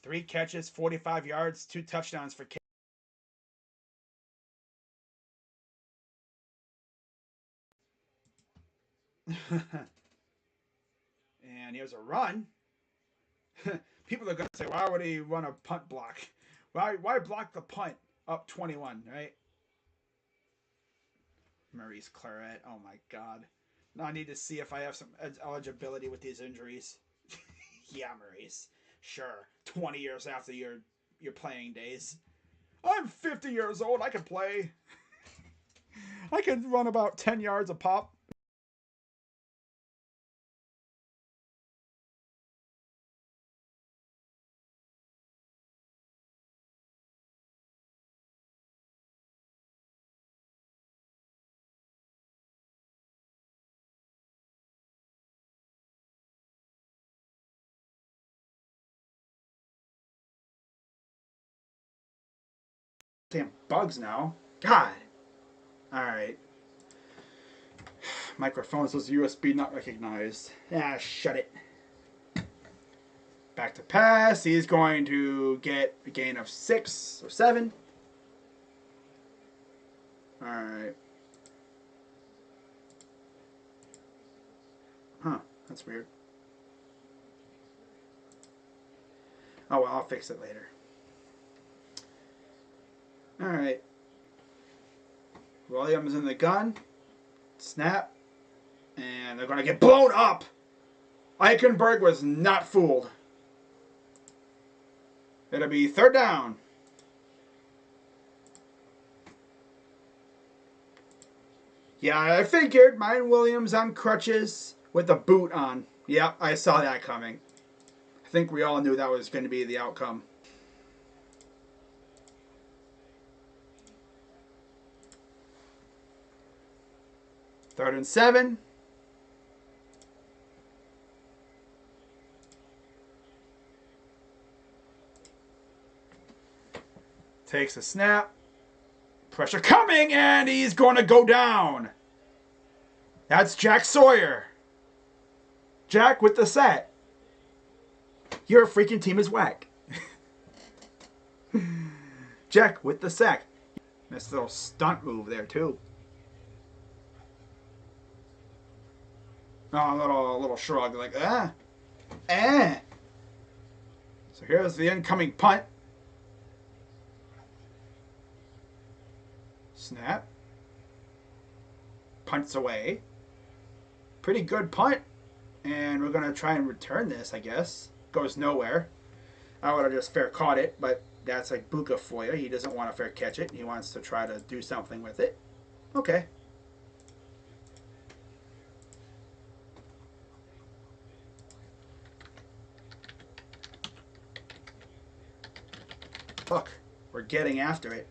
3 catches, 45 yards, 2 touchdowns for K. And here's a run. People are going to say, why would he run a punt block? Why block the punt up 21, right? Maurice Claret. Oh, my God. Now I need to see if I have some eligibility with these injuries. Yeah, Maurice. Sure. 20 years after your playing days. I'm 50 years old. I can play. I can run about 10 yards a pop. Damn bugs now. God. Alright. Microphone says USB not recognized. Ah, shut it. Back to pass. He's going to get a gain of 6 or 7. Alright. Huh. That's weird. Oh, well, I'll fix it later. Alright. Williams in the gun. Snap. And they're going to get blown up. Eichenberg was not fooled. It'll be 3rd down. Yeah, I figured. Mine Williams on crutches with a boot on. Yep, I saw that coming. I think we all knew that was going to be the outcome. Third and 7. Takes a snap. Pressure coming, and he's going to go down. That's Jack Sawyer. Jack with the sack. Your freaking team is whack. Jack with the sack. Nice little stunt move there, too. Oh, a little shrug, like, So here's the incoming punt. Snap. Punts away. Pretty good punt. And we're going to try and return this, I guess. Goes nowhere. I would have just fair caught it, but that's like Buka for you. He doesn't want to fair catch it. He wants to try to do something with it. Okay. Look, we're getting after it.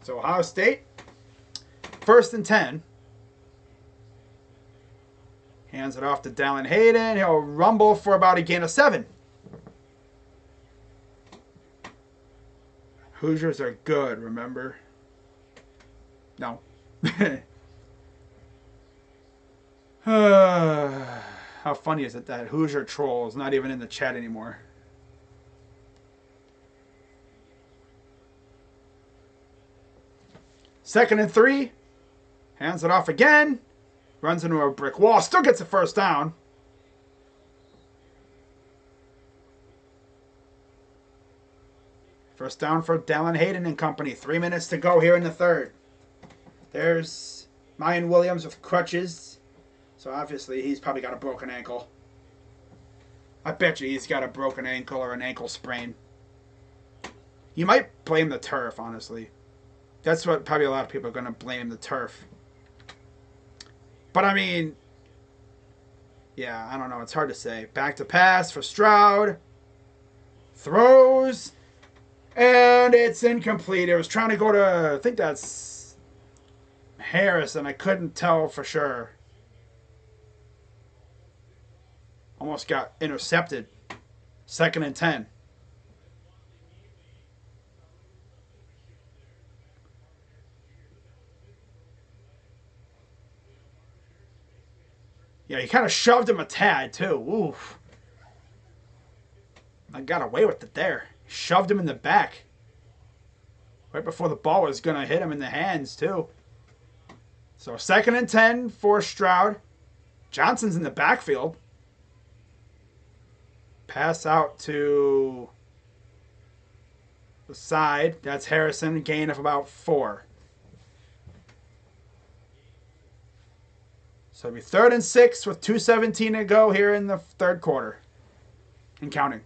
So Ohio State, 1st and 10. Hands it off to Dallin Hayden. He'll rumble for about a gain of 7. Hoosiers are good, remember? No. How funny is it that Hoosier troll is not even in the chat anymore? Second and 3. Hands it off again. Runs into a brick wall. Still gets a first down. First down for Dallin Hayden and company. 3 minutes to go here in the third. There's Mayan Williams with crutches. So obviously he's probably got a broken ankle. I bet you he's got a broken ankle or an ankle sprain. You might blame the turf, honestly. That's what probably a lot of people are going to blame, the turf. But I mean, yeah, I don't know. It's hard to say. Back to pass for Stroud. Throws. And it's incomplete. It was trying to go to, I think that's Harrison. I couldn't tell for sure. Almost got intercepted. 2nd and 10. Yeah, he kind of shoved him a tad, too. Oof. I got away with it there. Shoved him in the back. Right before the ball was going to hit him in the hands, too. So 2nd and 10 for Stroud. Johnson's in the backfield. Pass out to the side. That's Harrison. Gain of about 4. So it'll be 3rd and 6 with 2:17 to go here in the third quarter. And counting.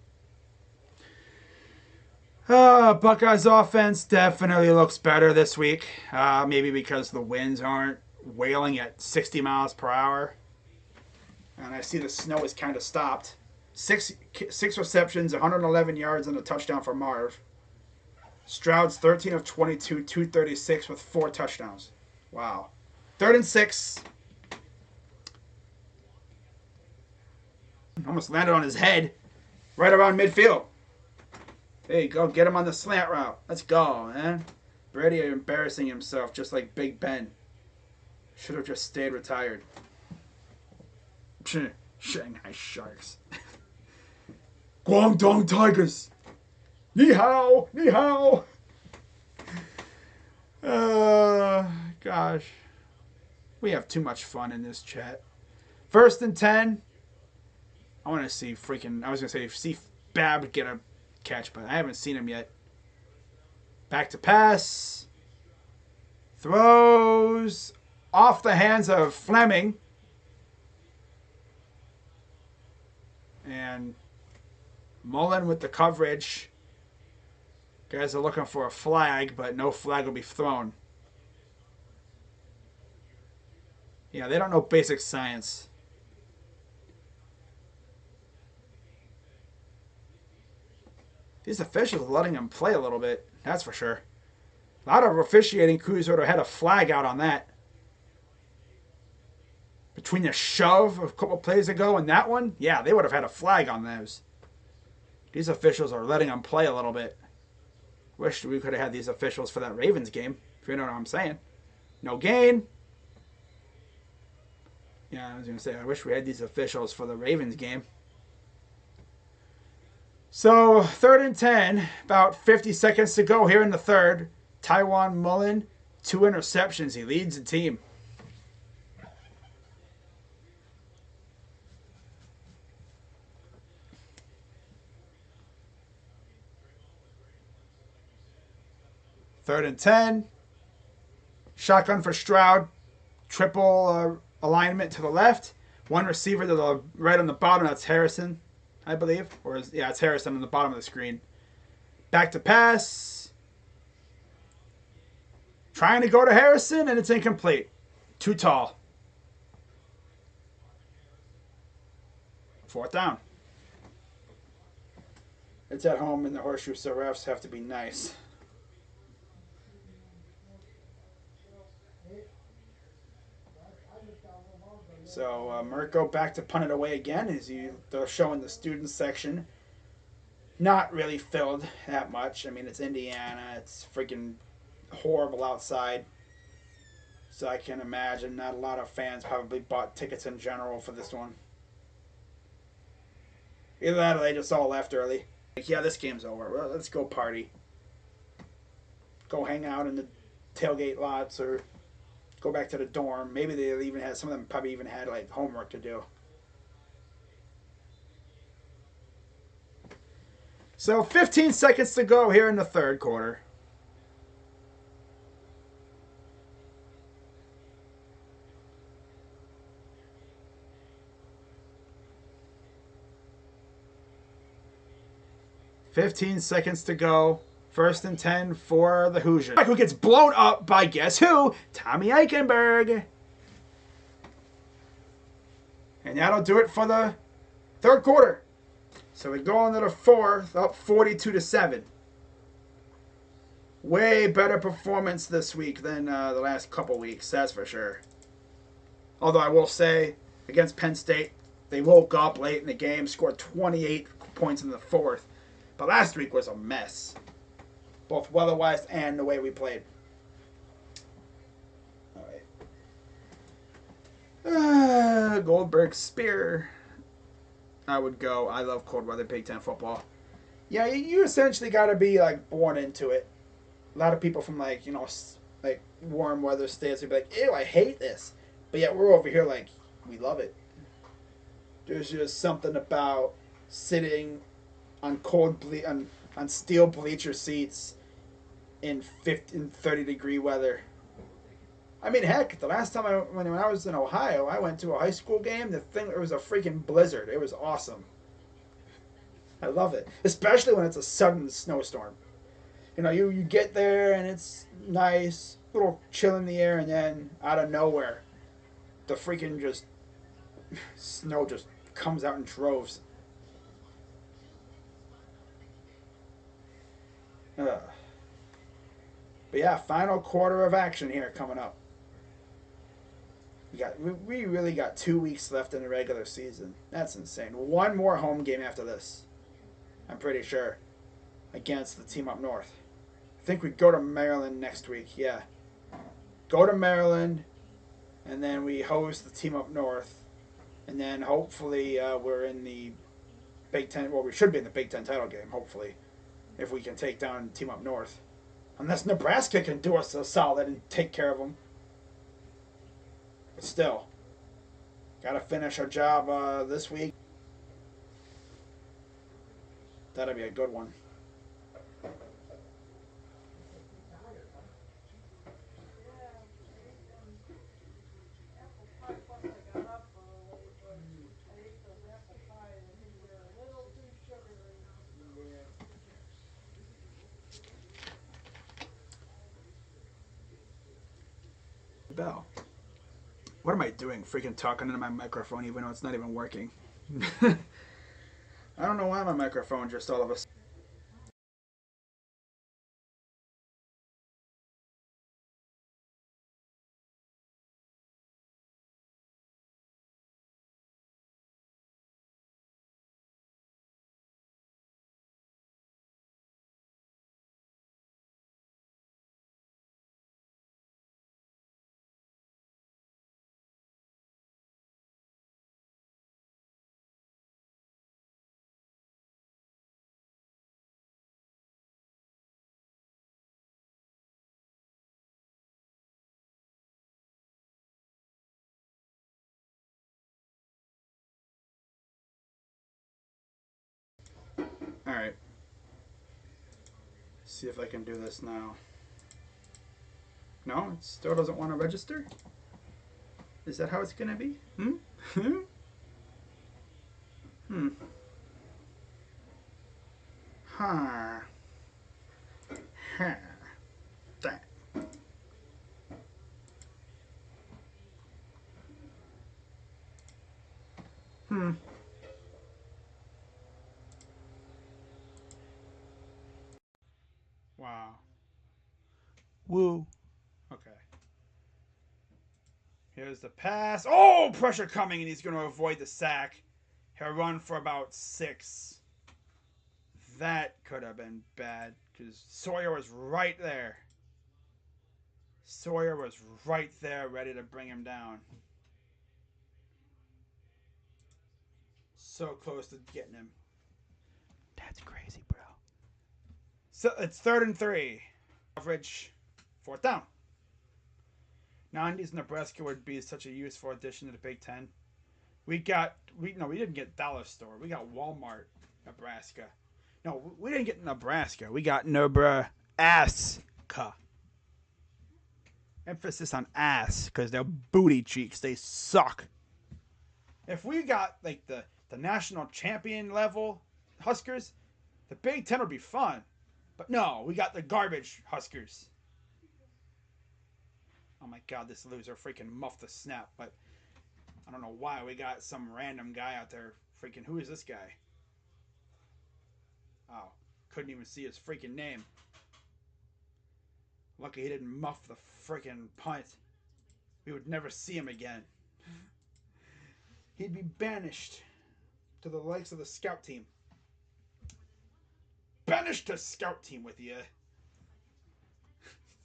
Buckeyes offense definitely looks better this week. Maybe because the winds aren't wailing at 60 miles per hour. And I see the snow is kind of stopped. Six receptions, 111 yards, and a touchdown for Marv. Stroud's 13 of 22, 236 with 4 touchdowns. Wow. 3rd and 6. Almost landed on his head. Right around midfield. There you go. Get him on the slant route. Let's go, man. Brady embarrassing himself just like Big Ben. Should have just stayed retired. Shanghai Sharks. Guangdong Tigers. Ni hao. Ni hao. Gosh. We have too much fun in this chat. 1st and 10. I want to see freaking... I was going to say, see Bab get a catch, but I haven't seen him yet. Back to pass. Throws off the hands of Fleming. And Mullen with the coverage. Guys are looking for a flag, but no flag will be thrown. Yeah, they don't know basic science. These officials are letting him play a little bit. That's for sure. A lot of officiating crews would have had a flag out on that. Between the shove a couple plays ago and that one, yeah, they would have had a flag on those. These officials are letting them play a little bit. Wish we could have had these officials for that Ravens game, if you know what I'm saying. No gain. Yeah, I was going to say, I wish we had these officials for the Ravens game. So, 3rd and 10, about 50 seconds to go here in the third. Tywan Mullen, 2 interceptions. He leads the team. Third and 10. Shotgun for Stroud. Triple alignment to the left. One receiver to the right on the bottom. That's Harrison, I believe. Yeah, it's Harrison on the bottom of the screen. Back to pass. Trying to go to Harrison, and it's incomplete. Too tall. 4th down. It's at home in the Horseshoe, so refs have to be nice. So Mirko back to punt it away again. They're showing the student section. Not really filled that much. I mean, it's Indiana. It's freaking horrible outside. So I can imagine not a lot of fans probably bought tickets in general for this one. Either that or they just all left early. Like, yeah, this game's over. Well, let's go party. Go hang out in the tailgate lots or go back to the dorm. Maybe they even had, some of them probably even had like homework to do. So 15 seconds to go here in the third quarter. $15 seconds to go. 1st and 10 for the Hoosiers. Who gets blown up by guess who? Tommy Eichenberg. And that'll do it for the third quarter. So we go into the fourth, up 42-7. Way better performance this week than the last couple weeks, that's for sure. Although I will say, against Penn State, they woke up late in the game, scored 28 points in the fourth. But last week was a mess, both weather-wise and the way we played. All right. Goldberg Spear. I would go. I love cold weather Big Ten football. Yeah, you essentially got to be like born into it. A lot of people from like warm weather states would be like, "Ew, I hate this," but yet we're over here like we love it. There's just something about sitting on on steel bleacher seats in 30-degree weather. I mean, heck, the last time when I was in Ohio, I went to a high school game. It was a freaking blizzard. It was awesome. I love it, especially when it's a sudden snowstorm. You know, you get there and it's nice, little chill in the air, and then out of nowhere, the freaking just snow just comes out in droves. But yeah, final quarter of action here coming up. We really got 2 weeks left in the regular season. That's insane. One more home game after this, I'm pretty sure, against the team up north. I think we go to Maryland next week. Yeah, go to Maryland, and then we host the team up north, and then hopefully we're in the Big Ten. Well, we should be in the Big Ten title game. Hopefully, if we can take down the team up north. Unless Nebraska can do us a solid and take care of them. But still, got to finish our job this week. That'll be a good one. Bell. What am I doing? Freaking talking into my microphone even though it's not even working. I don't know why my microphone just all of a sudden. Alright. See if I can do this now. No, it still doesn't want to register? Is that how it's gonna be? Hmm? Hmm. Huh. Huh. That. Hmm. Wow. Woo. Okay. Here's the pass. Oh, pressure coming, and he's going to avoid the sack. He'll run for about 6. That could have been bad because Sawyer was right there. Sawyer was right there, ready to bring him down. So close to getting him. That's crazy, bro. So it's 3rd and 3. Average 4th down. 90s Nebraska would be such a useful addition to the Big Ten. We didn't get Dollar Store. We got Walmart, Nebraska. No, we didn't get Nebraska. We got Nebraska. Emphasis on ass because they're booty cheeks. They suck. If we got like the national champion level Huskers, the Big Ten would be fun. But no, we got the garbage Huskers. Oh my god, this loser freaking muffed the snap. But I don't know why we got some random guy out there. Freaking, who is this guy? Oh, couldn't even see his freaking name. Lucky he didn't muff the freaking punt. We would never see him again. He'd be banished to the likes of the scout team. Banished to scout team with you.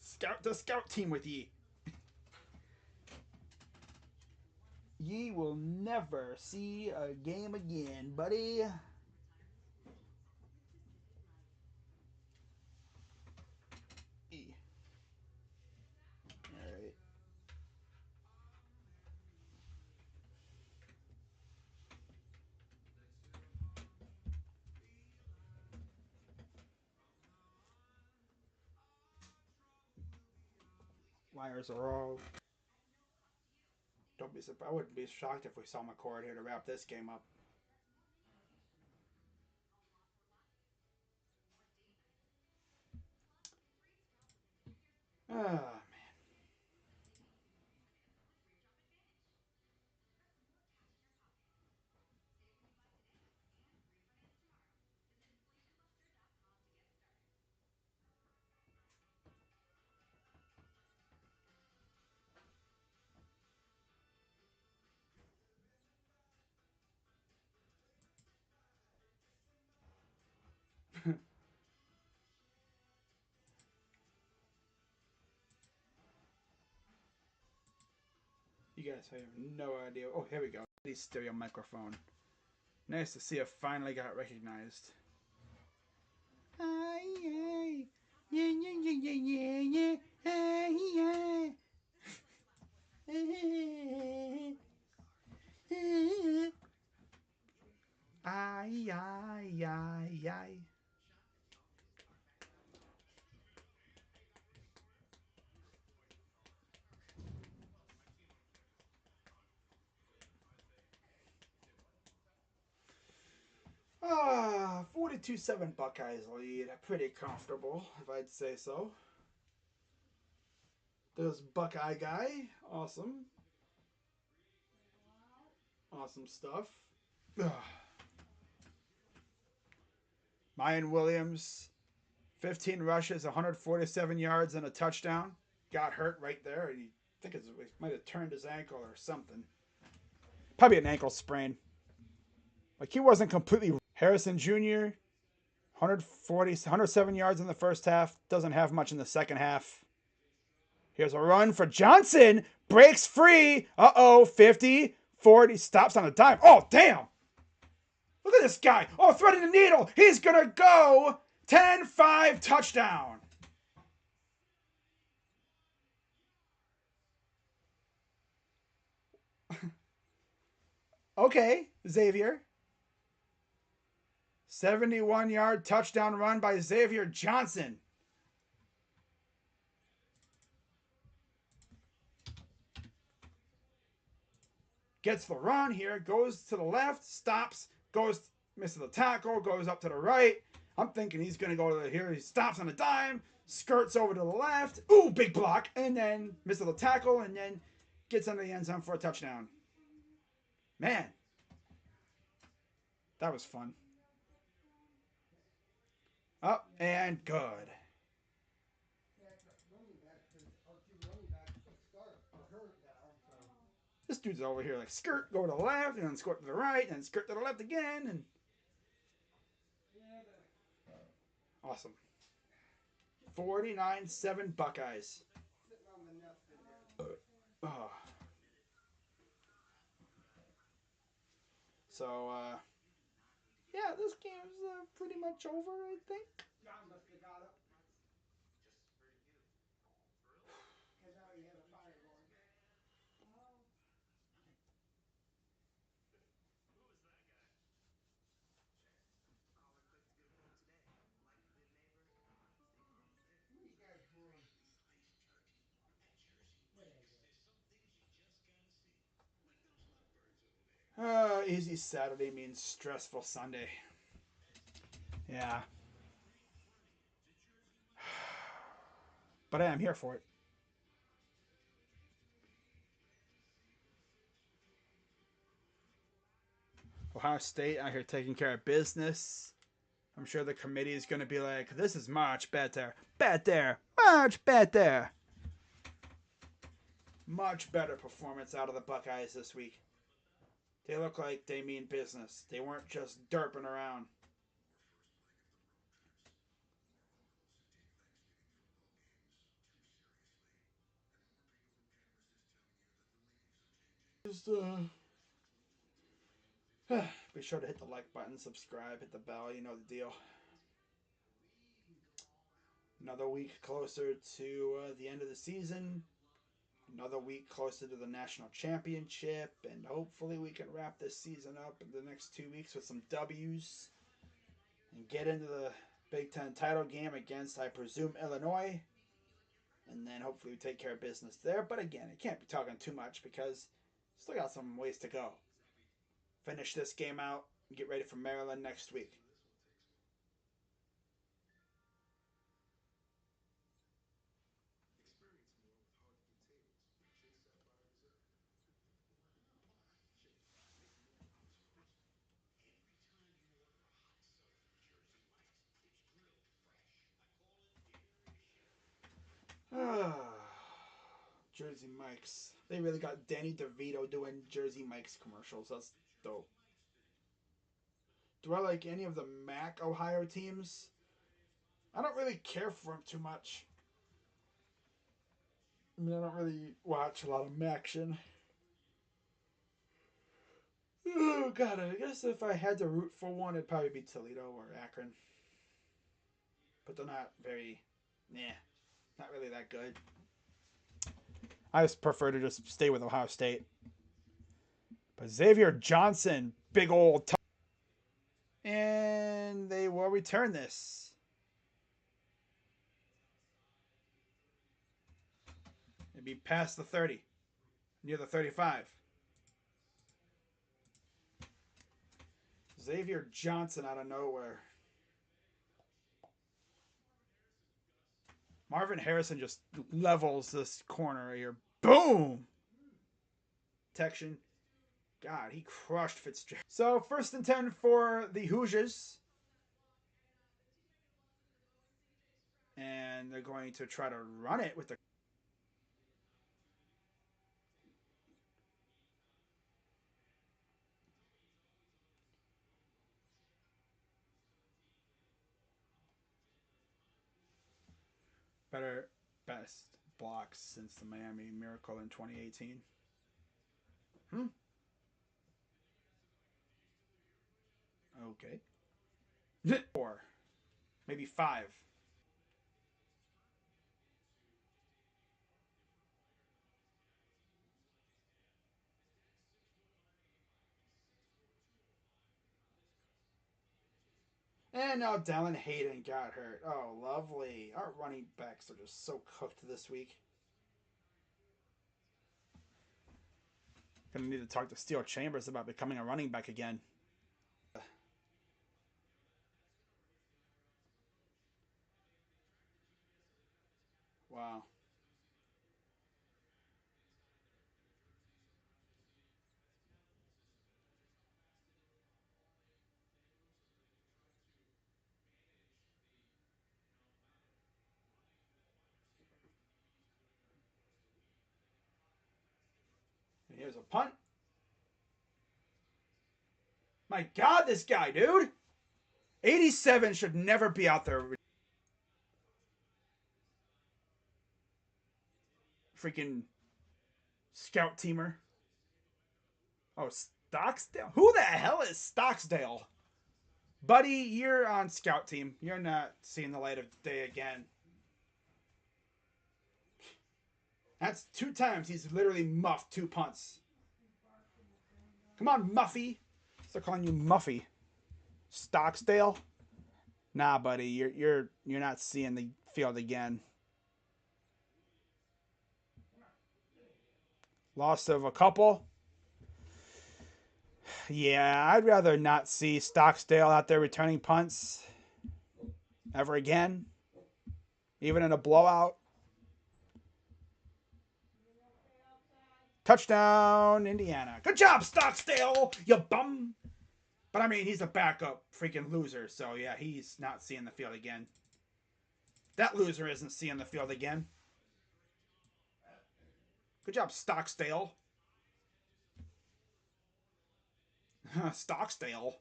Scout to scout team with ye. Ye will never see a game again, buddy. E. Alright. Liars are all. Don't be surprised. I wouldn't be shocked if we saw McCord here to wrap this game up. Ah, man. You guys have no idea. Oh, here we go. The stereo microphone. Nice to see it finally got recognized. Aye, yeah, yeah, yeah, yeah, yeah, yeah. Aye, aye, aye, aye. Ah, 42-7 Buckeyes lead. Pretty comfortable, if I'd say so. There's Buckeye guy. Awesome. Awesome stuff. Ugh. Mayan Williams, 15 rushes, 147 yards, and a touchdown. Got hurt right there. I think it might have turned his ankle or something. Probably an ankle sprain. Like he wasn't completely. Harrison Jr., 107 yards in the first half. Doesn't have much in the second half. Here's a run for Johnson. Breaks free. Uh-oh, 50, 40. Stops on a dime. Oh, damn. Look at this guy. Oh, threading the needle. He's going to go 10-5 touchdown. Okay, Xavier. 71-yard touchdown run by Xavier Johnson. Gets the run here, goes to the left, stops, misses the tackle, goes up to the right. I'm thinking he's going to go to here. He stops on a dime, skirts over to the left. Ooh, big block. And then misses the tackle and then gets under the end zone for a touchdown. Man, that was fun. Up and good. This dude's over here like skirt, go to the left, and then skirt to the right, and skirt to the left again, and awesome. 49-7 Buckeyes. Oh. So, yeah, this game's pretty much over, I think. Easy Saturday means stressful Sunday. Yeah. But I am here for it. Ohio State out here taking care of business. I'm sure the committee is going to be like, this is much better. Better. Much better. Much better performance out of the Buckeyes this week. They look like they mean business. They weren't just derping around. Just, be sure to hit the like button, subscribe, hit the bell. You know the deal. Another week closer to the end of the season. Another week closer to the national championship. And hopefully we can wrap this season up in the next 2 weeks with some W's. And get into the Big Ten title game against, I presume, Illinois. And then hopefully we take care of business there. But again, I can't be talking too much because still got some ways to go. Finish this game out and get ready for Maryland next week. Jersey Mike's. They really got Danny DeVito doing Jersey Mike's commercials. That's dope. Do I like any of the MAC Ohio teams? I don't really care for them too much. I mean, I don't really watch a lot of MACtion. Oh, God, I guess if I had to root for one, it'd probably be Toledo or Akron. But they're not very, not really that good. I just prefer to just stay with Ohio State. But Xavier Johnson, big old and they will return this. It'd be past the 30, near the 35. Xavier Johnson out of nowhere. Marvin Harrison just levels this corner here. Boom! Protection. God, he crushed Fitzgerald. So 1st and 10 for the Hoosiers. And they're going to try to run it with the... best blocks since the Miami Miracle in 2018. Okay. 4. Maybe 5. And now Dallin Hayden got hurt. Oh, lovely. Our running backs are just so cooked this week. Gonna need to talk to Steel Chambers about becoming a running back again. Wow. And here's a punt. My God, this guy, dude. 87 should never be out there. Freaking scout teamer. Oh, Stocksdale? Who the hell is Stocksdale? Buddy, you're on scout team. You're not seeing the light of day again. That's 2 times he's literally muffed 2 punts. Come on, Muffy. Start calling you Muffy. Stocksdale? Nah, buddy, you're not seeing the field again. Loss of a couple. Yeah, I'd rather not see Stocksdale out there returning punts ever again, even in a blowout. Touchdown, Indiana. Good job, Stocksdale, you bum. But I mean, he's a backup freaking loser, so yeah, he's not seeing the field again. That loser isn't seeing the field again. Good job, Stocksdale. Stocksdale.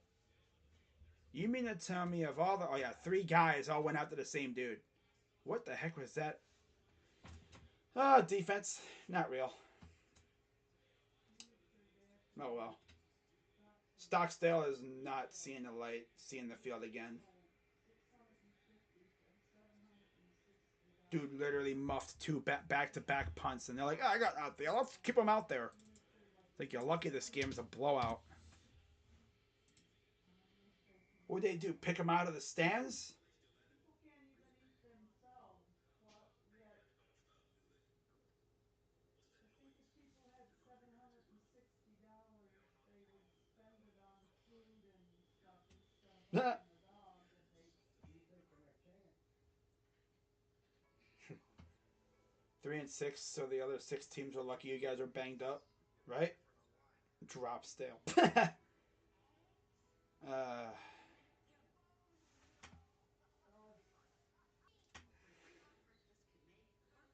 You mean to tell me of all the... Oh, yeah, 3 guys all went after the same dude. What the heck was that? Oh, defense. Not real. Oh, well. Stocksdale is not seeing the light, seeing the field again. Dude literally muffed 2 back-to-back punts, and they're like, oh, I got out there. Let's keep them out there. Like, you're lucky this game is a blowout. What would they do? Pick them out of the stands? Three and 6, so the other 6 teams are lucky you guys are banged up, right? Drop stale. uh,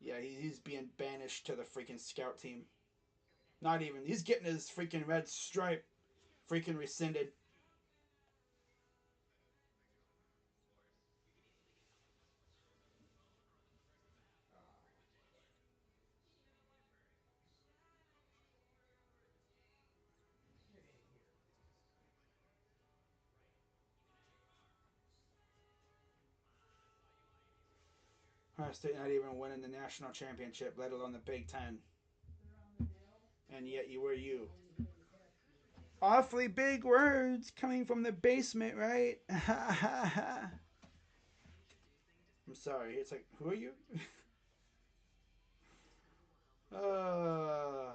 yeah, he's being banished to the freaking scout team. Not even. He's getting his freaking red stripe freaking rescinded. Ohio State not even winning the national championship, let alone the Big Ten. And yet you were you. Awfully big words coming from the basement, right? I'm sorry. It's like, who are you? uh,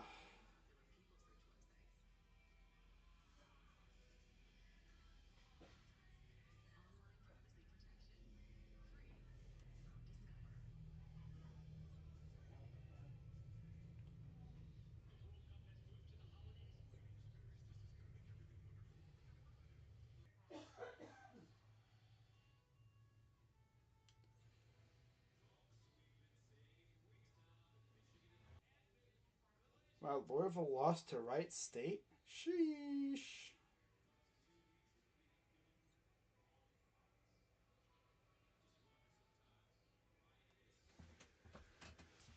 Wow, Louisville lost to Wright State? Sheesh.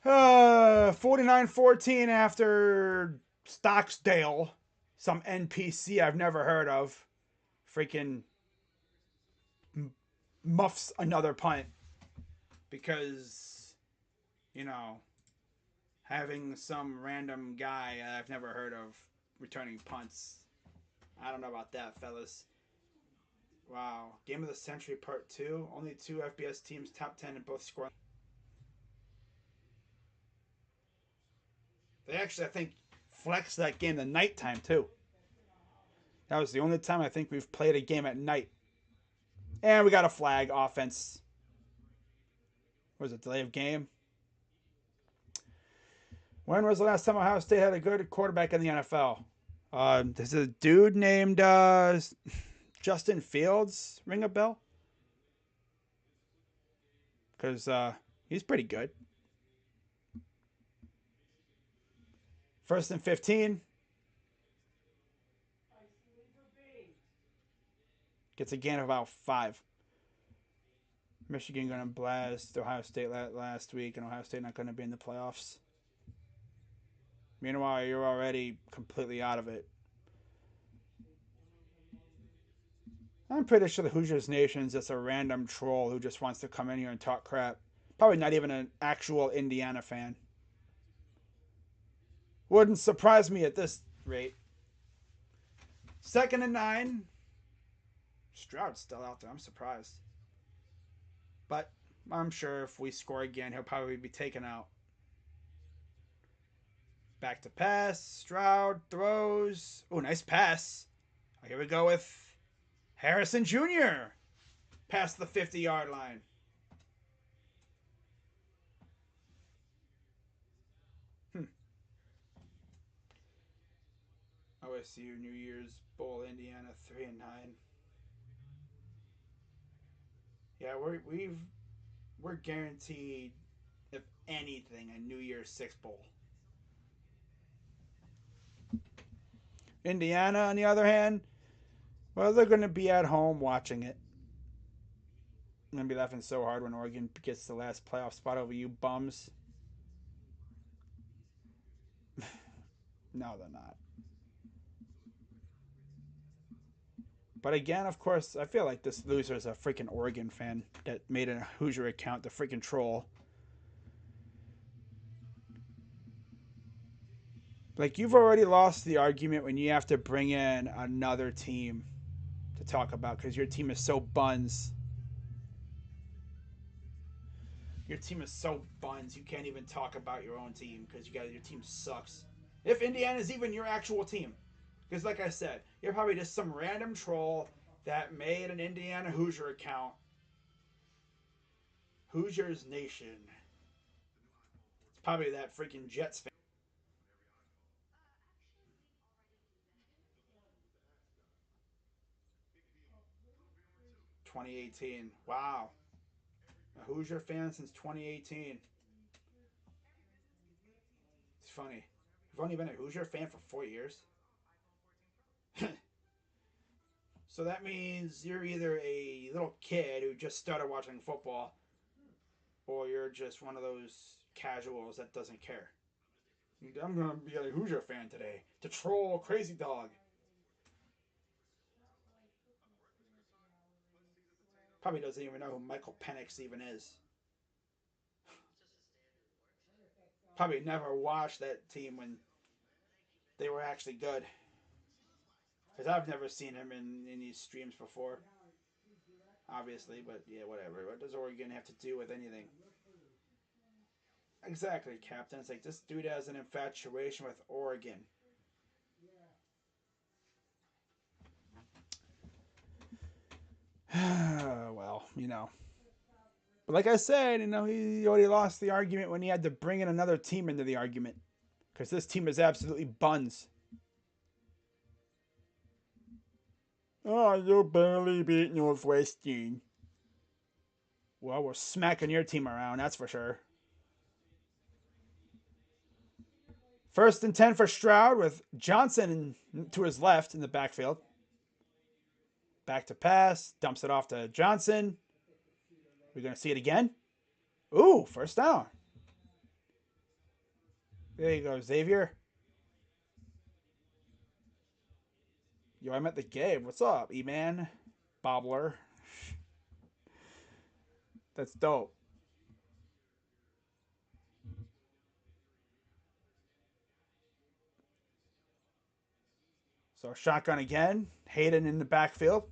49-14 after Stocksdale. Some NPC I've never heard of. Freaking muffs another punt. Because, you know, having some random guy I've never heard of returning punts. I don't know about that, fellas. Wow. Game of the Century Part 2. Only 2 FBS teams top 10 in both scoring. They actually, I think, flexed that game the nighttime, too. That was the only time I think we've played a game at night. And we got a flag offense. Was it delay of game? When was the last time Ohio State had a good quarterback in the NFL? There's a dude named Justin Fields ring a bell? Because he's pretty good. 1st and 15. Gets a gain of about 5. Michigan going to blast Ohio State last week, and Ohio State not going to be in the playoffs. Meanwhile, you're already completely out of it. I'm pretty sure the Hoosiers Nation's just a random troll who just wants to come in here and talk crap. Probably not even an actual Indiana fan. Wouldn't surprise me at this rate. 2nd and 9. Stroud's still out there. I'm surprised. But I'm sure if we score again, he'll probably be taken out. Back to pass. Stroud throws. Oh, nice pass. Here we go with Harrison Jr. Past the 50-yard line. OSU New Year's Bowl, Indiana 3-9. Yeah, we're guaranteed, if anything, a New Year's Six Bowl. Indiana, on the other hand, well, they're going to be at home watching it. I'm going to be laughing so hard when Oregon gets the last playoff spot over you bums. No, they're not. But again, of course, I feel like this loser is a freaking Oregon fan that made a Hoosier account, the freaking troll. Like, you've already lost the argument when you have to bring in another team to talk about because your team is so buns. Your team is so buns, you can't even talk about your own team because your team sucks. If Indiana's even your actual team. Because, like I said, you're probably just some random troll that made an Indiana Hoosier account. Hoosiers Nation. It's probably that freaking Jets fan. 2018. Wow. A Hoosier fan since 2018. It's funny. You've only been a Hoosier fan for 4 years. So that means you're either a little kid who just started watching football, or you're just one of those casuals that doesn't care. I'm going to be a Hoosier fan today to troll Crazy Dog. Probably doesn't even know who Michael Penix even is. Probably never watched that team when they were actually good. Because I've never seen him in these streams before. Obviously, but yeah, whatever. What does Oregon have to do with anything? Exactly, Captain. It's like this dude has an infatuation with Oregon. Well, you know. But like I said, you know, he already lost the argument when he had to bring in another team into the argument. Because this team is absolutely buns. Oh, you barely beat Northwestern. Well, we're smacking your team around, that's for sure. First and 10 for Stroud with Johnson to his left in the backfield. Back to pass. Dumps it off to Johnson. We're going to see it again. Ooh, first down. There you go, Xavier. Yo, I met the Gabe. What's up, E-Man? Bobbler. That's dope. So shotgun again. Hayden in the backfield.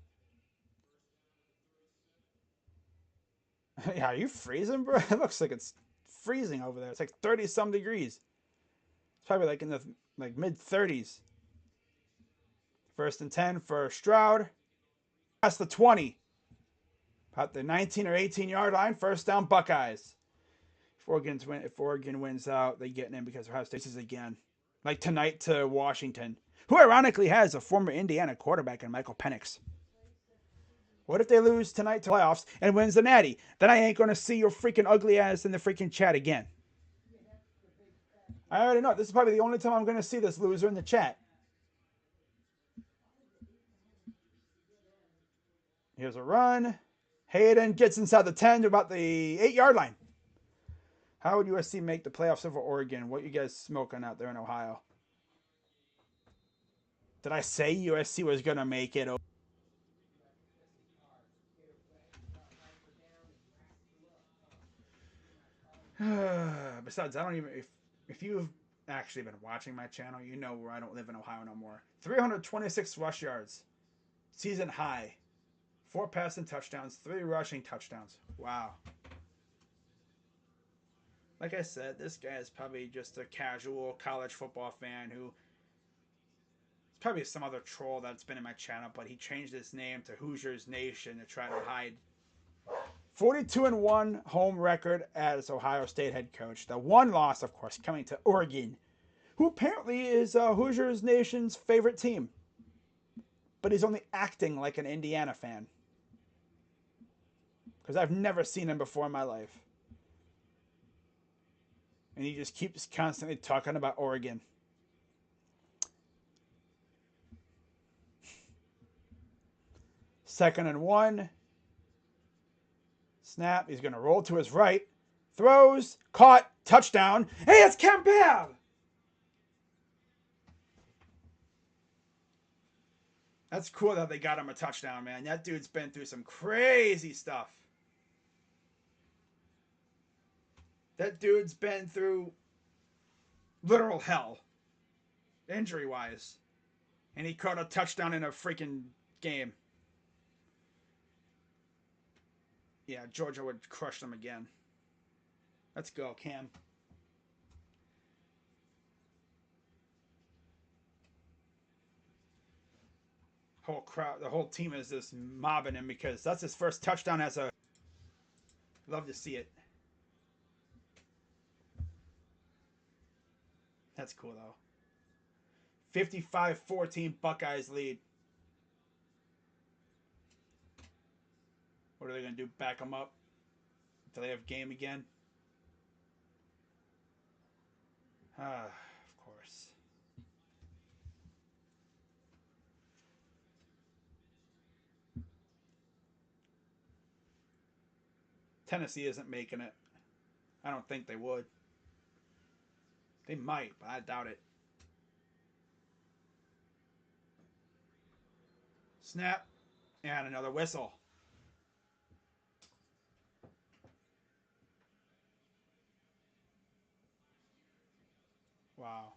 Yeah, are you freezing, bro? It looks like it's freezing over there. It's like 30-some degrees. It's probably like in the mid-30s. First and 10 for Stroud. Past the 20. About the 19 or 18-yard line. First down, Buckeyes. If Oregon wins out, they get in because Ohio State is again. Like tonight to Washington, who ironically has a former Indiana quarterback in Michael Penix. What if they lose tonight to playoffs and wins the Natty? Then I ain't going to see your freaking ugly ass in the freaking chat again. I already know. This is probably the only time I'm going to see this loser in the chat. Here's a run. Hayden gets inside the 10 to about the 8-yard line. How would USC make the playoffs over Oregon? What you guys smoking out there in Ohio? Did I say USC was going to make it? Besides, I don't even... If you've actually been watching my channel, you know where I don't live in Ohio no more. 326 rush yards. Season high. 4 passing touchdowns, 3 rushing touchdowns. Wow. Like I said, this guy is probably just a casual college football fan who... It's probably some other troll that's been in my channel, but he changed his name to Hoosiers Nation to try to hide. 42-1 home record as Ohio State head coach. The one loss, of course, coming to Oregon, who apparently is Hoosiers Nation's favorite team. But he's only acting like an Indiana fan. Because I've never seen him before in my life. And he just keeps constantly talking about Oregon. Second and 1. Snap. He's going to roll to his right. Throws. Caught. Touchdown. Hey, it's Campbell! That's cool that they got him a touchdown, man. That dude's been through some crazy stuff. That dude's been through literal hell. Injury-wise. And he caught a touchdown in a freaking game. Yeah, Georgia would crush them again. Let's go, Cam. Whole crowd, the whole team is just mobbing him because that's his first touchdown as a... Love to see it. That's cool, though. 55-14 Buckeyes lead. What are they going to do? Back them up? Do they have game again? Of course. Tennessee isn't making it. I don't think they would. They might, but I doubt it. Snap. And another whistle. Wow.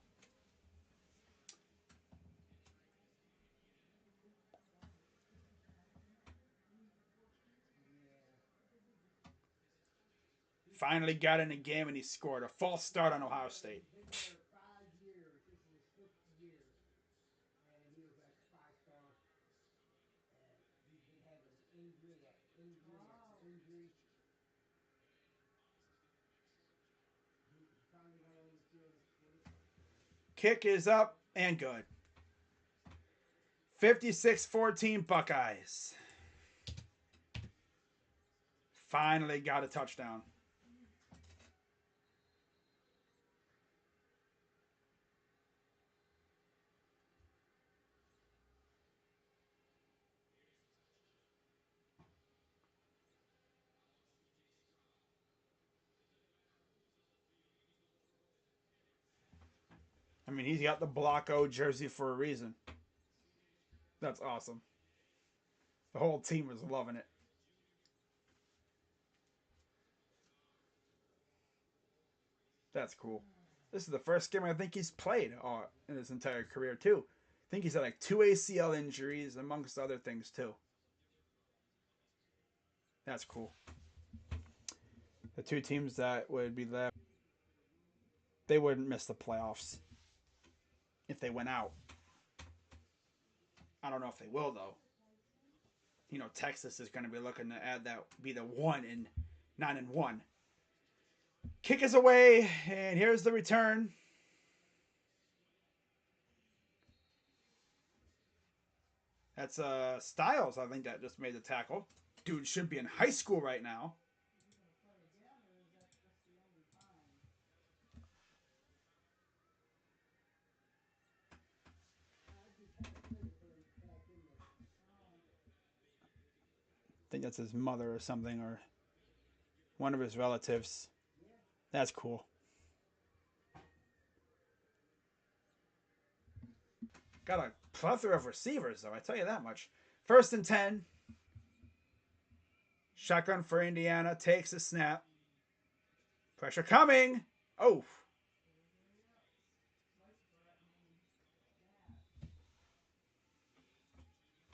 Finally got in the game and he scored a false start on Ohio State. Kick is up and good. 56-14 Buckeyes. Finally got a touchdown. I mean, he's got the Block O jersey for a reason. That's awesome. The whole team was loving it. That's cool. This is the first game I think he's played in his entire career, too. I think he's had like 2 ACL injuries, amongst other things, too. That's cool. The two teams that would be left, they wouldn't miss the playoffs if they went out. I don't know if they will, though. You know, Texas is going to be looking to add that, be the 9-1. Kick is away, and here's the return. That's Styles, I think, that just made the tackle. Dude should be in high school right now. I think that's his mother or something, or one of his relatives. That's cool. Got a plethora of receivers, though, I tell you that much. 1st and 10. Shotgun for Indiana. Takes a snap. Pressure coming. Oh.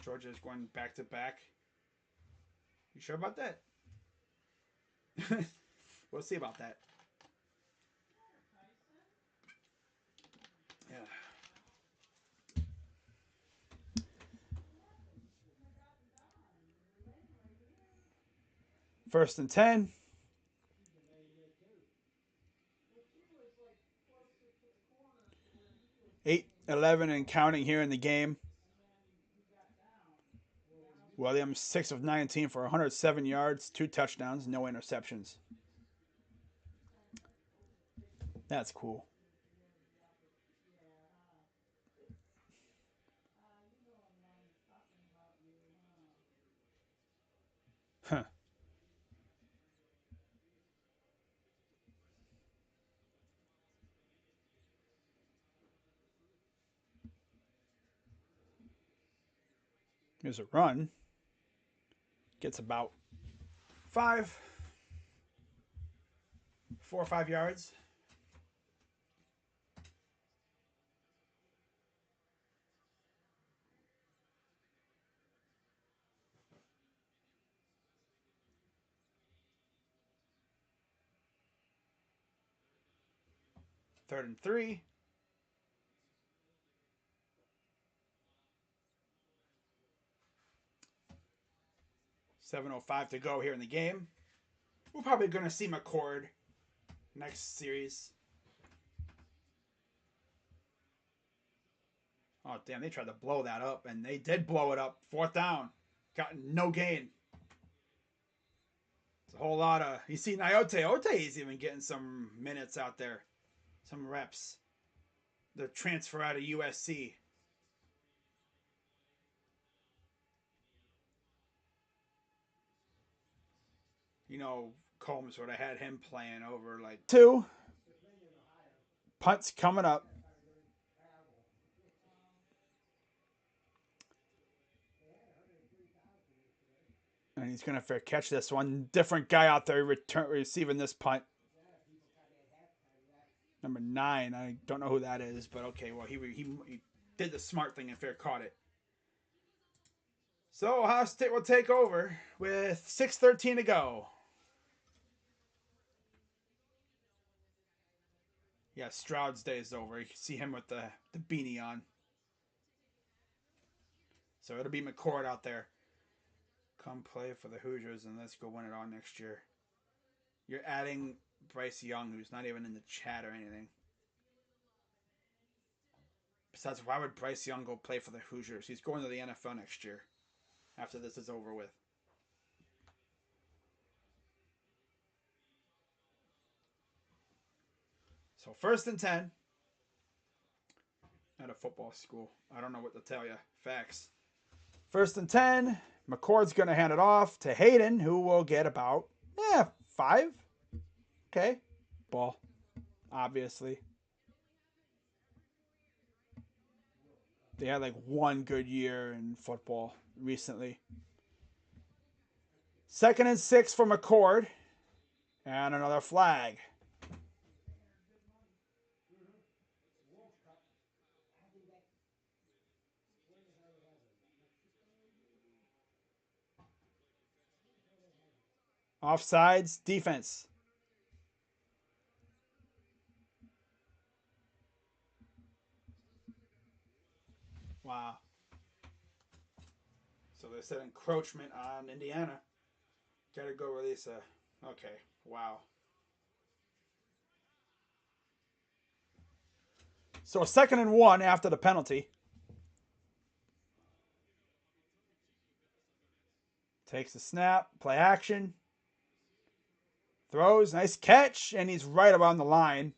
Georgia's going back to back. You sure about that? We'll see about that. Yeah. 1st and 10. 8-11 and counting here in the game. Williams 6 of 19 for 107 yards, 2 touchdowns, no interceptions. That's cool. Huh. Here's a run. Gets about 4 or 5 yards. Third and 3. $7:05 to go here in the game. We're probably going to see McCord next series. Oh, damn, they tried to blow that up, and they did blow it up. 4th down. Got no gain. It's a whole lot of... You see Nyote. Ote is even getting some minutes out there. Some reps. The transfer out of USC. You know, Combs would have had him playing over like 2. Punt's coming up. And he's going to fair catch this one. Different guy out there receiving this punt. Number 9. I don't know who that is, but okay. Well, he did the smart thing and fair caught it. So Ohio State will take over with 6:13 to go. Yeah, Stroud's day is over. You can see him with the beanie on. So it'll be McCord out there. Come play for the Hoosiers and let's go win it all next year. You're adding Bryce Young, who's not even in the chat or anything. Besides, why would Bryce Young go play for the Hoosiers? He's going to the NFL next year after this is over with. So 1st and 10 at a football school. I don't know what to tell you. Facts. 1st and 10. McCord's going to hand it off to Hayden, who will get about 5. Okay. Ball. Obviously. They had like one good year in football recently. 2nd and 6 for McCord. And another flag. Offsides, defense. Wow. So they said encroachment on Indiana. Gotta go release a. Okay. Wow. So 2nd and 1 after the penalty. Takes the snap, play action. Throws, nice catch, and he's right around the line.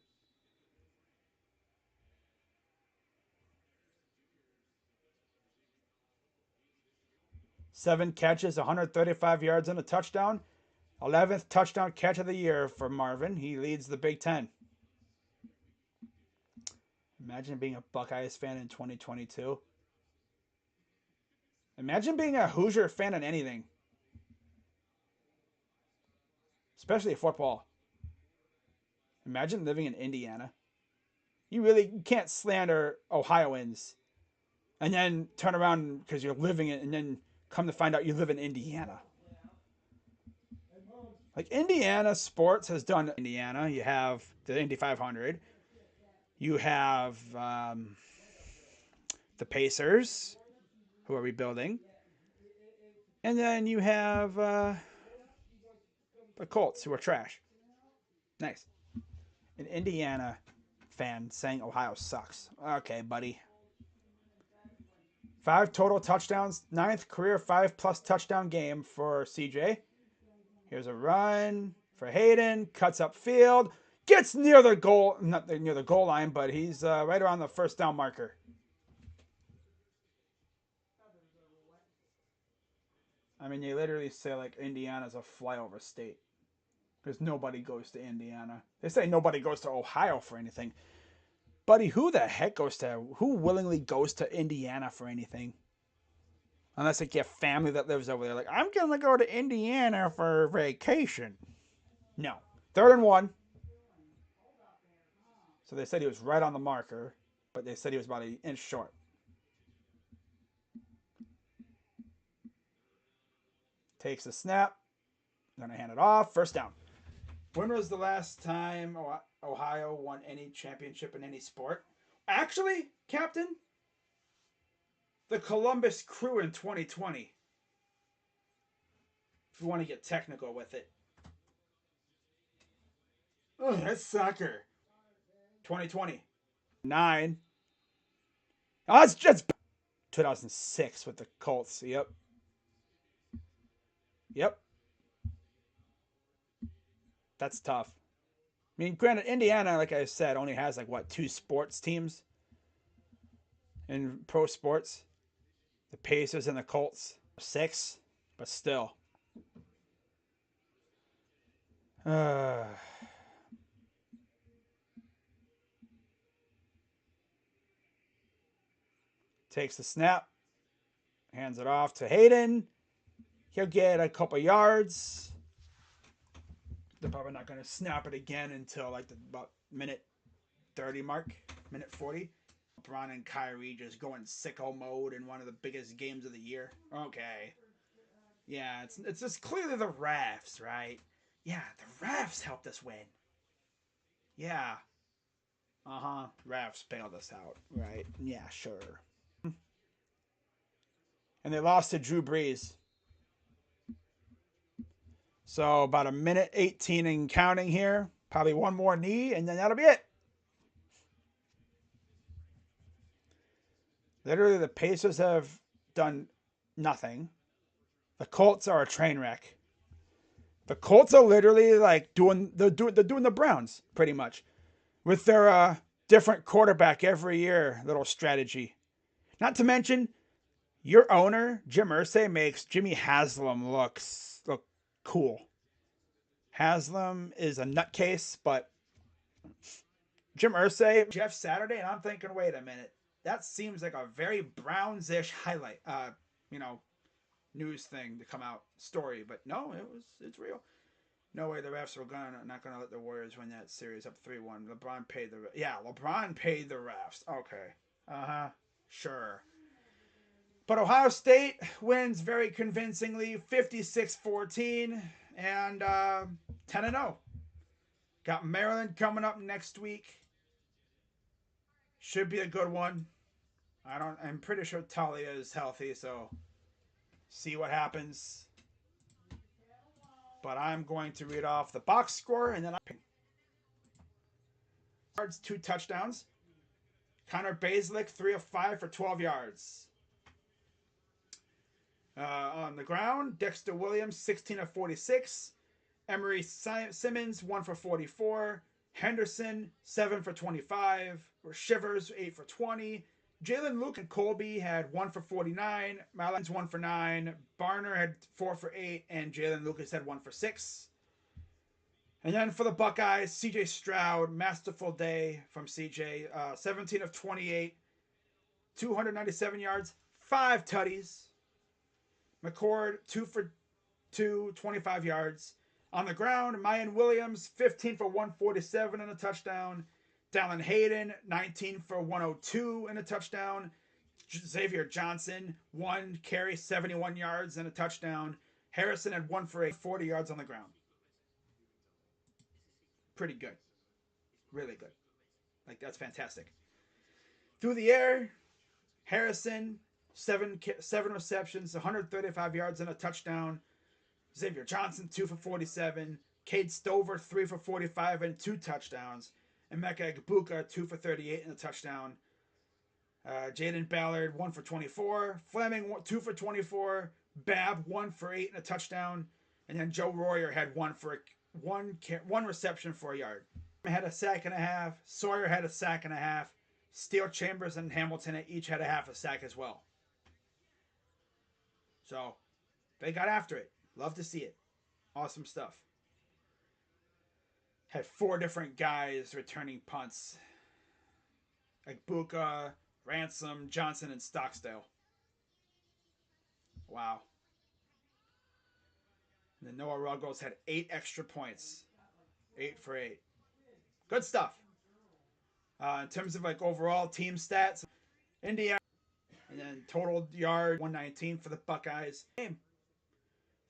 Seven catches, 135 yards and a touchdown. 11th touchdown catch of the year for Marvin. He leads the Big Ten. Imagine being a Buckeyes fan in 2022. Imagine being a Hoosier fan in anything, especially football. Imagine living in Indiana. You really can't slander Ohioans and then turn around because you're living it and then come to find out you live in Indiana. Like Indiana sports has done Indiana. You have the Indy 500. You have the Pacers, who are rebuilding. And then you have the Colts, who are trash. Nice. An Indiana fan saying Ohio sucks. Okay, buddy. 5 total touchdowns. 9th career 5+ touchdown game for CJ. Here's a run for Hayden. Cuts up field. Gets near the goal. Not near the goal line, but he's right around the first down marker. I mean, they literally say, like, Indiana's a flyover state. Because nobody goes to Indiana. They say nobody goes to Ohio for anything. Buddy, who the heck goes to... Who willingly goes to Indiana for anything? Unless like you have family that lives over there. Like, I'm going to go to Indiana for vacation. No. 3rd and 1. So they said he was right on the marker. But they said he was about an inch short. Takes the snap. Going to hand it off. First down. When was the last time Ohio won any championship in any sport? Actually, Captain, the Columbus Crew in 2020. If you want to get technical with it. Oh, that's soccer. 2020. 9. Oh, it's just 2006 with the Colts. Yep. Yep. That's tough. I mean, granted, Indiana, like I said, only has like what, 2 sports teams in pro sports. The Pacers and the Colts. 6, but still. Takes the snap. Hands it off to Hayden. He'll get a couple yards. They're probably not going to snap it again until like about minute 30 mark, minute 40. LeBron and Kyrie just going sicko mode in one of the biggest games of the year. Okay. Yeah, it's just clearly the refs, right? Yeah, the refs helped us win. Yeah. Uh-huh. Refs bailed us out, right? Yeah, sure. And they lost to Drew Brees. So about a minute 18 and counting here. Probably one more knee, and then that'll be it. Literally, the Pacers have done nothing. The Colts are a train wreck. The Colts are literally like doing the Browns pretty much with their different quarterback every year little strategy. Not to mention, your owner Jim Irsay makes Jimmy Haslam look cool. Haslam is a nutcase, but Jim Irsay, Jeff Saturday, and I'm thinking, wait a minute. that seems like a very Browns-ish highlight, you know, news thing to come out, story. But no, it's real. No way the refs were not gonna let the Warriors win that series up 3-1. LeBron paid the LeBron paid the refs. Okay, sure. But Ohio State wins very convincingly, 56-14, and 10-0. Got Maryland coming up next week. Should be a good one. I'm pretty sure Talia is healthy, so see what happens. But I'm going to read off the box score, and then yards, 2 touchdowns. Connor Basilick, 3 of 5 for 12 yards. On the ground, Dexter Williams, 16 of 46. Emery Simmons, 1 for 44. Henderson, 7 for 25. Shivers, 8 for 20. Jalen Luke and Colby had 1 for 49. Malins 1 for 9. Barner had 4 for 8. And Jalen Lucas had 1 for 6. And then for the Buckeyes, CJ Stroud, masterful day from CJ. 17 of 28. 297 yards, 5 tutties. McCord, 2 for 2, 25 yards. On the ground, Mayan Williams, 15 for 147 and a touchdown. Dallin Hayden, 19 for 102 and a touchdown. Xavier Johnson, 1 carry, 71 yards and a touchdown. Harrison had 1 for 40 yards on the ground. Pretty good. Really good. Like, that's fantastic. Through the air, Harrison, 7 receptions, 135 yards and a touchdown. Xavier Johnson, 2 for 47. Cade Stover, 3 for 45 and 2 touchdowns. And Emeka Egbuka, 2 for 38 and a touchdown. Jaden Ballard, 1 for 24. Fleming, 2 for 24. Babb, 1 for 8 and a touchdown. And then Joe Royer had 1 reception for a yard. Had a sack and a half. Sawyer had a sack and a half. Steele Chambers and Hamilton each had a half a sack as well. So they got after it. Love to see it. Awesome stuff. Had 4 different guys returning punts. Egbuka, Ransom, Johnson, and Stockdale. Wow. And then Noah Ruggles had 8 extra points. 8 for 8. Good stuff. In terms of like overall team stats, Indiana, and then total yard 119 for the Buckeyes.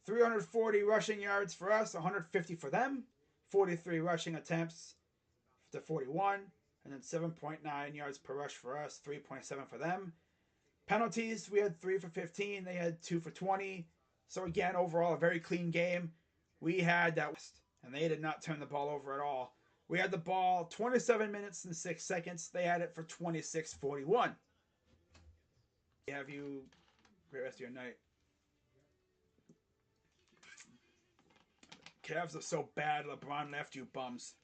340 rushing yards for us, 150 for them. 43 rushing attempts to 41, and then 7.9 yards per rush for us, 3.7 for them. Penalties, we had 3 for 15. They had 2 for 20. So again, overall, a very clean game. We had that, and they did not turn the ball over at all. We had the ball 27 minutes and 6 seconds. They had it for 26-41. Have you great rest of your night. Cavs are so bad. LeBron left you bums.